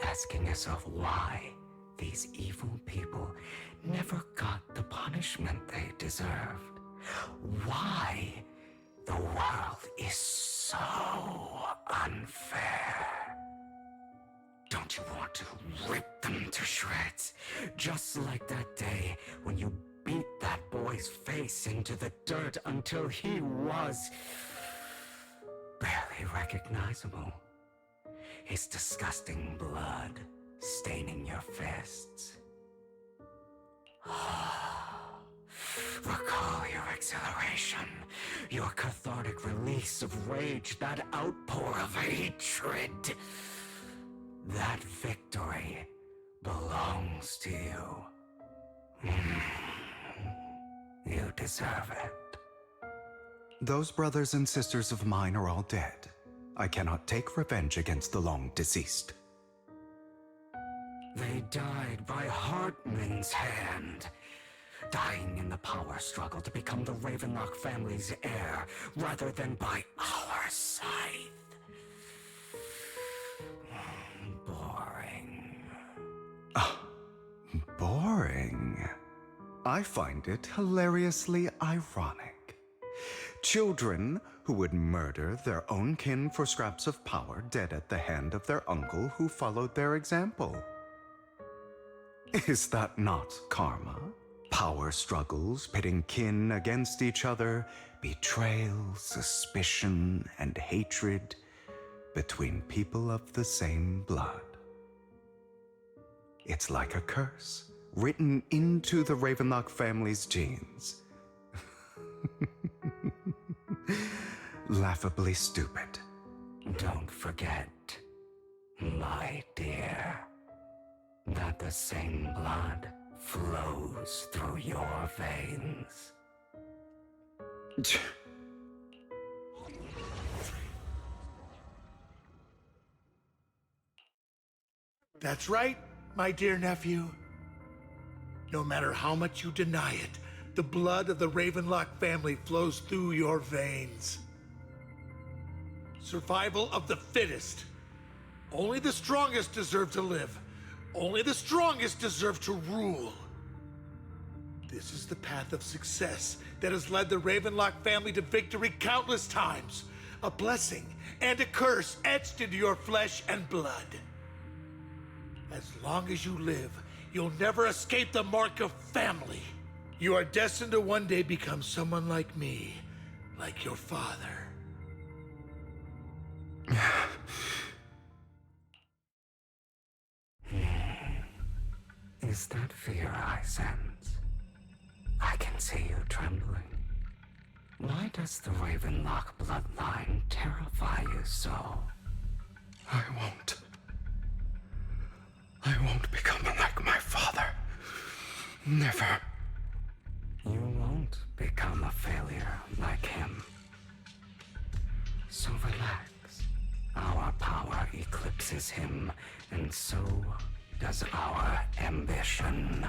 asking yourself why these evil people never got the punishment they deserved. Why The world is so unfair. Don't you want to rip them to shreds? Just like that day when you beat that boy's face into the dirt until he was barely recognizable. His disgusting blood staining your fists. Recall your exhilaration, your cathartic release of rage, that outpour of hatred. That victory belongs to you. You deserve it. Those brothers and sisters of mine are all dead. I cannot take revenge against the long deceased. They died by Hartman's hand, dying in the power struggle to become the Ravenlock family's heir, rather than by our scythe. Boring. Boring? I find it hilariously ironic. Children who would murder their own kin for scraps of power dead at the hand of their uncle who followed their example. Is that not karma? Power struggles pitting kin against each other, betrayal, suspicion, and hatred between people of the same blood. It's like a curse written into the Ravenlock family's genes. Laughably stupid. Don't forget, my dear, that the same blood flows through your veins. That's right, my dear nephew. No matter how much you deny it, the blood of the Ravenlock family flows through your veins. Survival of the fittest. Only the strongest deserve to live. Only the strongest deserve to rule. This is the path of success that has led the Ravenlock family to victory countless times. A blessing and a curse etched into your flesh and blood. As long as you live, you'll never escape the mark of family. You are destined to one day become someone like me, like your father. Is that fear I sense? I can see you trembling. Why does the Ravenlock bloodline terrify you so? I won't become like my father. Never. You won't become a failure like him. So relax. Our power eclipses him, and so does our ambition.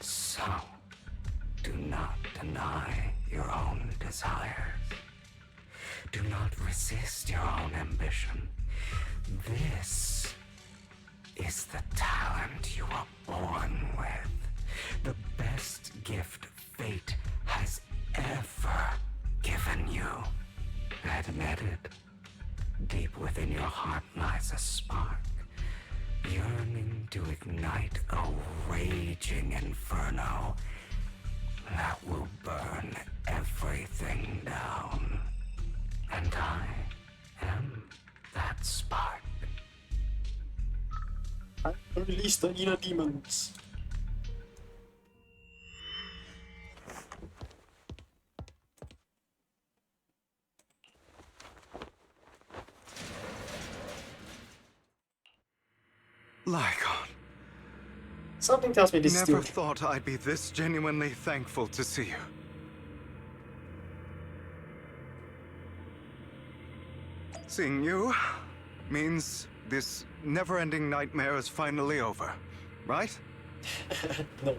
So, do not deny your own desires. Do not resist your own ambition. This is the talent you were born with. The best gift fate has ever given you. Admit it. Deep within your heart lies a spark, yearning to ignite a raging inferno that will burn everything down. And I am that spark. I release the inner demons. Lycon. Something tells me this is Never stupid. thought I'd be this genuinely thankful to see you. Seeing you means this never-ending nightmare is finally over, right? No.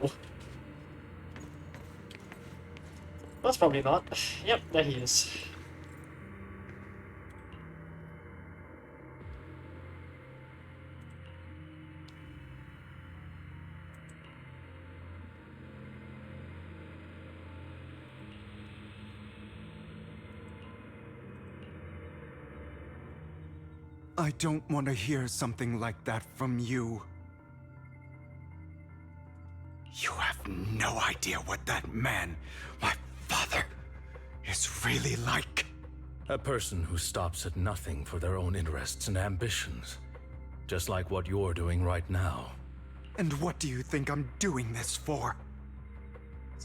That's probably not. Yep, there he is. I don't want to hear something like that from you. You have no idea what that man, my father, is really like. A person who stops at nothing for their own interests and ambitions. Just like what you're doing right now. And what do you think I'm doing this for?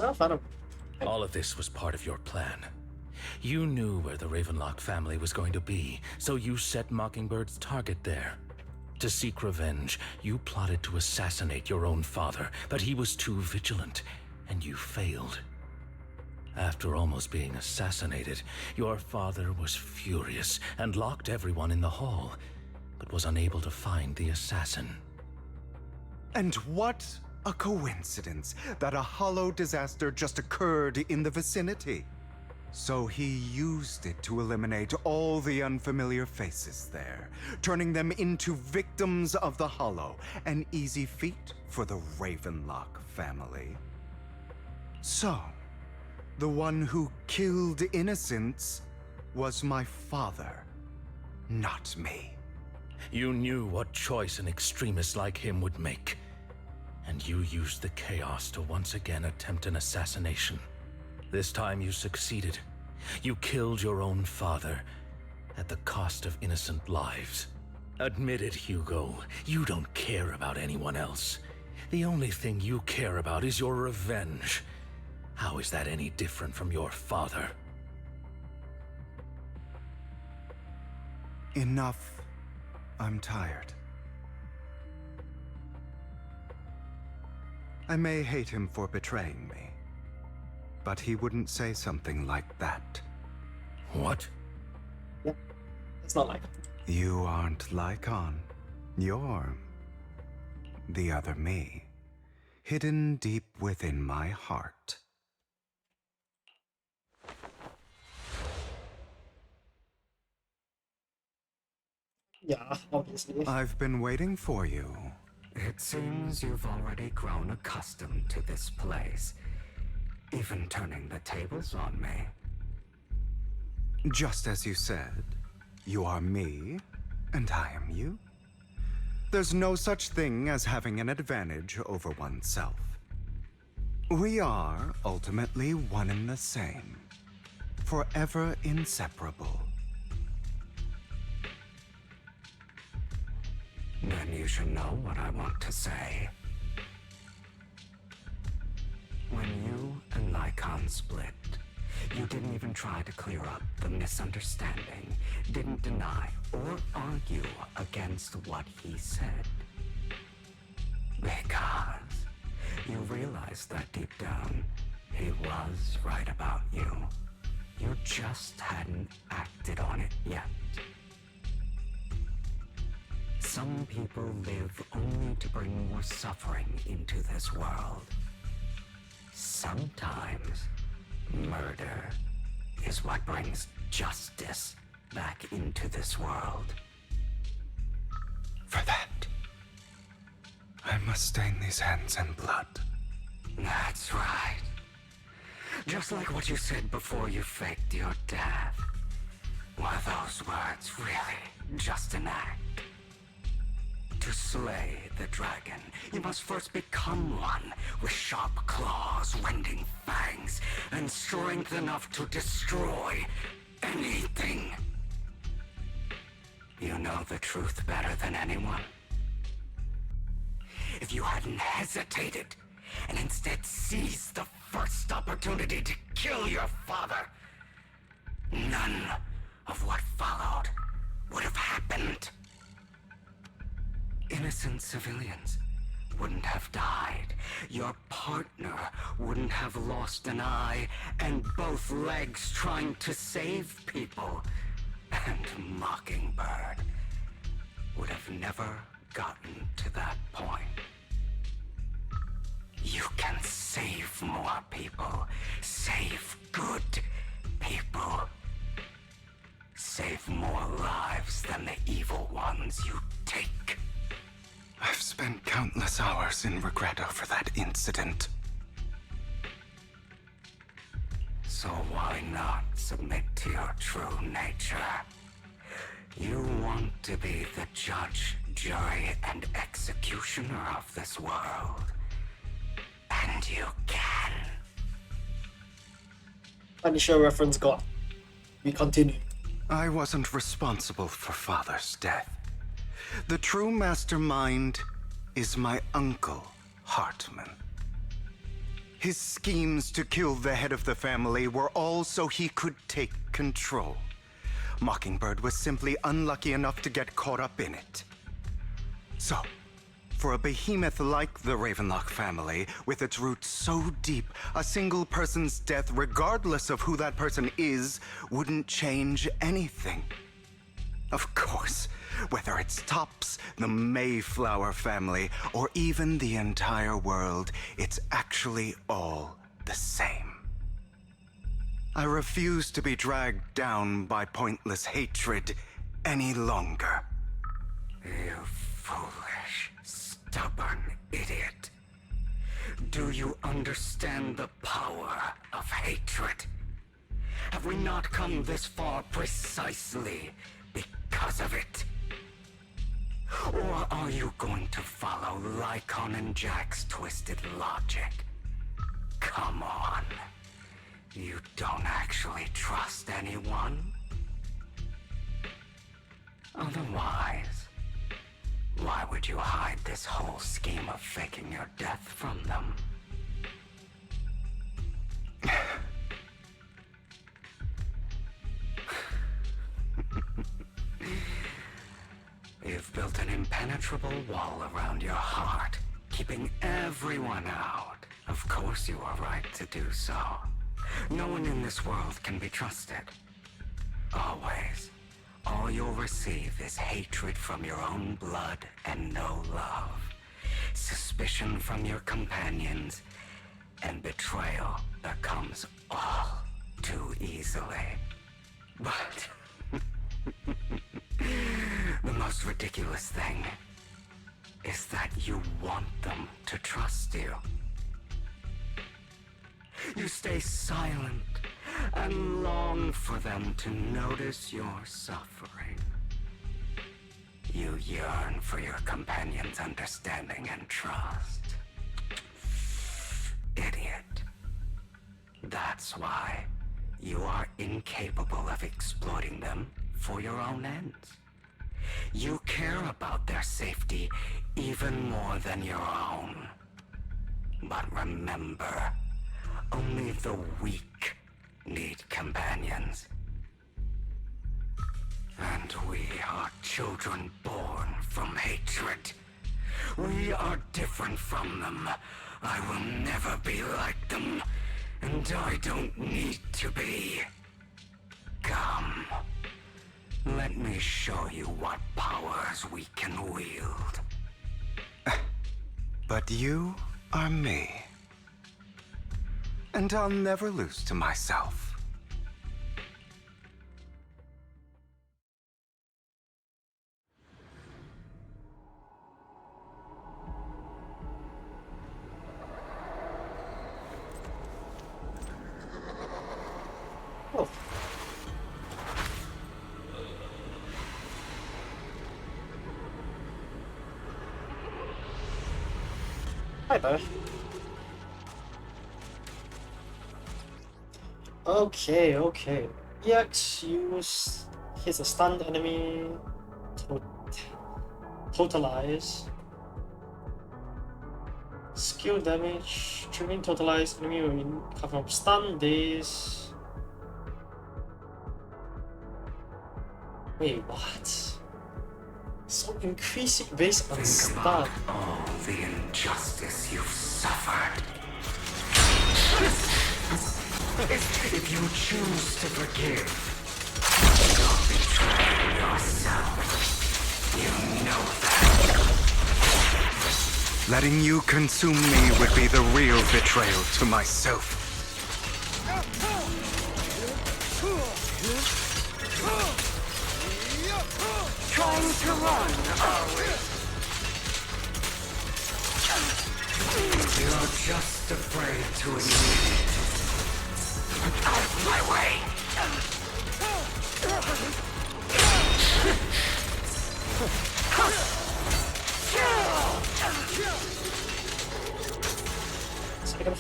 All of this was part of your plan. You knew where the Ravenlock family was going to be, so you set Mockingbird's target there. To seek revenge, you plotted to assassinate your own father, but he was too vigilant, and you failed. After almost being assassinated, your father was furious and locked everyone in the hall, but was unable to find the assassin. And what a coincidence that a hollow disaster just occurred in the vicinity. So he used it to eliminate all the unfamiliar faces there, turning them into victims of the hollow, an easy feat for the Ravenlock family. So, the one who killed innocents was my father, not me. You knew what choice an extremist like him would make, and you used the chaos to once again attempt an assassination. This time you succeeded. You killed your own father at the cost of innocent lives. Admit it, Hugo. You don't care about anyone else. The only thing you care about is your revenge. How is that any different from your father? Enough. I'm tired. I may hate him for betraying me, but he wouldn't say something like that. What? Yeah, it's not like You aren't Lycon. You're the other me, hidden deep within my heart. Yeah, obviously. I've been waiting for you. It seems you've already grown accustomed to this place, even turning the tables on me. Just as you said, you are me, and I am you. There's no such thing as having an advantage over oneself. We are ultimately one and the same, forever inseparable. Then you should know what I want to say. When you and Lycon split, you didn't even try to clear up the misunderstanding, didn't deny or argue against what he said. Because you realized that deep down, he was right about you. You just hadn't acted on it yet. Some people live only to bring more suffering into this world. Sometimes, murder is what brings justice back into this world. For that, I must stain these hands in blood. That's right. Just like what you said before you faked your death. Were those words really just an act? To slay the dragon, you must first become one with sharp claws, rending fangs, and strength enough to destroy anything. You know the truth better than anyone. If you hadn't hesitated, and instead seized the first opportunity to kill your father, none of what followed would have happened. Innocent civilians wouldn't have died. Your partner wouldn't have lost an eye and both legs trying to save people. And Mockingbird would have never gotten to that point. You can save more people. Save good people. Save more lives than the evil ones you take. I've spent countless hours in regret over that incident. So why not submit to your true nature? You want to be the judge, jury, and executioner of this world. And you can. Punisher reference got. We continue. I wasn't responsible for Father's death. The true mastermind is my uncle, Hartman. His schemes to kill the head of the family were all so he could take control. Mockingbird was simply unlucky enough to get caught up in it. So, for a behemoth like the Ravenlock family, with its roots so deep, a single person's death, regardless of who that person is, wouldn't change anything. Of course, whether it's Tops, the Mayflower family, or even the entire world, it's actually all the same. I refuse to be dragged down by pointless hatred any longer. You foolish, stubborn idiot. Do you understand the power of hatred? Have we not come this far precisely because of it? Or are you going to follow Lycon and Jack's twisted logic? Come on. You don't actually trust anyone? Otherwise, why would you hide this whole scheme of faking your death from them? You've built an impenetrable wall around your heart, keeping everyone out. Of course you are right to do so. No one in this world can be trusted. Always. All you'll receive is hatred from your own blood and no love. Suspicion from your companions, and betrayal that comes all too easily. But the most ridiculous thing is that you want them to trust you. You stay silent and long for them to notice your suffering. You yearn for your companion's understanding and trust. Idiot. That's why you are incapable of exploiting them for your own ends. You care about their safety even more than your own. But remember, only the weak need companions. And we are children born from hatred. We are different from them. I will never be like them, and I don't need to be. Come, let me show you what powers we can wield. But you are me. And I'll never lose to myself. Oh. Hi there. Okay. EX hits a stunned enemy, totalize. Skill damage, triggering totalize, enemy will come from stun, daze. Wait, what? So increasing based on stun. About all the injustice you've suffered. If you choose to forgive, you're betraying yourself. You know that. Letting you consume me would be the real betrayal to myself. Trying to run, are we? You're just afraid to admit it. Out of my way!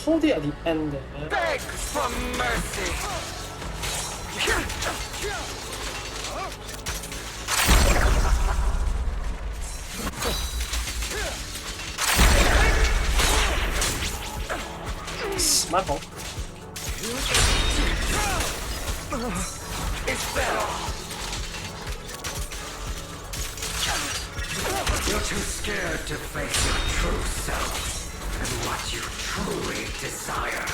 hold it at the end there. Beg for mercy! It's my fault. Is that all? You're too scared to face your true self and what you truly desire.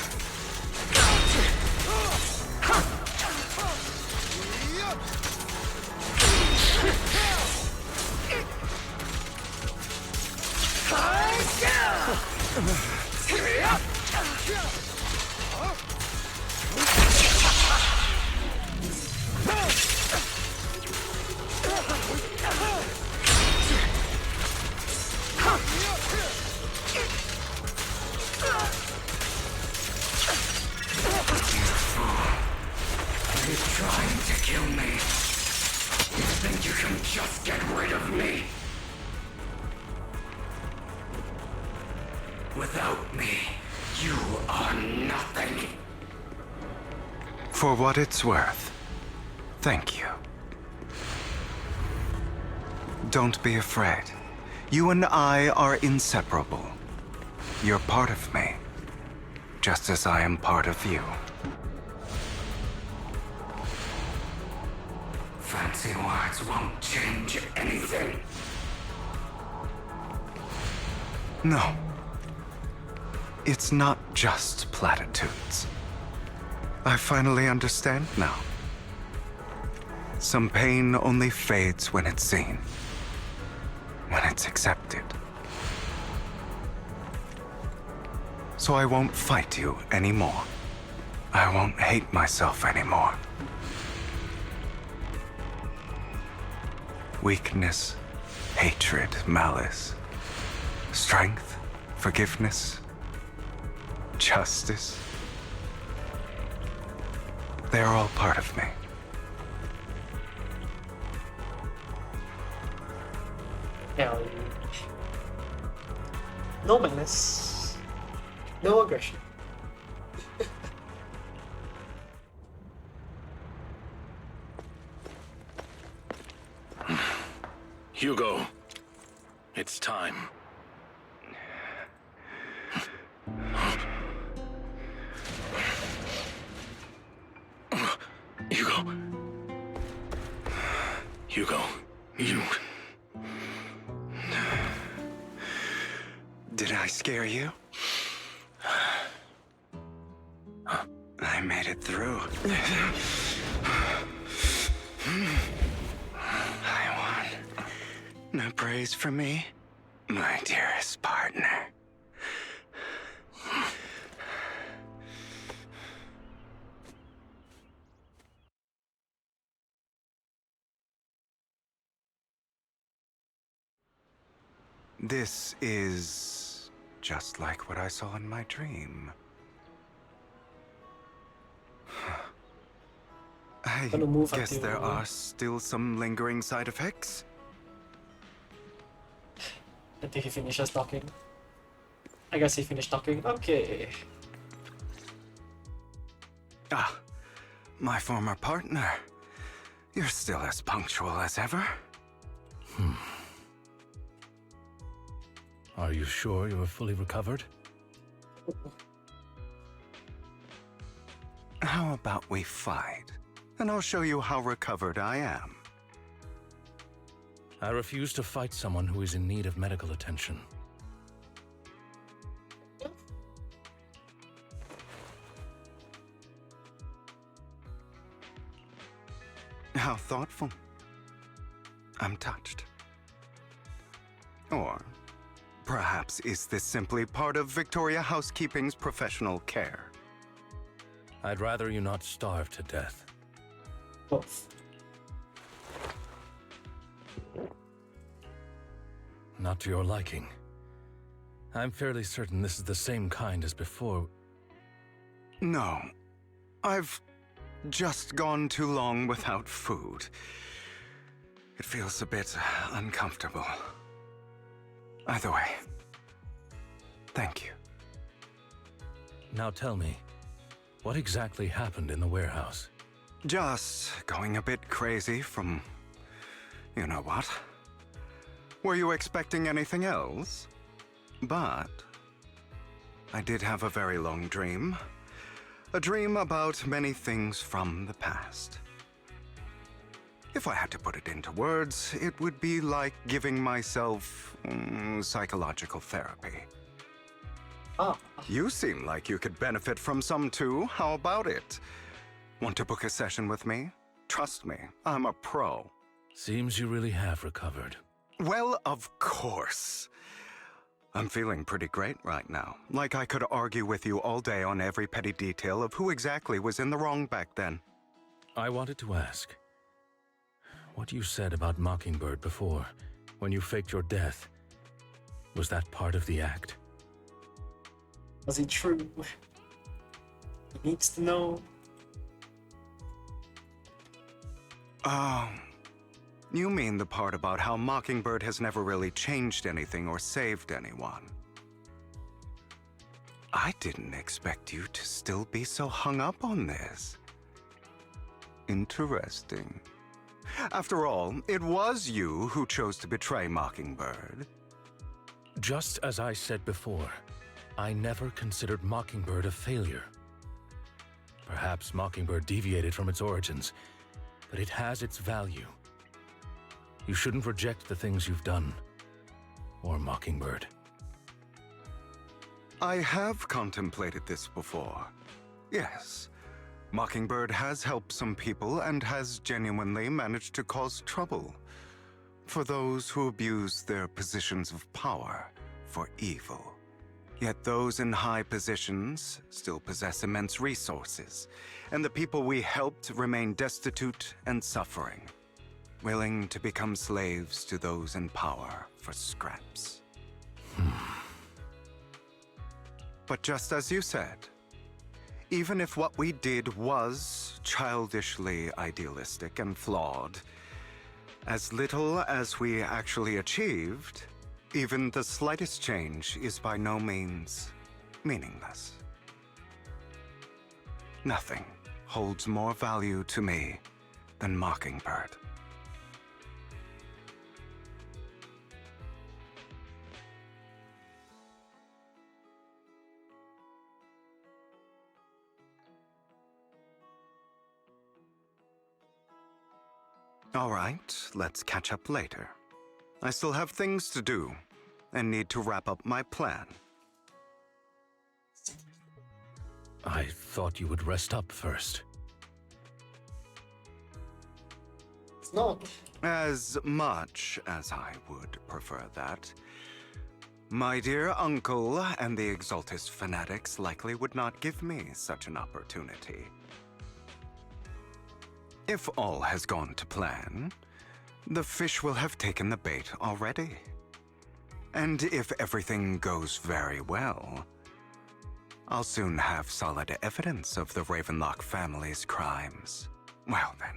Are you trying to kill me? You think you can just get rid of me? Without me, you are nothing. For what it's worth, thank you. Don't be afraid. You and I are inseparable. You're part of me, just as I am part of you. Fancy words won't change anything. No. It's not just platitudes. I finally understand now. Some pain only fades when it's seen, when it's accepted. So I won't fight you anymore. I won't hate myself anymore. Weakness, hatred, malice, strength, forgiveness, justice. They're all part of me. Hell yeah. No malice. No aggression. Hugo, it's time. Hugo. Hugo, you... Did I scare you? I made it through. I won. No praise for me, my dearest partner. This is just like what I saw in my dream. I guess there are still some lingering side effects. I think he finishes talking. I guess he finished talking. Okay. Ah, my former partner. You're still as punctual as ever. Are you sure you are fully recovered? How about we fight? And I'll show you how recovered I am. I refuse to fight someone who is in need of medical attention. How thoughtful. I'm touched. Or perhaps is this simply part of Victoria Housekeeping's professional care? I'd rather you not starve to death. Both. Not to your liking. I'm fairly certain this is the same kind as before. No. I've just gone too long without food. It feels a bit uncomfortable. Either way, thank you. Now tell me, what exactly happened in the warehouse? Just going a bit crazy from... you know what? Were you expecting anything else? But... I did have a very long dream. A dream about many things from the past. If I had to put it into words, it would be like giving myself psychological therapy. Ah. You seem like you could benefit from some too. How about it? Want to book a session with me? Trust me, I'm a pro. Seems you really have recovered. Well, of course. I'm feeling pretty great right now. Like I could argue with you all day on every petty detail of who exactly was in the wrong back then. I wanted to ask, what you said about Mockingbird before, when you faked your death, was that part of the act? Was it true? He needs to know. You mean the part about how Mockingbird has never really changed anything or saved anyone? I didn't expect you to still be so hung up on this. Interesting. After all, it was you who chose to betray Mockingbird. Just as I said before, I never considered Mockingbird a failure. Perhaps Mockingbird deviated from its origins, but it has its value. You shouldn't reject the things you've done, or Mockingbird. I have contemplated this before. Yes, Mockingbird has helped some people and has genuinely managed to cause trouble for those who abuse their positions of power for evil. Yet those in high positions still possess immense resources, and the people we helped remain destitute and suffering, willing to become slaves to those in power for scraps. But just as you said, even if what we did was childishly idealistic and flawed, as little as we actually achieved, even the slightest change is by no means meaningless. Nothing holds more value to me than Mockingbird. All right, let's catch up later. I still have things to do and need to wrap up my plan. I thought you would rest up first. It's not. As much as I would prefer that. My dear uncle and the Exaltist fanatics likely would not give me such an opportunity. If all has gone to plan, the fish will have taken the bait already. And if everything goes very well, I'll soon have solid evidence of the Ravenlock family's crimes. Well then,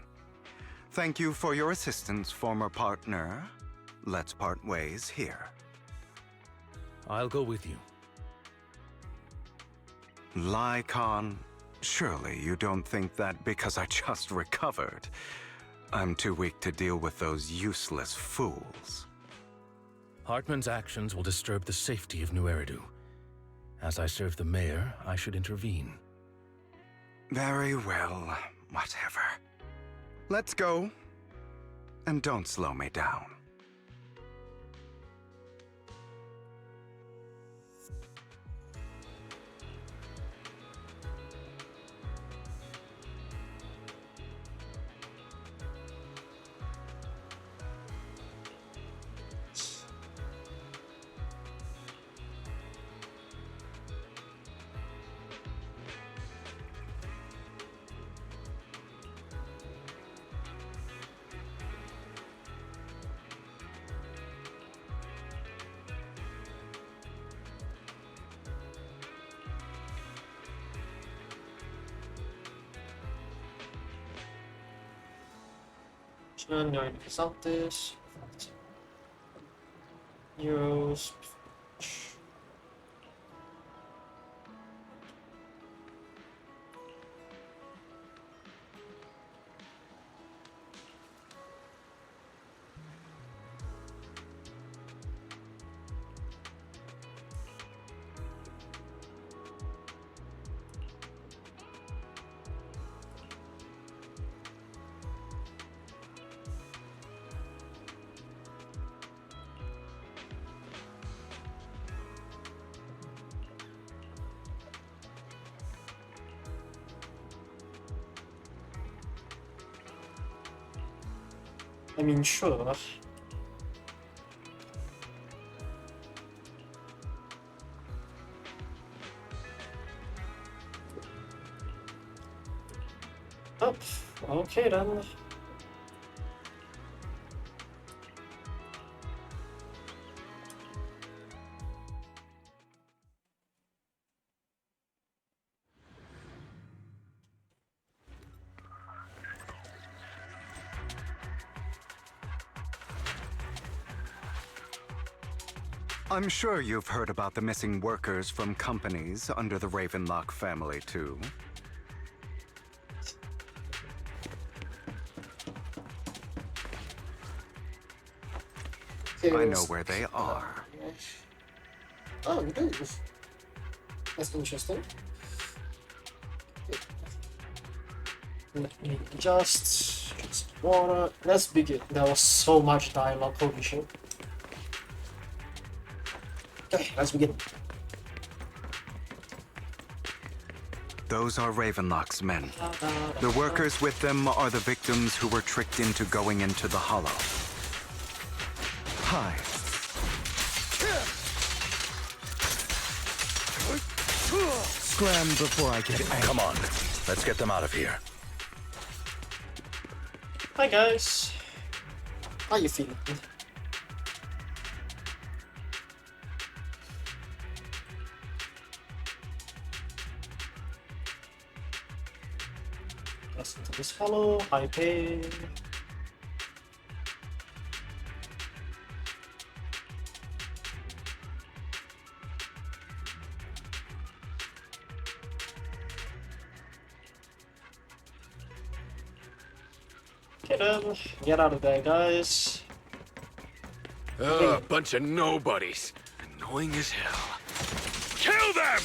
thank you for your assistance, former partner. Let's part ways here. I'll go with you. Lycon, surely you don't think that because I just recovered, I'm too weak to deal with those useless fools. Hartman's actions will disturb the safety of New Eridu. As I serve the mayor, I should intervene. Very well, whatever. Let's go. And don't slow me down. Knowing the result is euros. I mean, sure. Oh, okay then. I'm sure you've heard about the missing workers from companies under the Ravenlock family, too. I know where they are. Oh, you do? That's interesting. Let me just water. Let's begin. There was so much dialogue, holy shit. Okay, let's begin. Those are Ravenlock's men. The workers with them are the victims who were tricked into going into the Hollow. Hi. Scram before I get angry. Come on, let's get them out of here. Hi guys. How you feeling? Let's into this hollow, high pay. Okay then, get out of there guys. Bunch of nobodies. Annoying as hell. Kill them!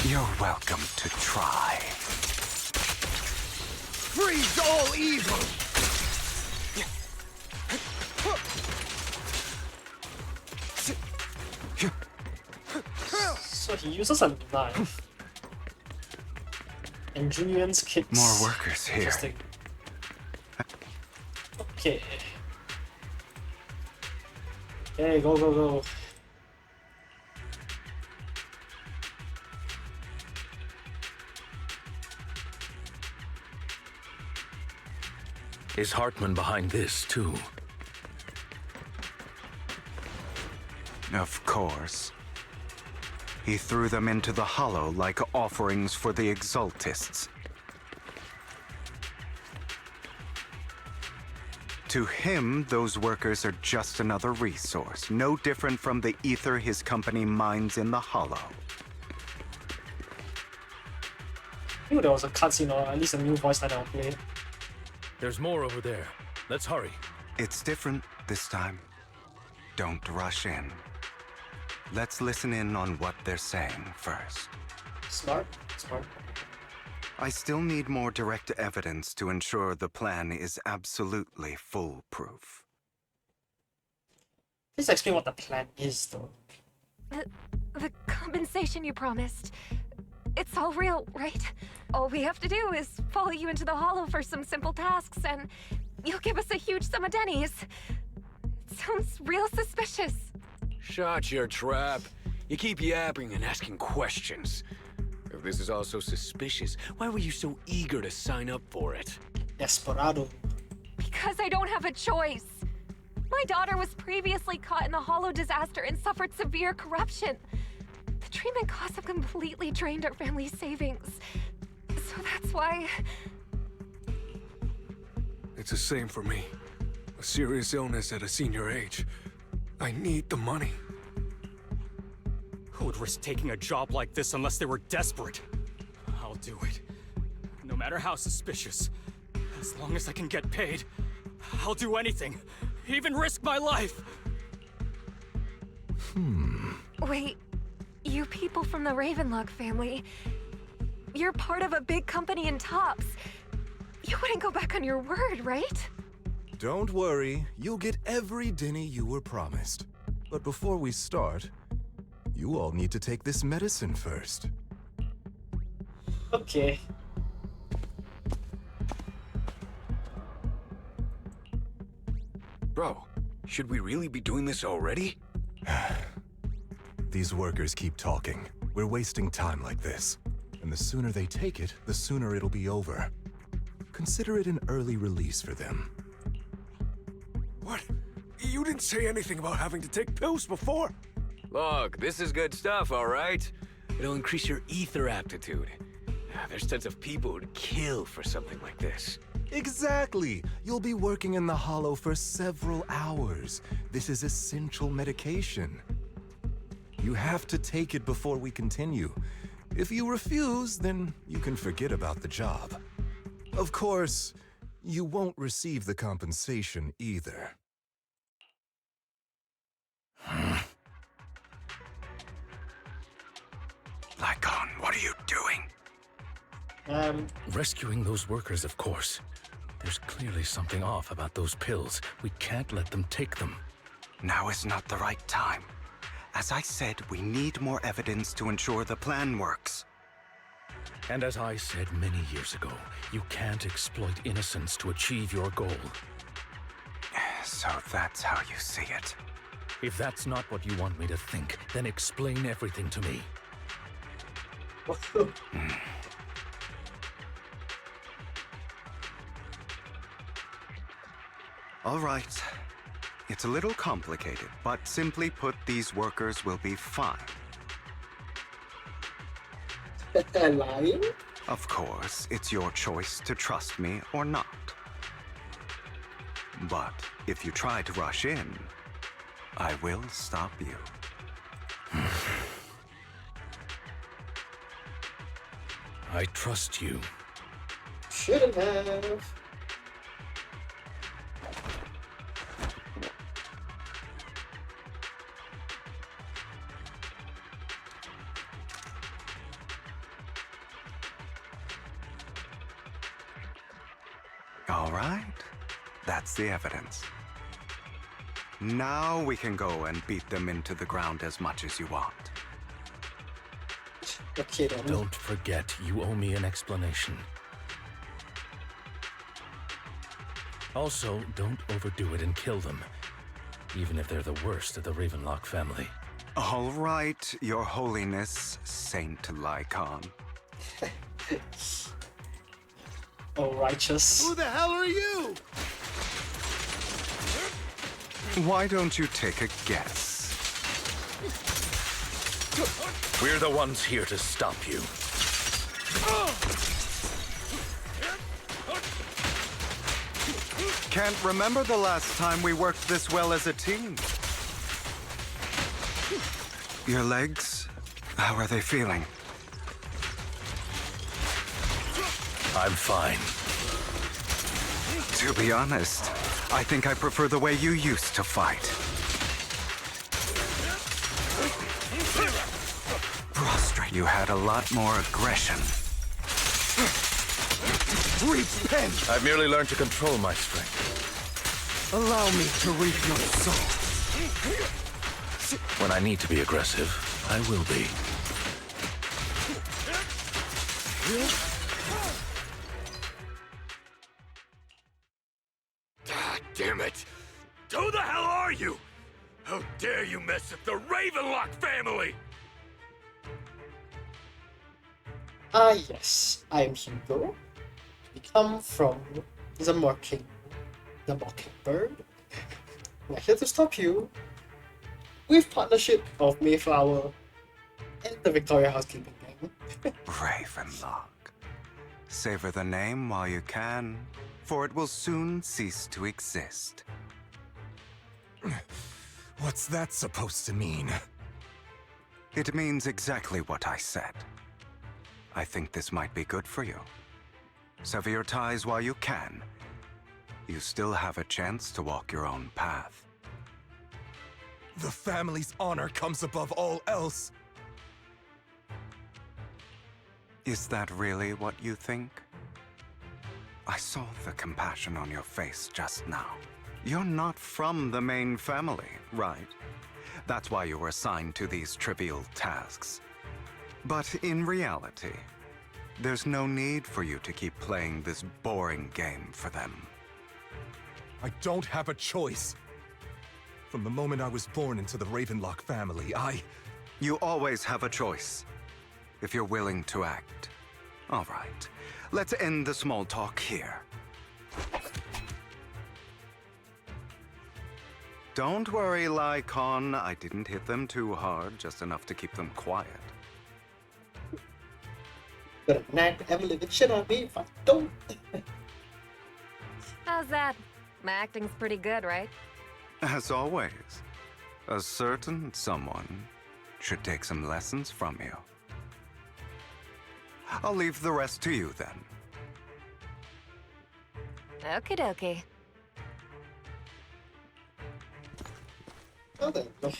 You're welcome to try. Freeze all evil! So he uses a knife. And Julian's kicks. More workers here. Interesting. Okay. Okay, go, go, go. Is Hartman behind this, too? Of course. He threw them into the Hollow like offerings for the Exaltists. To him, those workers are just another resource, no different from the ether his company mines in the Hollow. I knew there was a cutscene or at least a new voice line I'll play. There's more over there. Let's hurry. It's different this time. Don't rush in. Let's listen in on what they're saying first. Smart, smart. I still need more direct evidence to ensure the plan is absolutely foolproof. Please explain what the plan is, though. The compensation you promised. It's all real, right? All we have to do is follow you into the Hollow for some simple tasks, and you'll give us a huge sum of dennies. It sounds real suspicious. Shut your trap. You keep yapping and asking questions. If this is all so suspicious, why were you so eager to sign up for it? Desperado. Because I don't have a choice. My daughter was previously caught in the Hollow disaster and suffered severe corruption. The treatment costs have completely drained our family's savings. So that's why... It's the same for me. A serious illness at a senior age. I need the money. Who would risk taking a job like this unless they were desperate? I'll do it. No matter how suspicious. As long as I can get paid, I'll do anything. Even risk my life. Wait, you people from the Ravenlock family, you're part of a big company in Tops. You wouldn't go back on your word, right? Don't worry, you'll get every denny you were promised. But before we start, you all need to take this medicine first. Okay. Bro, should we really be doing this already? These workers keep talking. We're wasting time like this. And the sooner they take it, the sooner it'll be over. Consider it an early release for them. What? You didn't say anything about having to take pills before. Look, this is good stuff, all right? It'll increase your ether aptitude. There's tons of people who'd kill for something like this. Exactly! You'll be working in the Hollow for several hours. This is essential medication. You have to take it before we continue. If you refuse, then you can forget about the job. Of course, you won't receive the compensation either. Lycon, what are you doing? Rescuing those workers, of course. There's clearly something off about those pills. We can't let them take them. Now is not the right time. As I said, we need more evidence to ensure the plan works. And as I said many years ago, you can't exploit innocence to achieve your goal. So that's how you see it. If that's not what you want me to think, then explain everything to me. All right. It's a little complicated, but simply put, these workers will be fine. Lying? Of course, it's your choice to trust me or not. But if you try to rush in, I will stop you. I trust you. Shouldn't have. All right. That's the evidence. Now we can go and beat them into the ground as much as you want. Okay, then. Don't forget, you owe me an explanation. Also, don't overdo it and kill them, even if they're the worst of the Ravenlock family. All right, Your Holiness, Saint Lycon. Oh, righteous. Who the hell are you? Why don't you take a guess? We're the ones here to stop you. Can't remember the last time we worked this well as a team. Your legs, how are they feeling? I'm fine. To be honest, I think I prefer the way you used to fight. Prostrate. You had a lot more aggression. Repent! I've merely learned to control my strength. Allow me to reap your soul. When I need to be aggressive, I will be. Ah, damn it! Who the hell are you? How dare you mess with the Ravenlock family? Yes, I am Hugo. We come from the Mockingbird. We're here to stop you with partnership of Mayflower and the Victoria Housekeeping Gang. Ravenlock. Savor the name while you can, for it will soon cease to exist. What's that supposed to mean? It means exactly what I said. I think this might be good for you. Sever your ties while you can. You still have a chance to walk your own path. The family's honor comes above all else. Is that really what you think? I saw the compassion on your face just now. You're not from the main family, right? That's why you were assigned to these trivial tasks. But in reality, there's no need for you to keep playing this boring game for them. I don't have a choice. From the moment I was born into the Ravenlock family, You always have a choice, if you're willing to act. All right, let's end the small talk here. Don't worry, Lycon. I didn't hit them too hard, just enough to keep them quiet. Got a knack for having the shit on me if I don't. How's that? My acting's pretty good, right? As always, a certain someone should take some lessons from you. I'll leave the rest to you then. Okie dokie. Well then.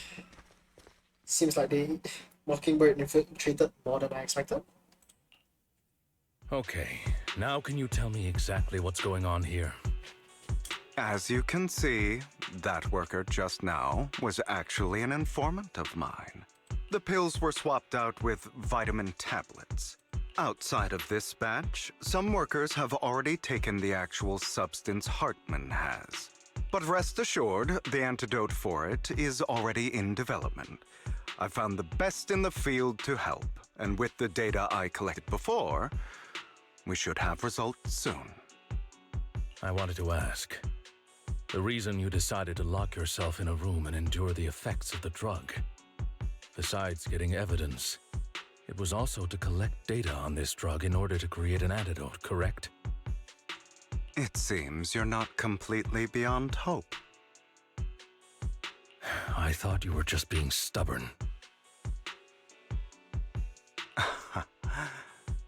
Seems like the Mockingbird infiltrated more than I expected. Okay, now can you tell me exactly what's going on here? As you can see, that worker just now was actually an informant of mine. The pills were swapped out with vitamin tablets. Outside of this batch, some workers have already taken the actual substance Hartman has. But rest assured, the antidote for it is already in development. I found the best in the field to help, and with the data I collected before, we should have results soon. I wanted to ask. The reason you decided to lock yourself in a room and endure the effects of the drug. Besides getting evidence, it was also to collect data on this drug in order to create an antidote, correct? It seems you're not completely beyond hope. I thought you were just being stubborn.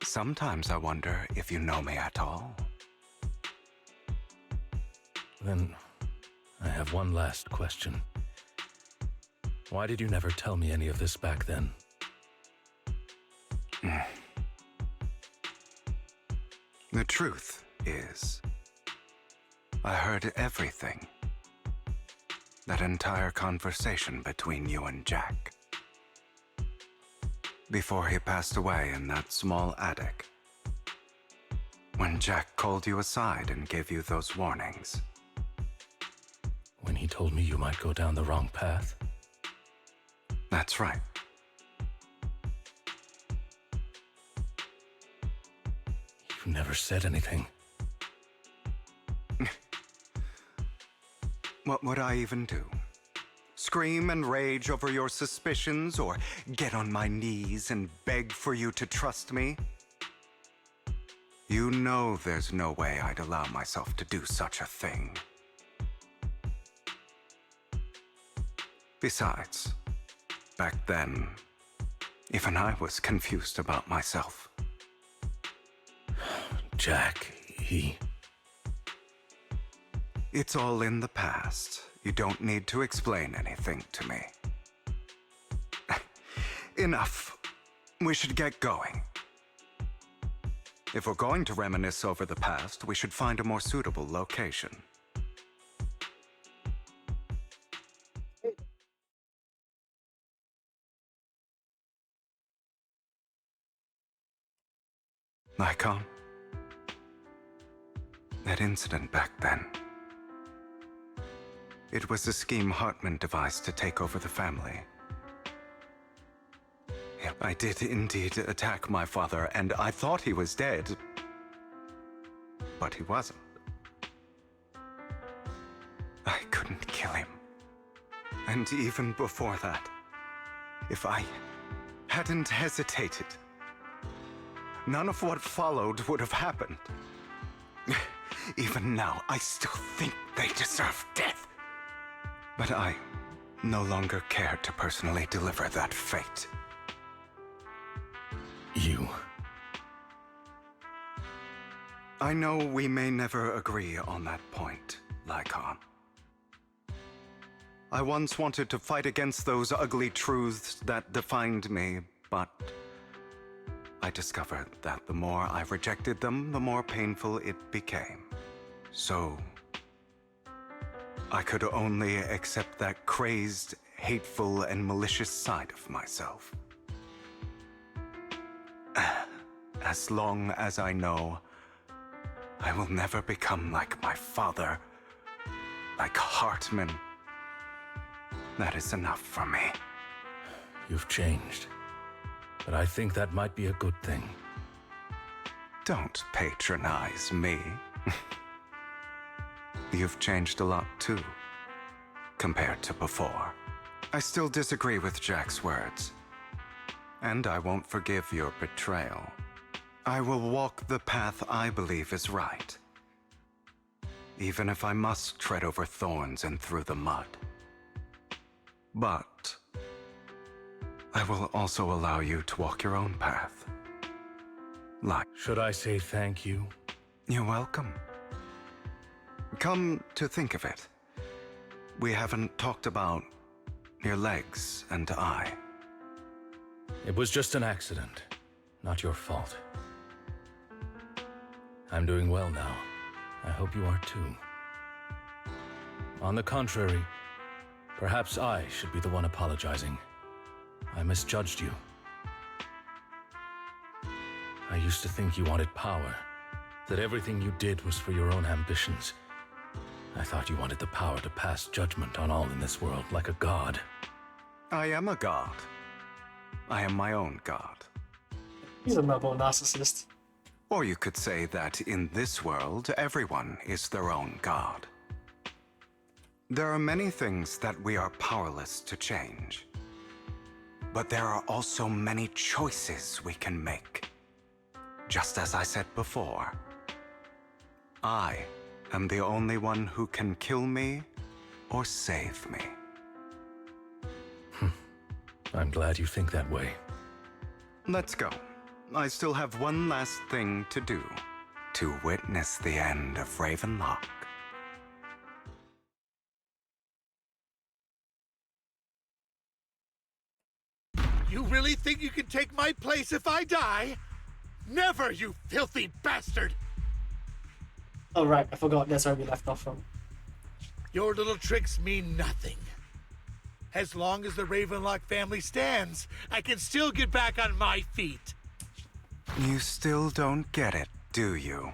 Sometimes I wonder if you know me at all. Then, I have one last question. Why did you never tell me any of this back then? The truth is, I heard everything. That entire conversation between you and Jack. Before he passed away in that small attic. When Jack called you aside and gave you those warnings. When he told me you might go down the wrong path? That's right. You never said anything. What would I even do? Scream and rage over your suspicions, or get on my knees and beg for you to trust me? You know there's no way I'd allow myself to do such a thing. Besides, back then, even I was confused about myself. Jack, It's all in the past. You don't need to explain anything to me. Enough. We should get going. If we're going to reminisce over the past, we should find a more suitable location. Lycon? That incident back then. It was a scheme Hartman devised to take over the family. I did indeed attack my father, and I thought he was dead. But he wasn't. I couldn't kill him. And even before that, if I hadn't hesitated, none of what followed would have happened. Even now, I still think they deserve death. But I no longer care to personally deliver that fate. I know we may never agree on that point, Lycon. I once wanted to fight against those ugly truths that defined me, but I discovered that the more I rejected them, the more painful it became. So I could only accept that crazed, hateful, and malicious side of myself. As long as I know, I will never become like my father, like Hartman, That is enough for me. You've changed. But I think that might be a good thing. Don't patronize me. You've changed a lot too, compared to before. I still disagree with Jack's words. And I won't forgive your betrayal. I will walk the path I believe is right. Even if I must tread over thorns and through the mud. But I will also allow you to walk your own path. Like, should I say thank you? You're welcome. Come to think of it, we haven't talked about your legs and eye. It was just an accident, not your fault. I'm doing well now. I hope you are too. On the contrary, perhaps I should be the one apologizing. I misjudged you. I used to think you wanted power, that everything you did was for your own ambitions. I thought you wanted the power to pass judgment on all in this world like a god. I am a god. I am my own god. He's a noble narcissist. Or you could say that in this world, everyone is their own god. There are many things that we are powerless to change. But there are also many choices we can make. Just as I said before, I am the only one who can kill me or save me. I'm glad you think that way. Let's go. I still have one last thing to do. To witness the end of Ravenlock. You really think you can take my place if I die? Never, you filthy bastard! Oh right, I forgot that's where we left off from. Your little tricks mean nothing. As long as the Ravenlock family stands, I can still get back on my feet. You still don't get it, do you?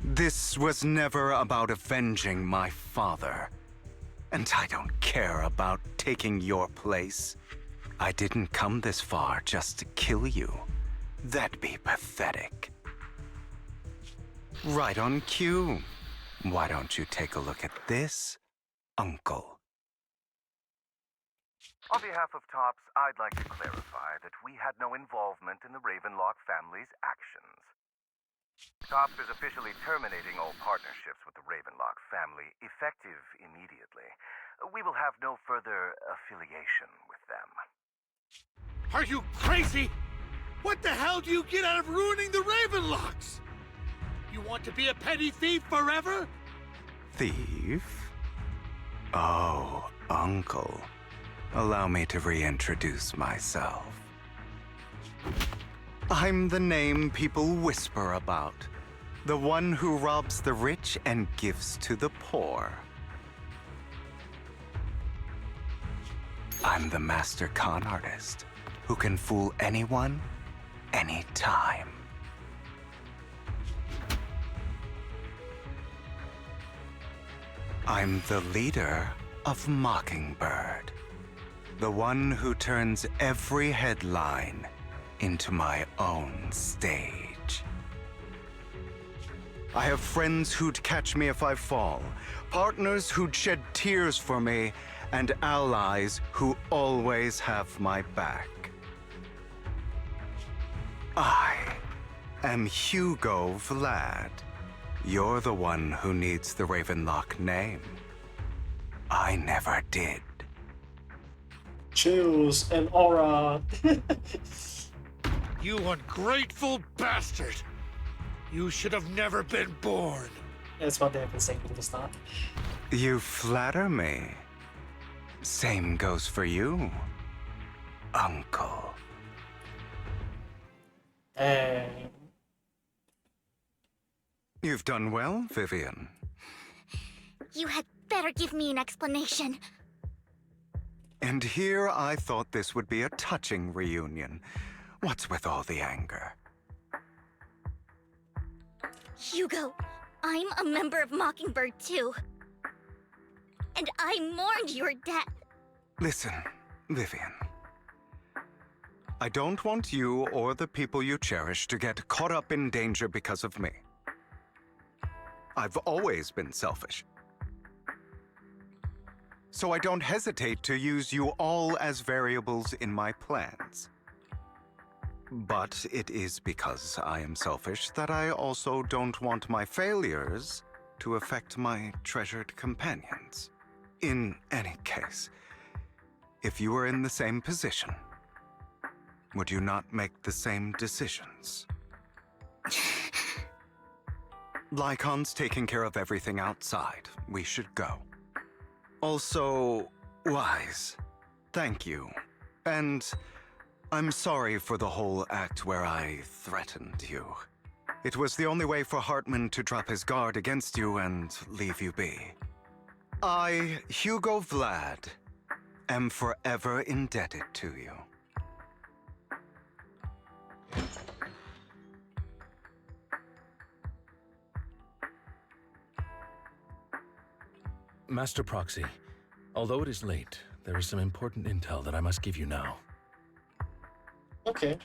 This was never about avenging my father. And I don't care about taking your place. I didn't come this far just to kill you. That'd be pathetic. Right on cue. Why don't you take a look at this, Uncle? On behalf of TOPS, I'd like to clarify that we had no involvement in the Ravenlock family's actions. TOPS is officially terminating all partnerships with the Ravenlock family, effective immediately. We will have no further affiliation with them. Are you crazy? What the hell do you get out of ruining the Ravenlocks? You want to be a petty thief forever? Thief? Oh, Uncle. Allow me to reintroduce myself. I'm the name people whisper about. The one who robs the rich and gives to the poor. I'm the master con artist who can fool anyone, anytime. I'm the leader of Mockingbird. The one who turns every headline into my own stage. I have friends who'd catch me if I fall, partners who'd shed tears for me, and allies who always have my back. I am Hugo Vlad. You're the one who needs the Ravenlock name. I never did. Chills and aura. You ungrateful bastard! You should have never been born. That's what they've been saying from the start. You flatter me. Same goes for you, Uncle. You've done well, Vivian. You had better give me an explanation. And here I thought this would be a touching reunion. What's with all the anger? Hugo, I'm a member of Mockingbird too. And I mourned your death. Listen, Vivian. I don't want you or the people you cherish to get caught up in danger because of me. I've always been selfish. So I don't hesitate to use you all as variables in my plans. But it is because I am selfish that I also don't want my failures to affect my treasured companions. In any case, if you were in the same position, would you not make the same decisions? Lycon's taking care of everything outside. We should go. Also, Wise, thank you. And I'm sorry for the whole act where I threatened you. It was the only way for Hartman to drop his guard against you and leave you be. I, Hugo Vlad, am forever indebted to you. Master Proxy, although it is late, there is some important intel that I must give you now. Okay.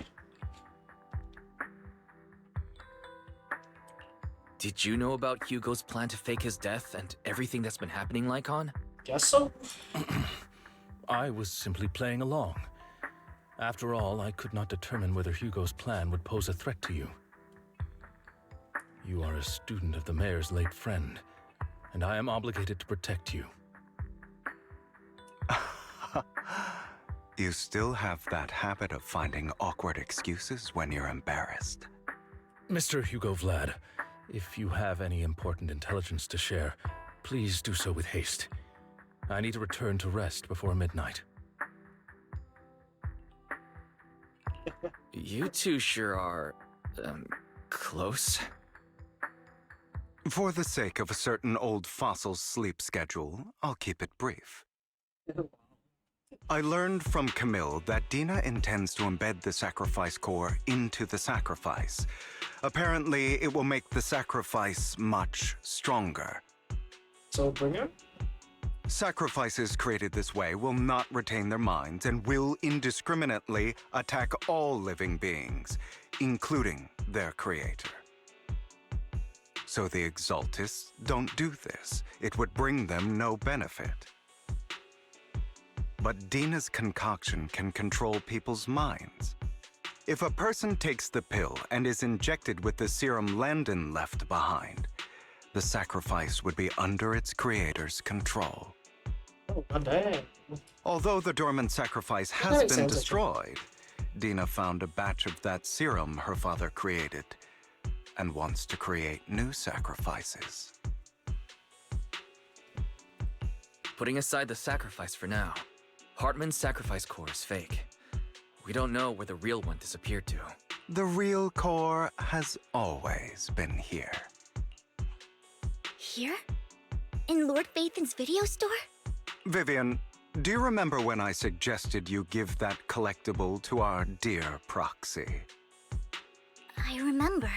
Did you know about Hugo's plan to fake his death and everything that's been happening, Lycon? Guess so. I was simply playing along. After all, I could not determine whether Hugo's plan would pose a threat to you. You are a student of the mayor's late friend, and I am obligated to protect you. You still have that habit of finding awkward excuses when you're embarrassed. Mr. Hugo Vlad, if you have any important intelligence to share, please do so with haste. I need to return to rest before midnight. You two sure are, close. For the sake of a certain old fossil's sleep schedule, I'll keep it brief. I learned from Camille that Dina intends to embed the sacrifice core into the sacrifice. Apparently, it will make the sacrifice much stronger. So bring her? Sacrifices created this way will not retain their minds and will indiscriminately attack all living beings, including their creator. So the Exaltists don't do this. It would bring them no benefit. But Dina's concoction can control people's minds. If a person takes the pill and is injected with the serum Landon left behind, the sacrifice would be under its creator's control. Oh, goddamn. Although the dormant sacrifice has been destroyed, Dina found a batch of that serum her father created and wants to create new sacrifices. Putting aside the sacrifice for now, Hartman's sacrifice core is fake. We don't know where the real one disappeared to. The real core has always been here. Here? In Lord Phaethon's video store? Vivian, do you remember when I suggested you give that collectible to our dear Proxy? I remember.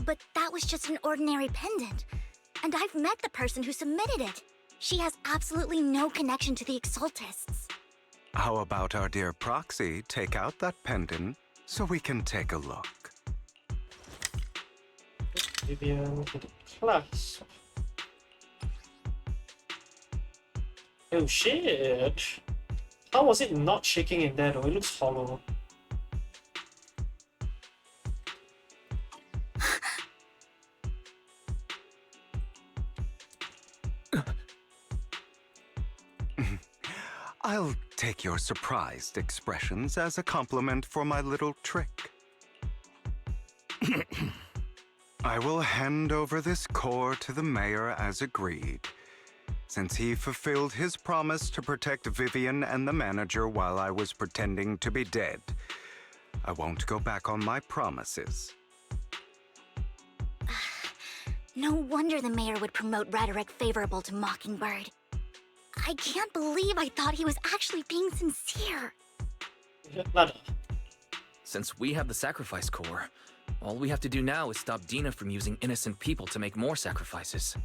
But that was just an ordinary pendant. And I've met the person who submitted it. She has absolutely no connection to the Exaltists. How about our dear Proxy take out that pendant so we can take a look? Vivian to the class. Oh shit! How was it not shaking in there though? It looks hollow. I'll take your surprised expressions as a compliment for my little trick. I will hand over this core to the mayor as agreed, since he fulfilled his promise to protect Vivian and the manager while I was pretending to be dead. I won't go back on my promises. No wonder the mayor would promote rhetoric favorable to Mockingbird. I can't believe I thought he was actually being sincere. Since we have the sacrifice core, all we have to do now is stop Dina from using innocent people to make more sacrifices.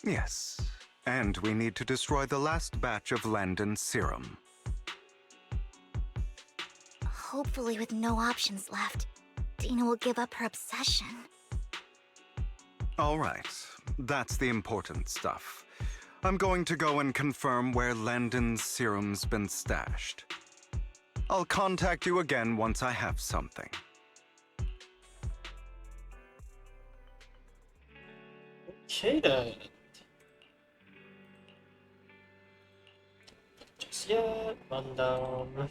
Yes. And we need to destroy the last batch of Landon's serum. Hopefully with no options left, Dina will give up her obsession. All right. That's the important stuff. I'm going to go and confirm where Landon's serum's been stashed. I'll contact you again once I have something. Okay then. Just yet, run down.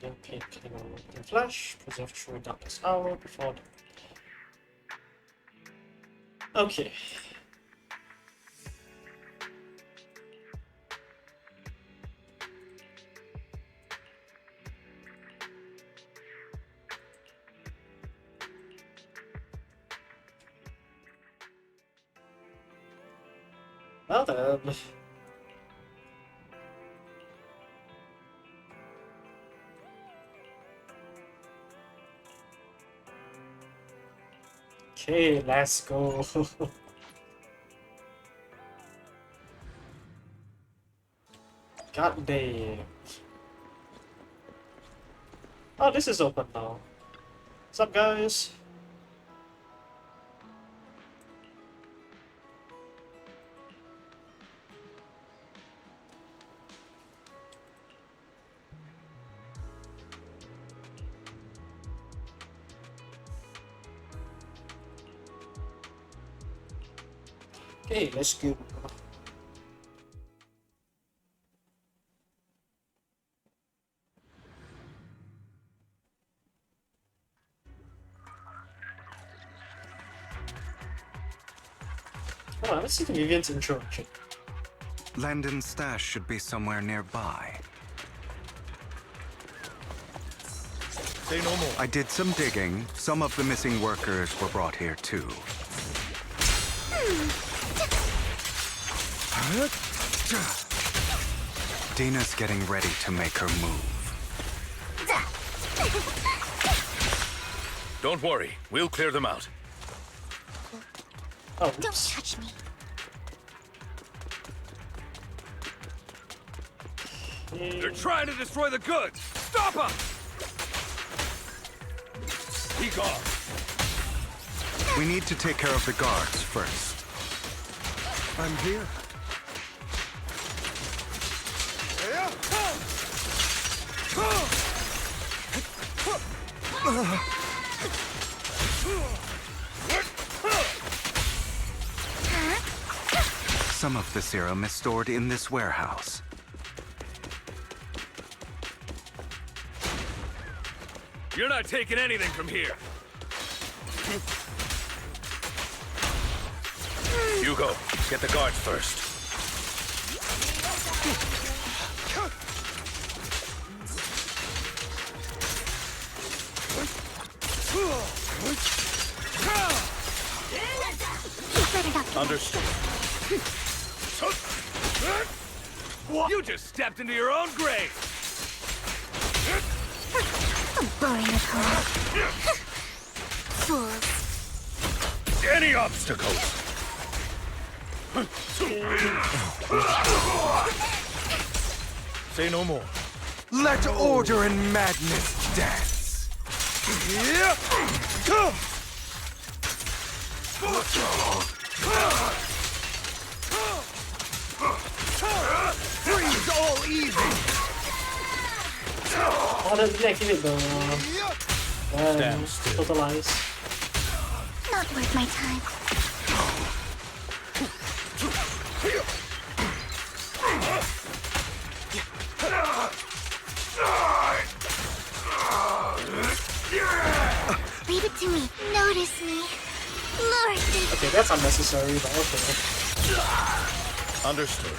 Then paint in flash, preserve true darkness hour before the... Okay. Well then. Okay, let's go. God damn. Oh, this is open now. What's up, guys? Okay, let's go. Oh, let's see the Vivian's introduction. Landon's stash should be somewhere nearby. Say no more. I did some digging. Some of the missing workers were brought here too. Dina's getting ready to make her move. Don't worry, we'll clear them out. Oh, don't touch me. They're trying to destroy the goods! Stop them! Be gone. We need to take care of the guards first. I'm here. Some of the serum is stored in this warehouse. You're not taking anything from here. Hugo, get the guards first. Understood. You just stepped into your own grave! Boring at home. Fools. Any obstacles! Say no more. Let order and madness dance! Freeze all evil! Oh, give it the totalize. Not worth my time. Leave it to me. Notice me. Lord. Okay, that's unnecessary, but okay. Understood.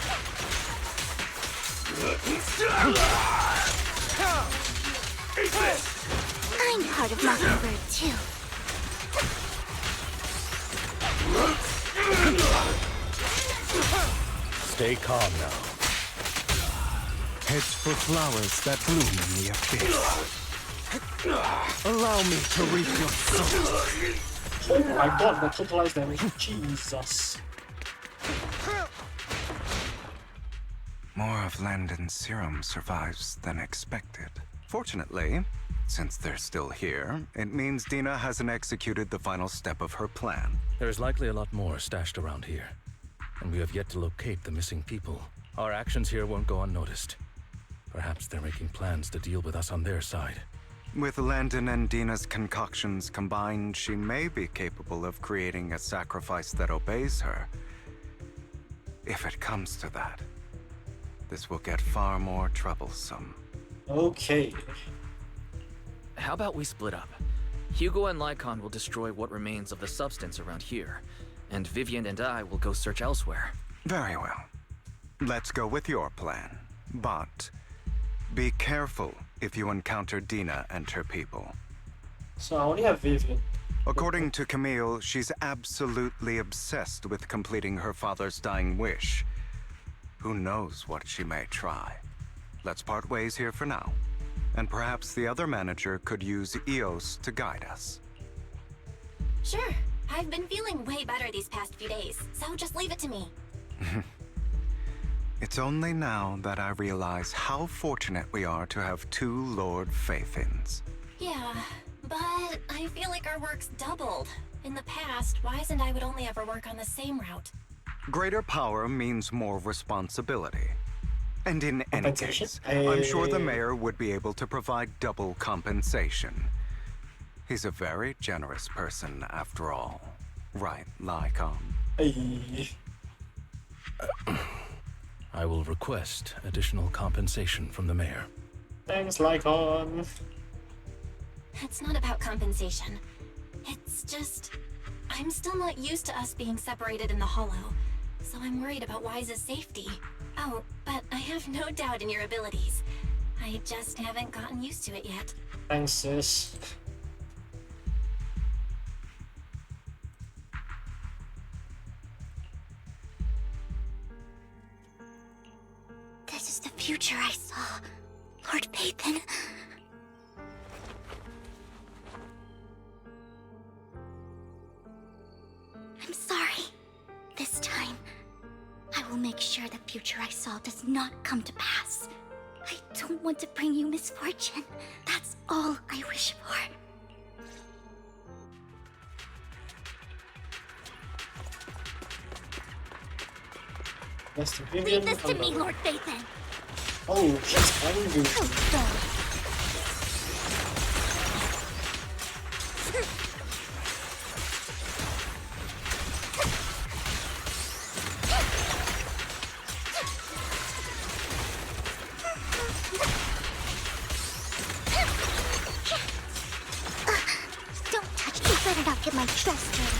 I'm part of Mockingbird too. Stay calm now. Heads for flowers that bloom in the abyss. Allow me to reap your soul. Oh my god, the totalized damage. Jesus. More of Landon's serum survives than expected. Fortunately, since they're still here, it means Dina hasn't executed the final step of her plan. There's likely a lot more stashed around here, and we have yet to locate the missing people. Our actions here won't go unnoticed. Perhaps they're making plans to deal with us on their side. With Landon and Dina's concoctions combined, she may be capable of creating a sacrifice that obeys her. If it comes to that, this will get far more troublesome. Okay. How about we split up? Hugo and Lycon will destroy what remains of the substance around here, and Vivian and I will go search elsewhere. Very well. Let's go with your plan. But be careful if you encounter Dina and her people. So I only have Vivian. According to Camille, she's absolutely obsessed with completing her father's dying wish. Who knows what she may try? Let's part ways here for now. And perhaps the other manager could use Eos to guide us. Sure. I've been feeling way better these past few days, so just leave it to me. It's only now that I realize how fortunate we are to have two Lord Faithins. Yeah, but I feel like our work's doubled. In the past, Wise and I would only ever work on the same route. Greater power means more responsibility. And in any case, I'm sure the mayor would be able to provide double compensation. He's a very generous person, after all. Right, Lycon? I will request additional compensation from the mayor. Thanks, Lycon. It's not about compensation. It's just... I'm still not used to us being separated in the Hollow, so I'm worried about Wise's safety. Oh, but I have no doubt in your abilities. I just haven't gotten used to it yet. Thanks, sis. This is the future I saw, Lord Phaethon. I'm sorry. This time, I will make sure the future I saw does not come to pass. I don't want to bring you misfortune. That's all I wish for. That's the Vivian. Leave this to me, Lord Phaethon. Oh, she's angry. Don't touch me. Better not get my dress dirty.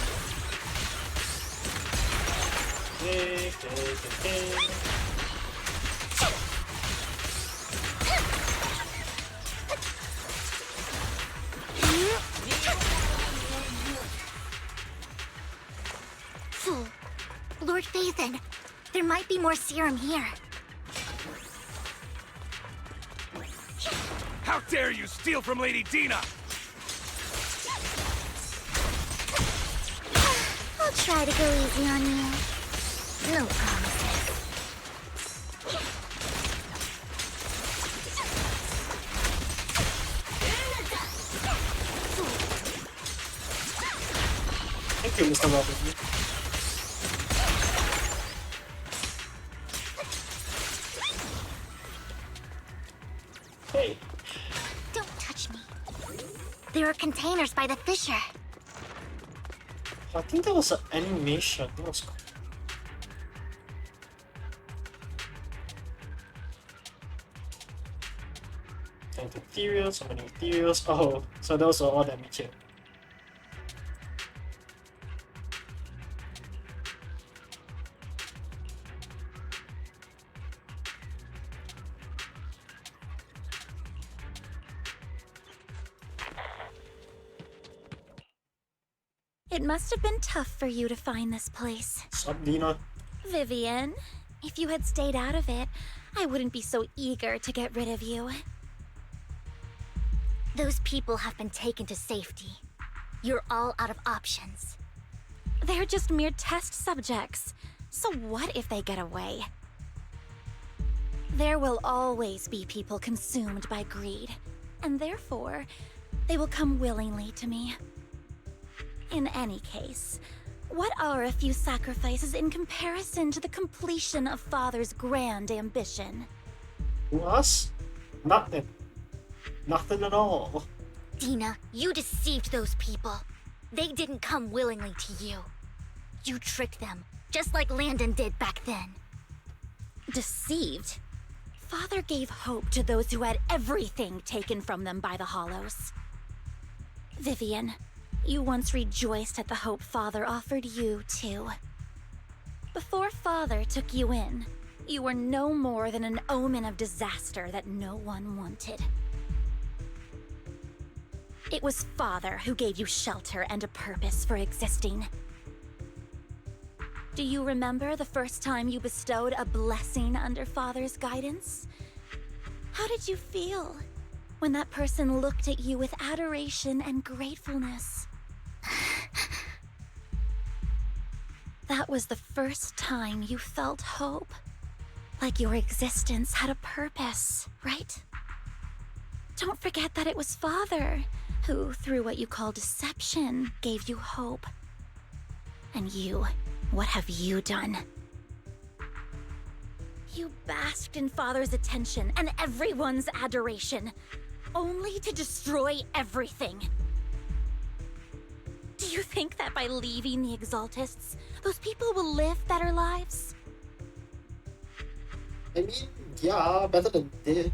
Fool. Lord Phaethon, there might be more serum here. How dare you steal from Lady Dina! I'll try to go easy on you. No promises. Thank you, Mr. Robinson. Hey. Don't touch me. There are containers by the fissure. I think that was an animation. That was cool. And materials, so many materials. Oh, so those are all that material. It must have been tough for you to find this place. Sup, Dina? Vivian, if you had stayed out of it, I wouldn't be so eager to get rid of you. Those people have been taken to safety. You're all out of options. They're just mere test subjects. So what if they get away? There will always be people consumed by greed, and therefore, they will come willingly to me. In any case, what are a few sacrifices in comparison to the completion of Father's grand ambition? To us? Nothing. Nothing at all. Dina, you deceived those people. They didn't come willingly to you. You tricked them, just like Landon did back then. Deceived? Father gave hope to those who had everything taken from them by the Hollows. Vivian, you once rejoiced at the hope Father offered you, too. Before Father took you in, you were no more than an omen of disaster that no one wanted. It was Father who gave you shelter and a purpose for existing. Do you remember the first time you bestowed a blessing under Father's guidance? How did you feel when that person looked at you with adoration and gratefulness? That was the first time you felt hope. Like your existence had a purpose, right? Don't forget that it was Father who, through what you call deception, gave you hope. And you, what have you done? You basked in Father's attention and everyone's adoration, only to destroy everything. Do you think that by leaving the Exaltists, those people will live better lives? I mean, yeah, better than dead.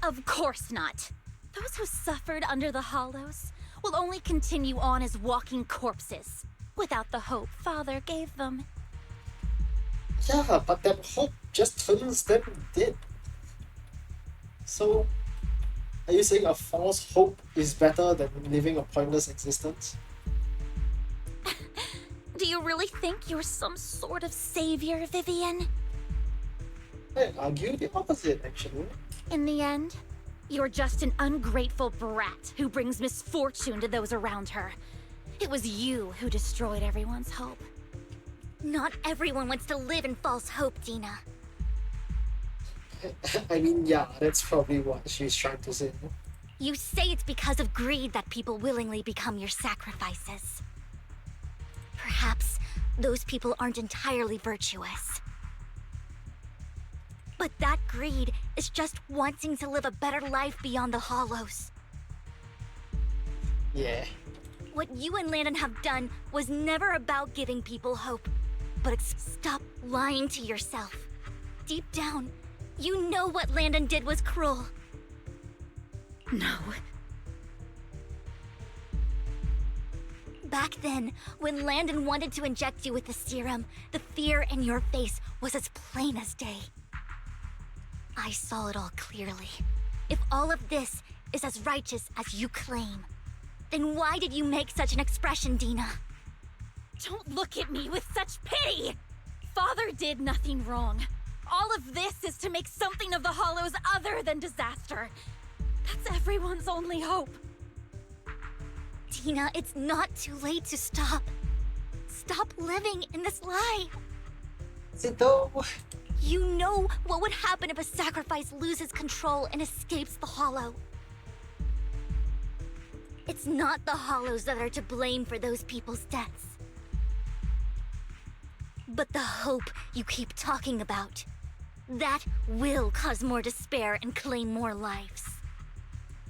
Of course not. Those who suffered under the Hollows will only continue on as walking corpses, without the hope Father gave them. Yeah, but that hope just turns them dead. So, are you saying a false hope is better than living a pointless existence? Do you really think you're some sort of savior, Vivian? I argue the opposite, actually. In the end, you're just an ungrateful brat who brings misfortune to those around her. It was you who destroyed everyone's hope. Not everyone wants to live in false hope, Dina. I mean, yeah, that's probably what she's trying to say. You say it's because of greed that people willingly become your sacrifices. Perhaps those people aren't entirely virtuous. But that greed is just wanting to live a better life beyond the Hollows. Yeah. What you and Landon have done was never about giving people hope, but stop lying to yourself. Deep down, you know what Landon did was cruel. No. Back then, when Landon wanted to inject you with the serum, the fear in your face was as plain as day. I saw it all clearly. If all of this is as righteous as you claim, then why did you make such an expression, Dina? Don't look at me with such pity! Father did nothing wrong. All of this is to make something of the Hollows other than disaster. That's everyone's only hope. Dina, it's not too late to stop. Stop living in this lie. Is it though? You know what would happen if a sacrifice loses control and escapes the Hollow. It's not the Hollows that are to blame for those people's deaths. But the hope you keep talking about. That will cause more despair and claim more lives.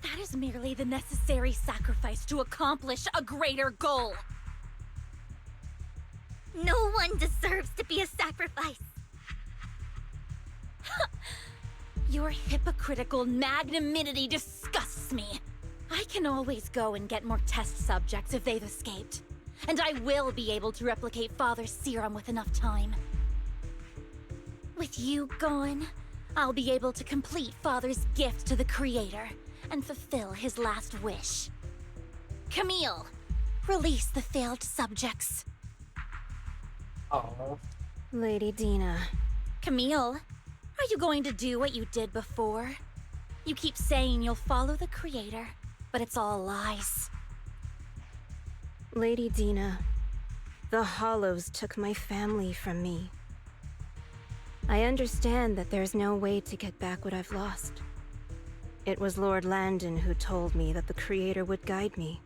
That is merely the necessary sacrifice to accomplish a greater goal. No one deserves to be a sacrifice. Your hypocritical magnanimity disgusts me. I can always go and get more test subjects if they've escaped. And I will be able to replicate Father's serum with enough time. With you gone, I'll be able to complete Father's gift to the Creator and fulfill his last wish. Camille, release the failed subjects. Oh. Lady Dina. Camille, are you going to do what you did before? You keep saying you'll follow the Creator, but it's all lies. Lady Dina, the Hollows took my family from me. I understand that there's no way to get back what I've lost. It was Lord Landon who told me that the Creator would guide me.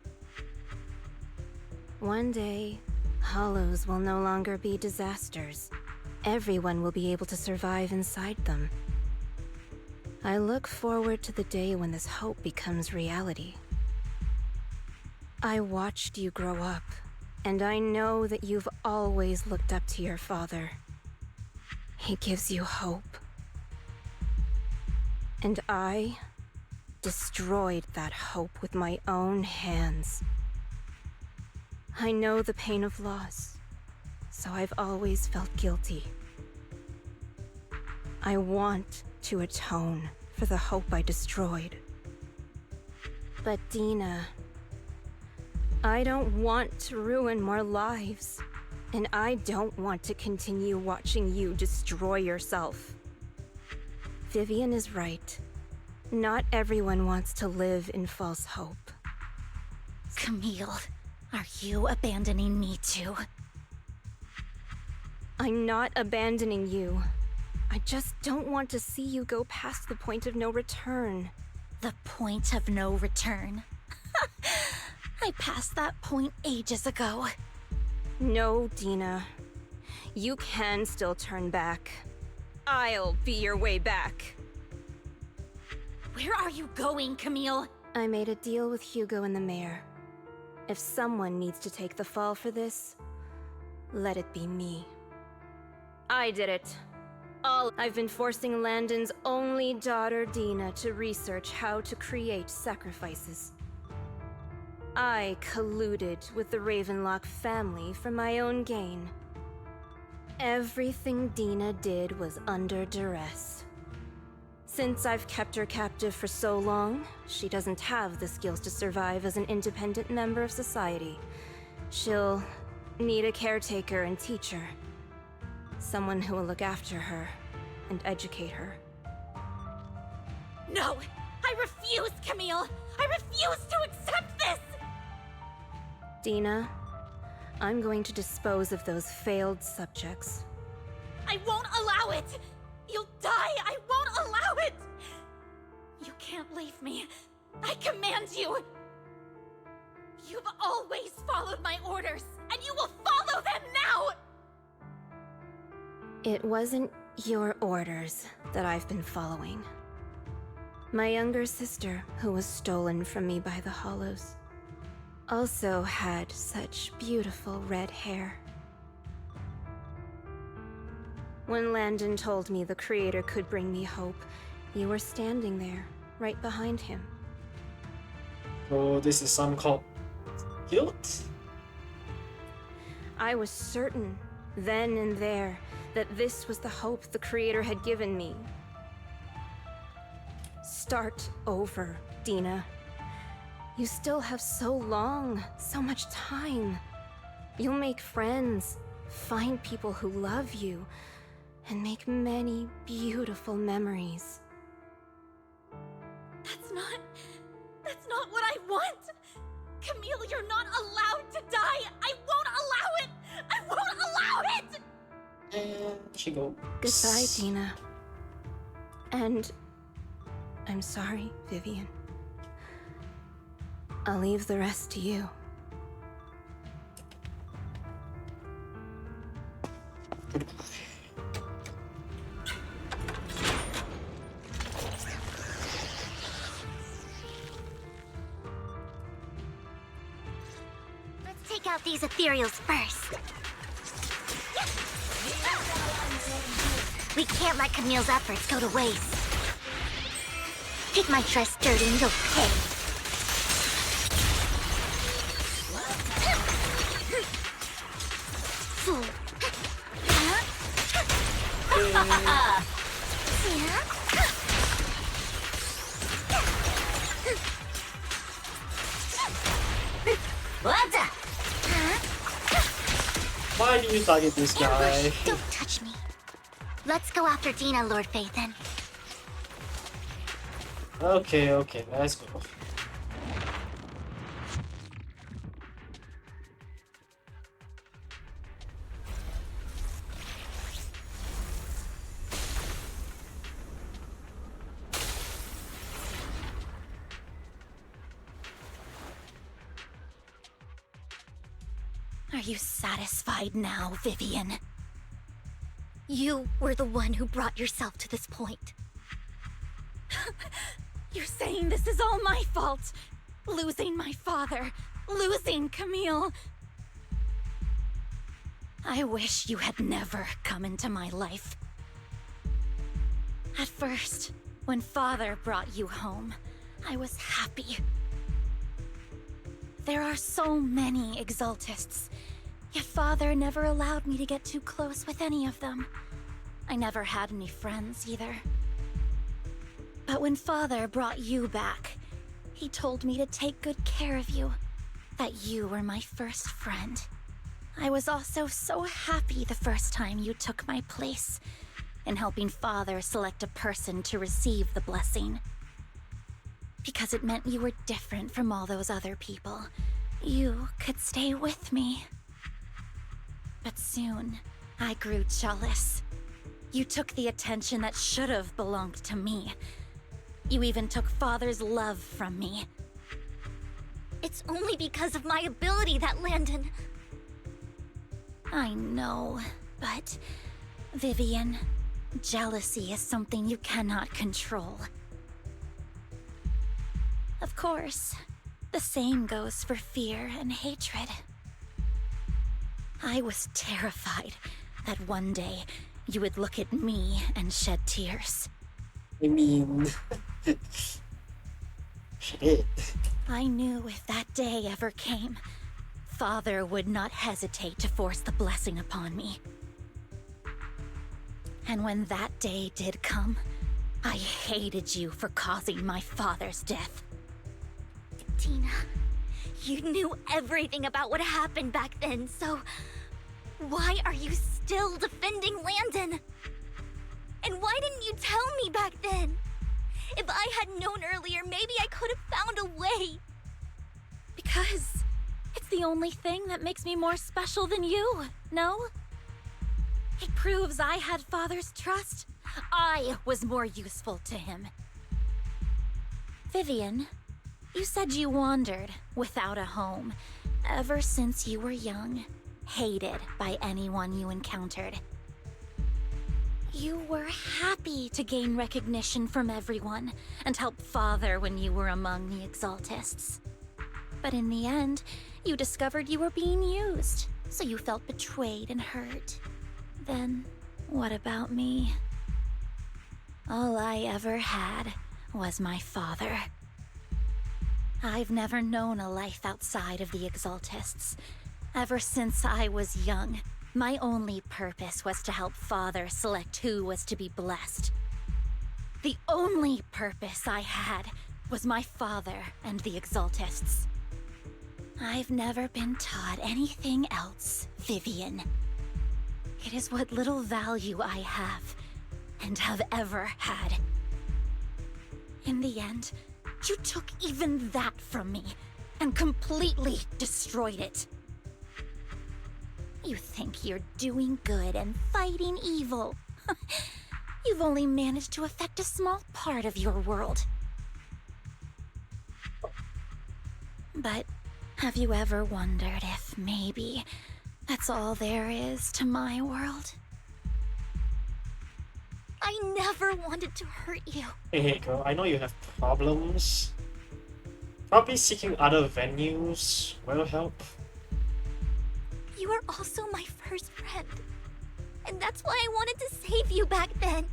One day, Hollows will no longer be disasters. Everyone will be able to survive inside them. I look forward to the day when this hope becomes reality. I watched you grow up, and I know that you've always looked up to your father. He gives you hope. And I destroyed that hope with my own hands. I know the pain of loss, so I've always felt guilty. I want to atone for the hope I destroyed. But Dina, I don't want to ruin more lives, and I don't want to continue watching you destroy yourself. Vivian is right. Not everyone wants to live in false hope. Camille, are you abandoning me too? I'm not abandoning you. I just don't want to see you go past the point of no return. The point of no return? I passed that point ages ago. No, Dina. You can still turn back. I'll be your way back. Where are you going, Camille? I made a deal with Hugo and the mayor. If someone needs to take the fall for this, let it be me. I did it. I've been forcing Landon's only daughter, Dina, to research how to create sacrifices. I colluded with the Ravenlock family for my own gain. Everything Dina did was under duress. Since I've kept her captive for so long, she doesn't have the skills to survive as an independent member of society. She'll need a caretaker and teacher. Someone who will look after her and educate her. No! I refuse, Camille! I refuse to accept this! Dina, I'm going to dispose of those failed subjects. I won't allow it! You'll die! I won't allow it! You can't leave me. I command you! You've always followed my orders, and you will follow them now! It wasn't your orders that I've been following. My younger sister, who was stolen from me by the Hollows, also had such beautiful red hair. When Landon told me the Creator could bring me hope, you were standing there, right behind him. So this is some called guilt? I was certain, then and there, that this was the hope the Creator had given me. Start over, Dina. You still have so long, so much time. You'll make friends, find people who love you, and make many beautiful memories. That's not what I want! Camille, you're not allowed to die! I won't allow it! I won't allow it! And she goes. Goodbye, Dina. And I'm sorry, Vivian. I'll leave the rest to you. Let's take out these ethereals first. We can't let Camille's efforts go to waste. Take my dress dirty and you'll pay. Fool. What? Why do you target this guy? Don't touch me. Let's go after Dina, Lord Phaethon. Okay, let's go. you satisfied now, Vivian? You were the one who brought yourself to this point. You're saying this is all my fault? Losing my father, losing Camille. I wish you had never come into my life. At first, when Father brought you home, I was happy. There are so many Exaltists, yet Father never allowed me to get too close with any of them. I never had any friends either. But when Father brought you back, he told me to take good care of you, that you were my first friend. I was also so happy the first time you took my place in helping Father select a person to receive the blessing. Because it meant you were different from all those other people. You could stay with me. But soon, I grew jealous. You took the attention that should have belonged to me. You even took Father's love from me. It's only because of my ability that Landon... I know, but... Vivian, jealousy is something you cannot control. Of course, the same goes for fear and hatred. I was terrified that one day you would look at me and shed tears. I mean... shit. I knew if that day ever came, Father would not hesitate to force the blessing upon me. And when that day did come, I hated you for causing my father's death. Tina, you knew everything about what happened back then, so why are you still defending Landon? And why didn't you tell me back then? If I had known earlier, maybe I could have found a way. Because it's the only thing that makes me more special than you, no? It proves I had Father's trust. I was more useful to him. Vivian, you said you wandered without a home ever since you were young, hated by anyone you encountered. You were happy to gain recognition from everyone and help Father when you were among the Exaltists. But in the end, you discovered you were being used, so you felt betrayed and hurt. Then, what about me? All I ever had was my father. I've never known a life outside of the Exaltists. Ever since I was young, my only purpose was to help Father select who was to be blessed. The only purpose I had was my father and the Exaltists. I've never been taught anything else, Vivian. It is what little value I have, and have ever had. In the end, you took even that from me, and completely destroyed it. You think you're doing good and fighting evil. You've only managed to affect a small part of your world. But have you ever wondered if maybe that's all there is to my world? I never wanted to hurt you. Hey girl, I know you have problems. Probably seeking other venues will help. You were also my first friend. And that's why I wanted to save you back then.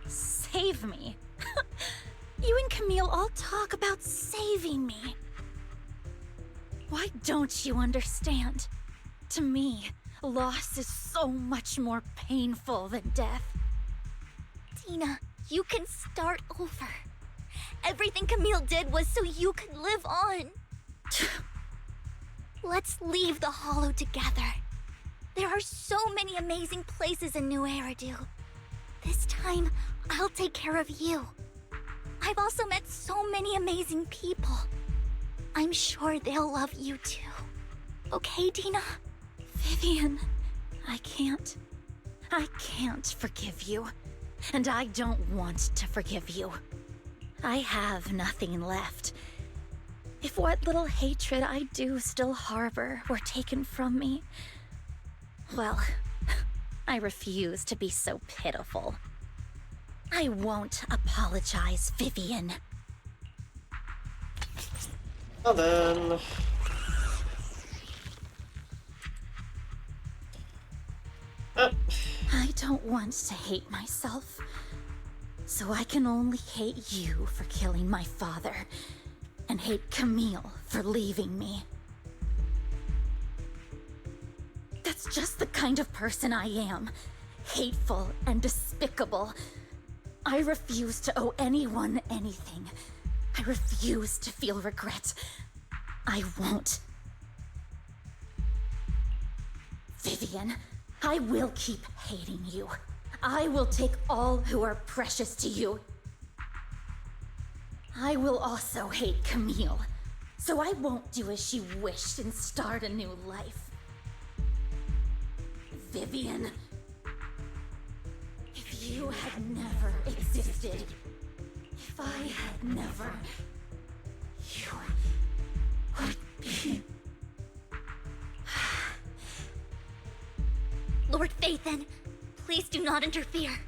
Save me? You and Camille all talk about saving me. Why don't you understand? To me, loss is so much more painful than death. Tina, you can start over. Everything Camille did was so you could live on. Let's leave the Hollow together. There are so many amazing places in New Eridu. This time, I'll take care of you. I've also met so many amazing people. I'm sure they'll love you too. Okay, Tina? Vivian, I can't forgive you. And I don't want to forgive you. I have nothing left. If what little hatred I do still harbor were taken from me, well, I refuse to be so pitiful. I won't apologize, Vivian. Well then. I don't want to hate myself, so I can only hate you for killing my father, and hate Camille for leaving me. That's just the kind of person I am. Hateful and despicable. I refuse to owe anyone anything. I refuse to feel regret. I won't. Vivian, I will keep hating you. I will take all who are precious to you. I will also hate Camille, so I won't do as she wished and start a new life. Vivian, if you had never existed, if I had never, you would be... Lord Phaethon, please do not interfere.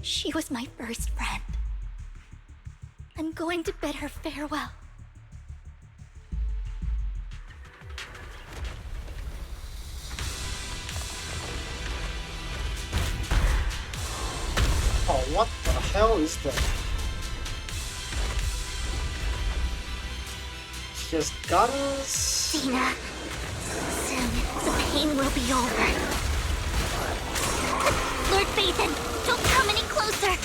She was my first friend. I'm going to bid her farewell. Oh, what the hell is that? She has guns? Dina, soon the pain will be over. Lord Phaethon, don't come any closer!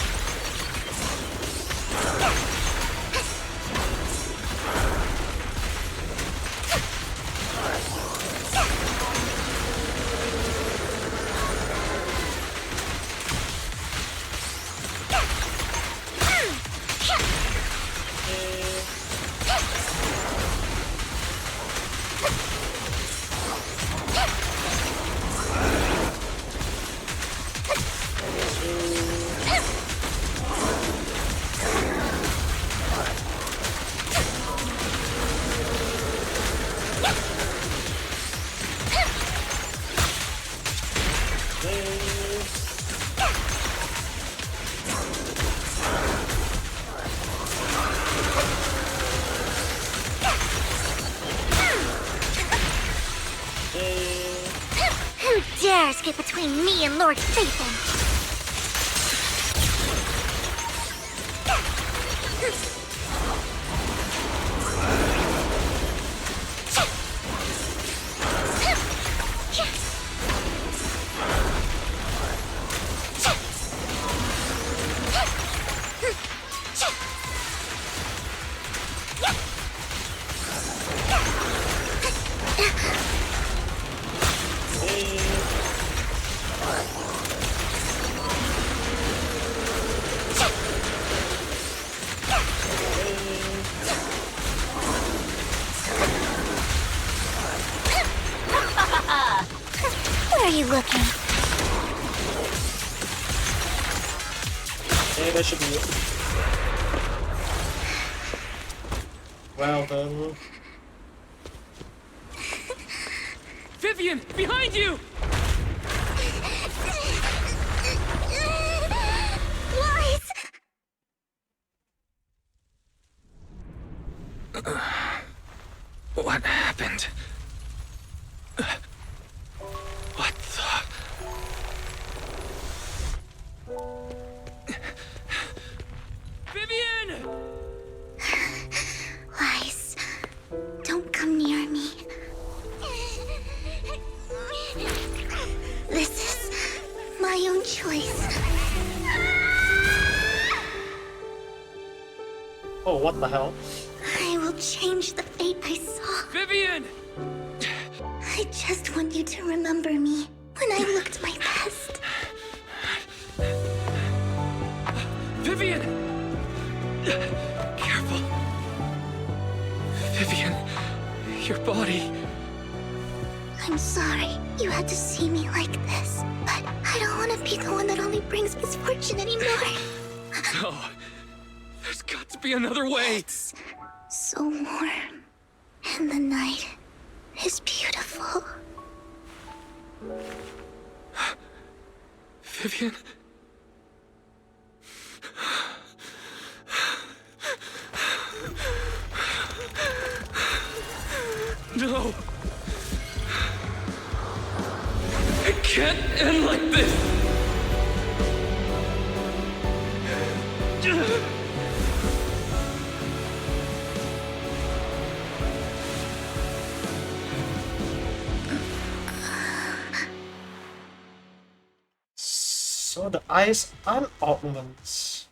Who dares get between me and Lord Phaethon? Where are you looking? Hey, that should be it. Well then. Vivian, behind you! Lies! What happened? What the? Vivian! Lies. Don't come near me. This is my own choice. Oh, what the hell? I will change the fate I saw. Vivian! I just want you to remember me when I looked my best. Vivian! Careful. Vivian, your body. I'm sorry you had to see me like this, but I don't want to be the one that only brings misfortune anymore. No. There's got to be another way. It's So warm. And the night is beautiful. Vivian? No! It can't end like this! So the eyes aren't augments.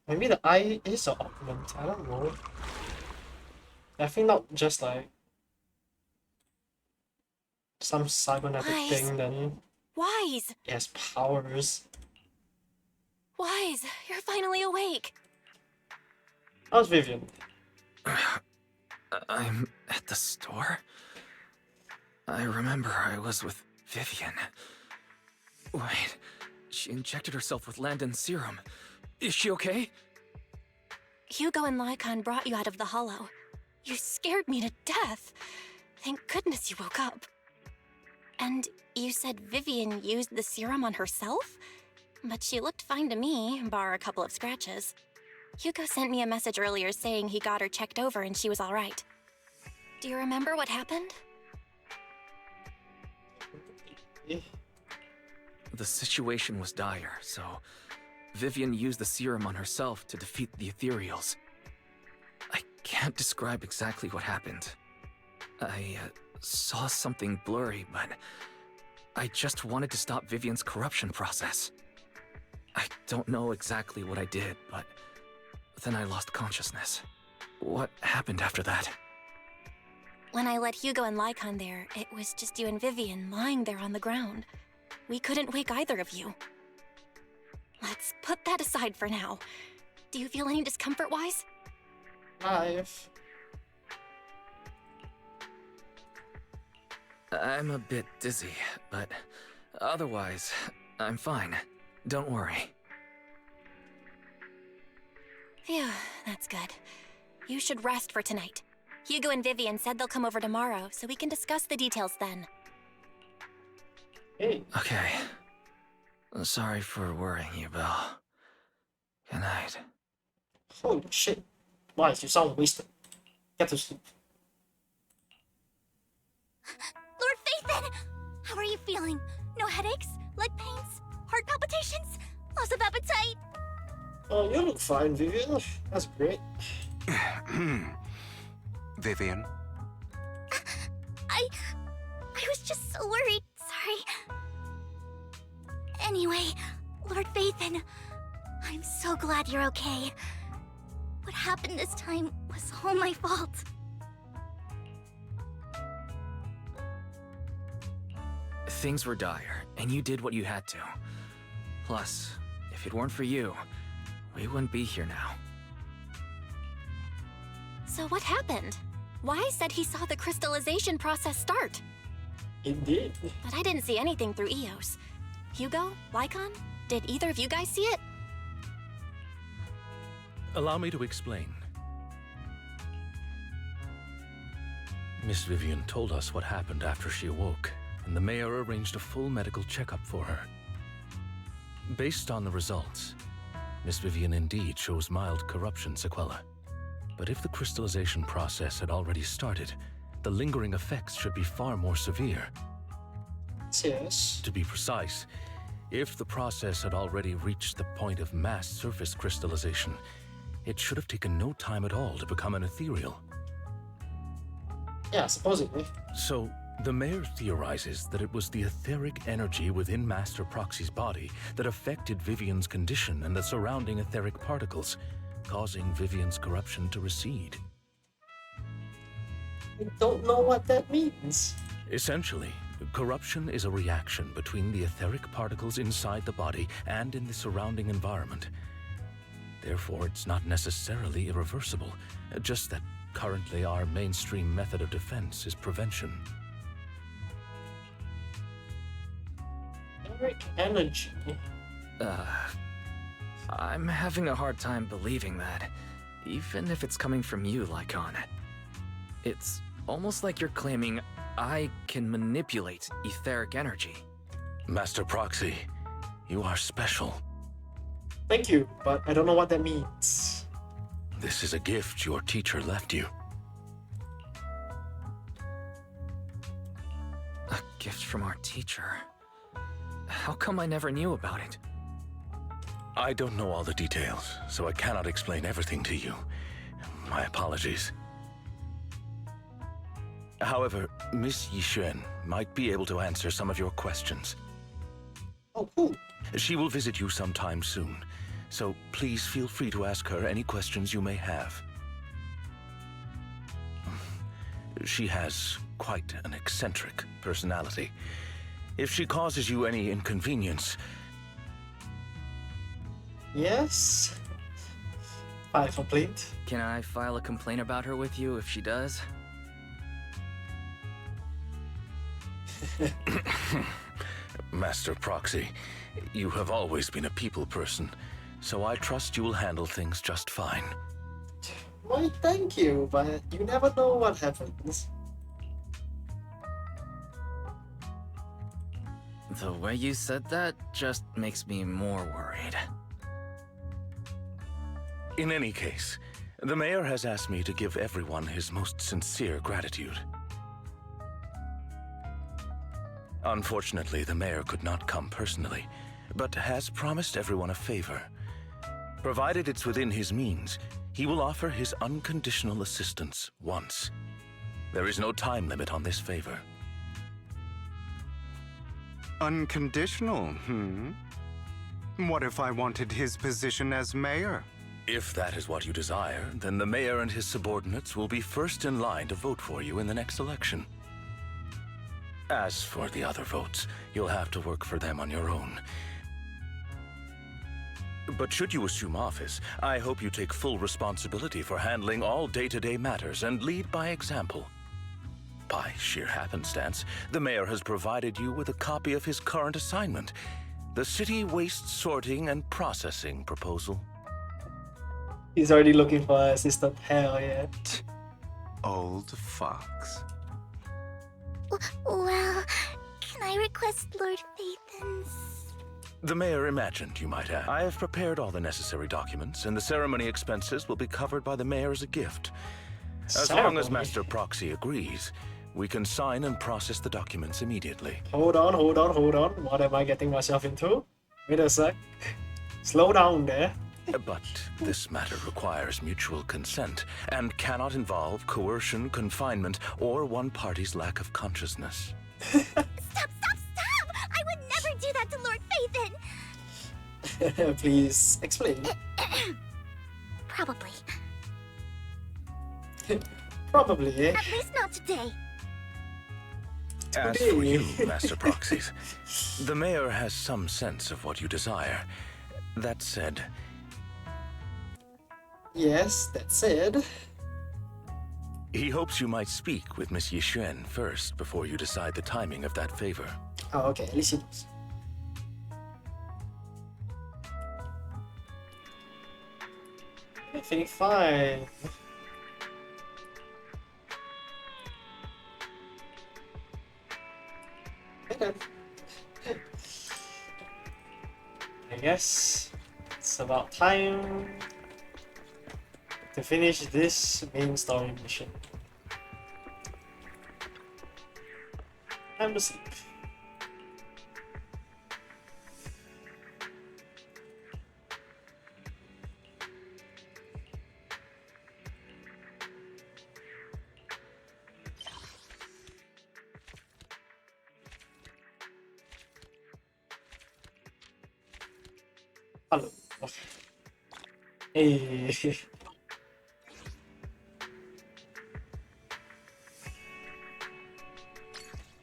Maybe the eye is an augment, I don't know. Definitely not just like some cybernetic Wise. thing, then Wise! it has powers. Wise, you're finally awake. How's Vivian? I'm at the store? I remember I was with Vivian. Wait, she injected herself with Landon's serum. Is she okay? Hugo and Lycon brought you out of the hollow. You scared me to death. Thank goodness you woke up. And you said Vivian used the serum on herself? But she looked fine to me, bar a couple of scratches. Hugo sent me a message earlier saying he got her checked over and she was all right. Do you remember what happened? The situation was dire, so Vivian used the serum on herself to defeat the Ethereals. I can't describe exactly what happened. I saw something blurry, but I just wanted to stop Vivian's corruption process. I don't know exactly what I did, but then I lost consciousness. What happened after that? When I let Hugo and Lycon there, it was just you and Vivian lying there on the ground. We couldn't wake either of you. Let's put that aside for now. Do you feel any discomfort-wise? I'm a bit dizzy, but otherwise, I'm fine. Don't worry. Phew, that's good. You should rest for tonight. Hugo and Vivian said they'll come over tomorrow, so we can discuss the details then. Hey. Okay. Sorry for worrying you, Belle. Good night. Holy shit. Wise, you sound wasted. Get to sleep. Lord Phaethon! How are you feeling? No headaches? Leg pains? Heart palpitations? Loss of appetite? Oh, you look fine, Vivian. That's great. Vivian? I was just so worried. Sorry. Anyway, Lord Phaethon, I'm so glad you're okay. What happened this time was all my fault. Things were dire, and you did what you had to. Plus, if it weren't for you, we wouldn't be here now. So what happened? Wise said he saw the crystallization process start. It did. But I didn't see anything through EOS. Hugo? Lycon? Did either of you guys see it? Allow me to explain. Miss Vivian told us what happened after she awoke, and the mayor arranged a full medical checkup for her. Based on the results, Miss Vivian indeed shows mild corruption sequela. But if the crystallization process had already started, the lingering effects should be far more severe. Yes. To be precise, if the process had already reached the point of mass surface crystallization, it should have taken no time at all to become an ethereal. Yeah, supposedly. So, the mayor theorizes that it was the etheric energy within Master Proxy's body that affected Vivian's condition and the surrounding etheric particles, causing Vivian's corruption to recede. I don't know what that means. Essentially, corruption is a reaction between the etheric particles inside the body and in the surrounding environment. Therefore, it's not necessarily irreversible, just that currently our mainstream method of defense is prevention. Etheric energy. I'm having a hard time believing that, even if it's coming from you, Lycon. It's almost like you're claiming I can manipulate etheric energy. Master Proxy, you are special. Thank you, but I don't know what that means. This is a gift your teacher left you. A gift from our teacher? How come I never knew about it? I don't know all the details, so I cannot explain everything to you. My apologies. However, Miss Yixuan might be able to answer some of your questions. Oh, cool. She will visit you sometime soon, so please feel free to ask her any questions you may have. She has quite an eccentric personality. If she causes you any inconvenience... Yes? File a complaint. Can I file a complaint about her with you if she does? Master Proxy, you have always been a people person, so I trust you will handle things just fine. Why, thank you, but you never know what happens. The way you said that just makes me more worried. In any case, the mayor has asked me to give everyone his most sincere gratitude. Unfortunately, the mayor could not come personally, but has promised everyone a favor. Provided it's within his means, he will offer his unconditional assistance once. There is no time limit on this favor. Unconditional, What if I wanted his position as mayor? If that is what you desire, then the mayor and his subordinates will be first in line to vote for you in the next election. As for the other votes, you'll have to work for them on your own. But should you assume office, I hope you take full responsibility for handling all day-to-day matters and lead by example. By sheer happenstance, the mayor has provided you with a copy of his current assignment, the City Waste Sorting and Processing proposal. He's already looking for an assistant. Hell yeah. Old fox. Well, can I request Lord Phaethon's? The mayor imagined you might have. I have prepared all the necessary documents, and the ceremony expenses will be covered by the mayor as a gift. As long as Master Proxy agrees, we can sign and process the documents immediately. Hold on. What am I getting myself into? Wait a sec. Slow down there. But this matter requires mutual consent and cannot involve coercion, confinement, or one party's lack of consciousness. Stop! I would never do that to Lord Phaethon! Please explain. Probably. Probably, eh? At least not today. As for you, Master Proxies, the mayor has some sense of what you desire. That said... Yes, that said... He hopes you might speak with Miss Yixuan first before you decide the timing of that favor. Oh, okay, at least he knows. Everything fine. Okay. I guess it's about time to finish this main story mission. Time to sleep. Hello. Hey.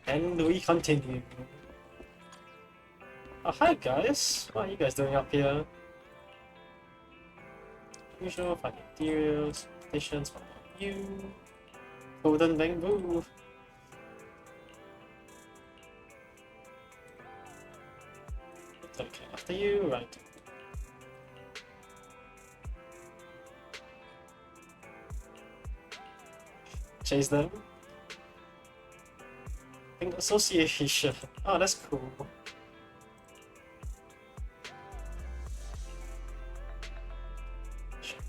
And we continue. Oh, hi guys. What are you guys doing up here? Usual, find materials, petitions, what about you? Golden bamboo. Okay, after you, right. chase them. I think association. Oh, that's cool.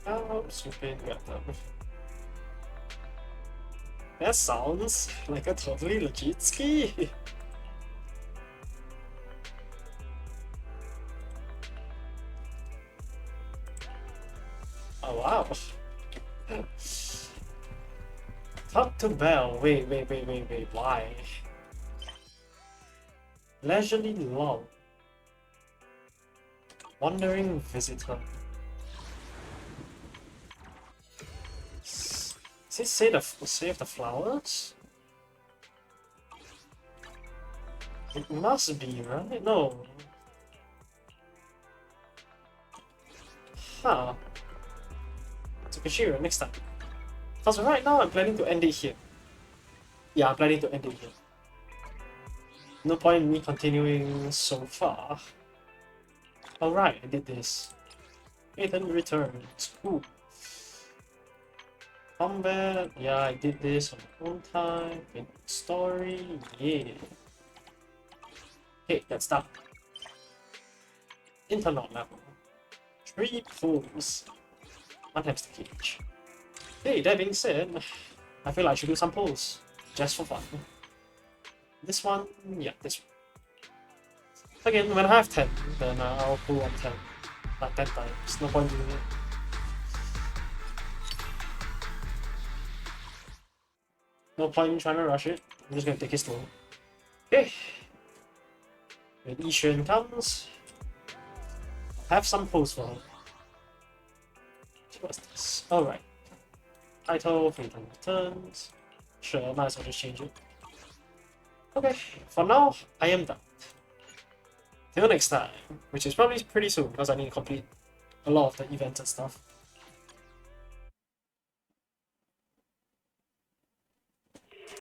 Oh, stupid, got them. That sounds like a totally legit ski. Oh wow. Talk to Belle. Wait, why? Leisurely lull. Wandering visitor. Does it say save the flowers? It must be, right? No. Huh. Shiyu, next time. Because right now I'm planning to end it here. Yeah, I'm planning to end it here. No point in me continuing so far. Alright, I did this. Ethan returns. Ooh. Combat. Yeah, I did this on my own time. In story. Yeah. Okay, let's start. Internet level. 3 pools. 1 hamster cage. Hey, that being said, I feel I should do some pulls. Just for fun. This one, yeah, this one. Again, when I have 10, then I'll pull on 10. Not 10 times. No point doing it. No point in trying to rush it. I'm just gonna take it slow. Okay. When Yixuan comes, I'll have some pulls for her. What's this? Alright. Title, Freedom returns. Sure, might as well just change it. Okay, for now, I am done. Till next time, which is probably pretty soon because I need to complete a lot of the events and stuff.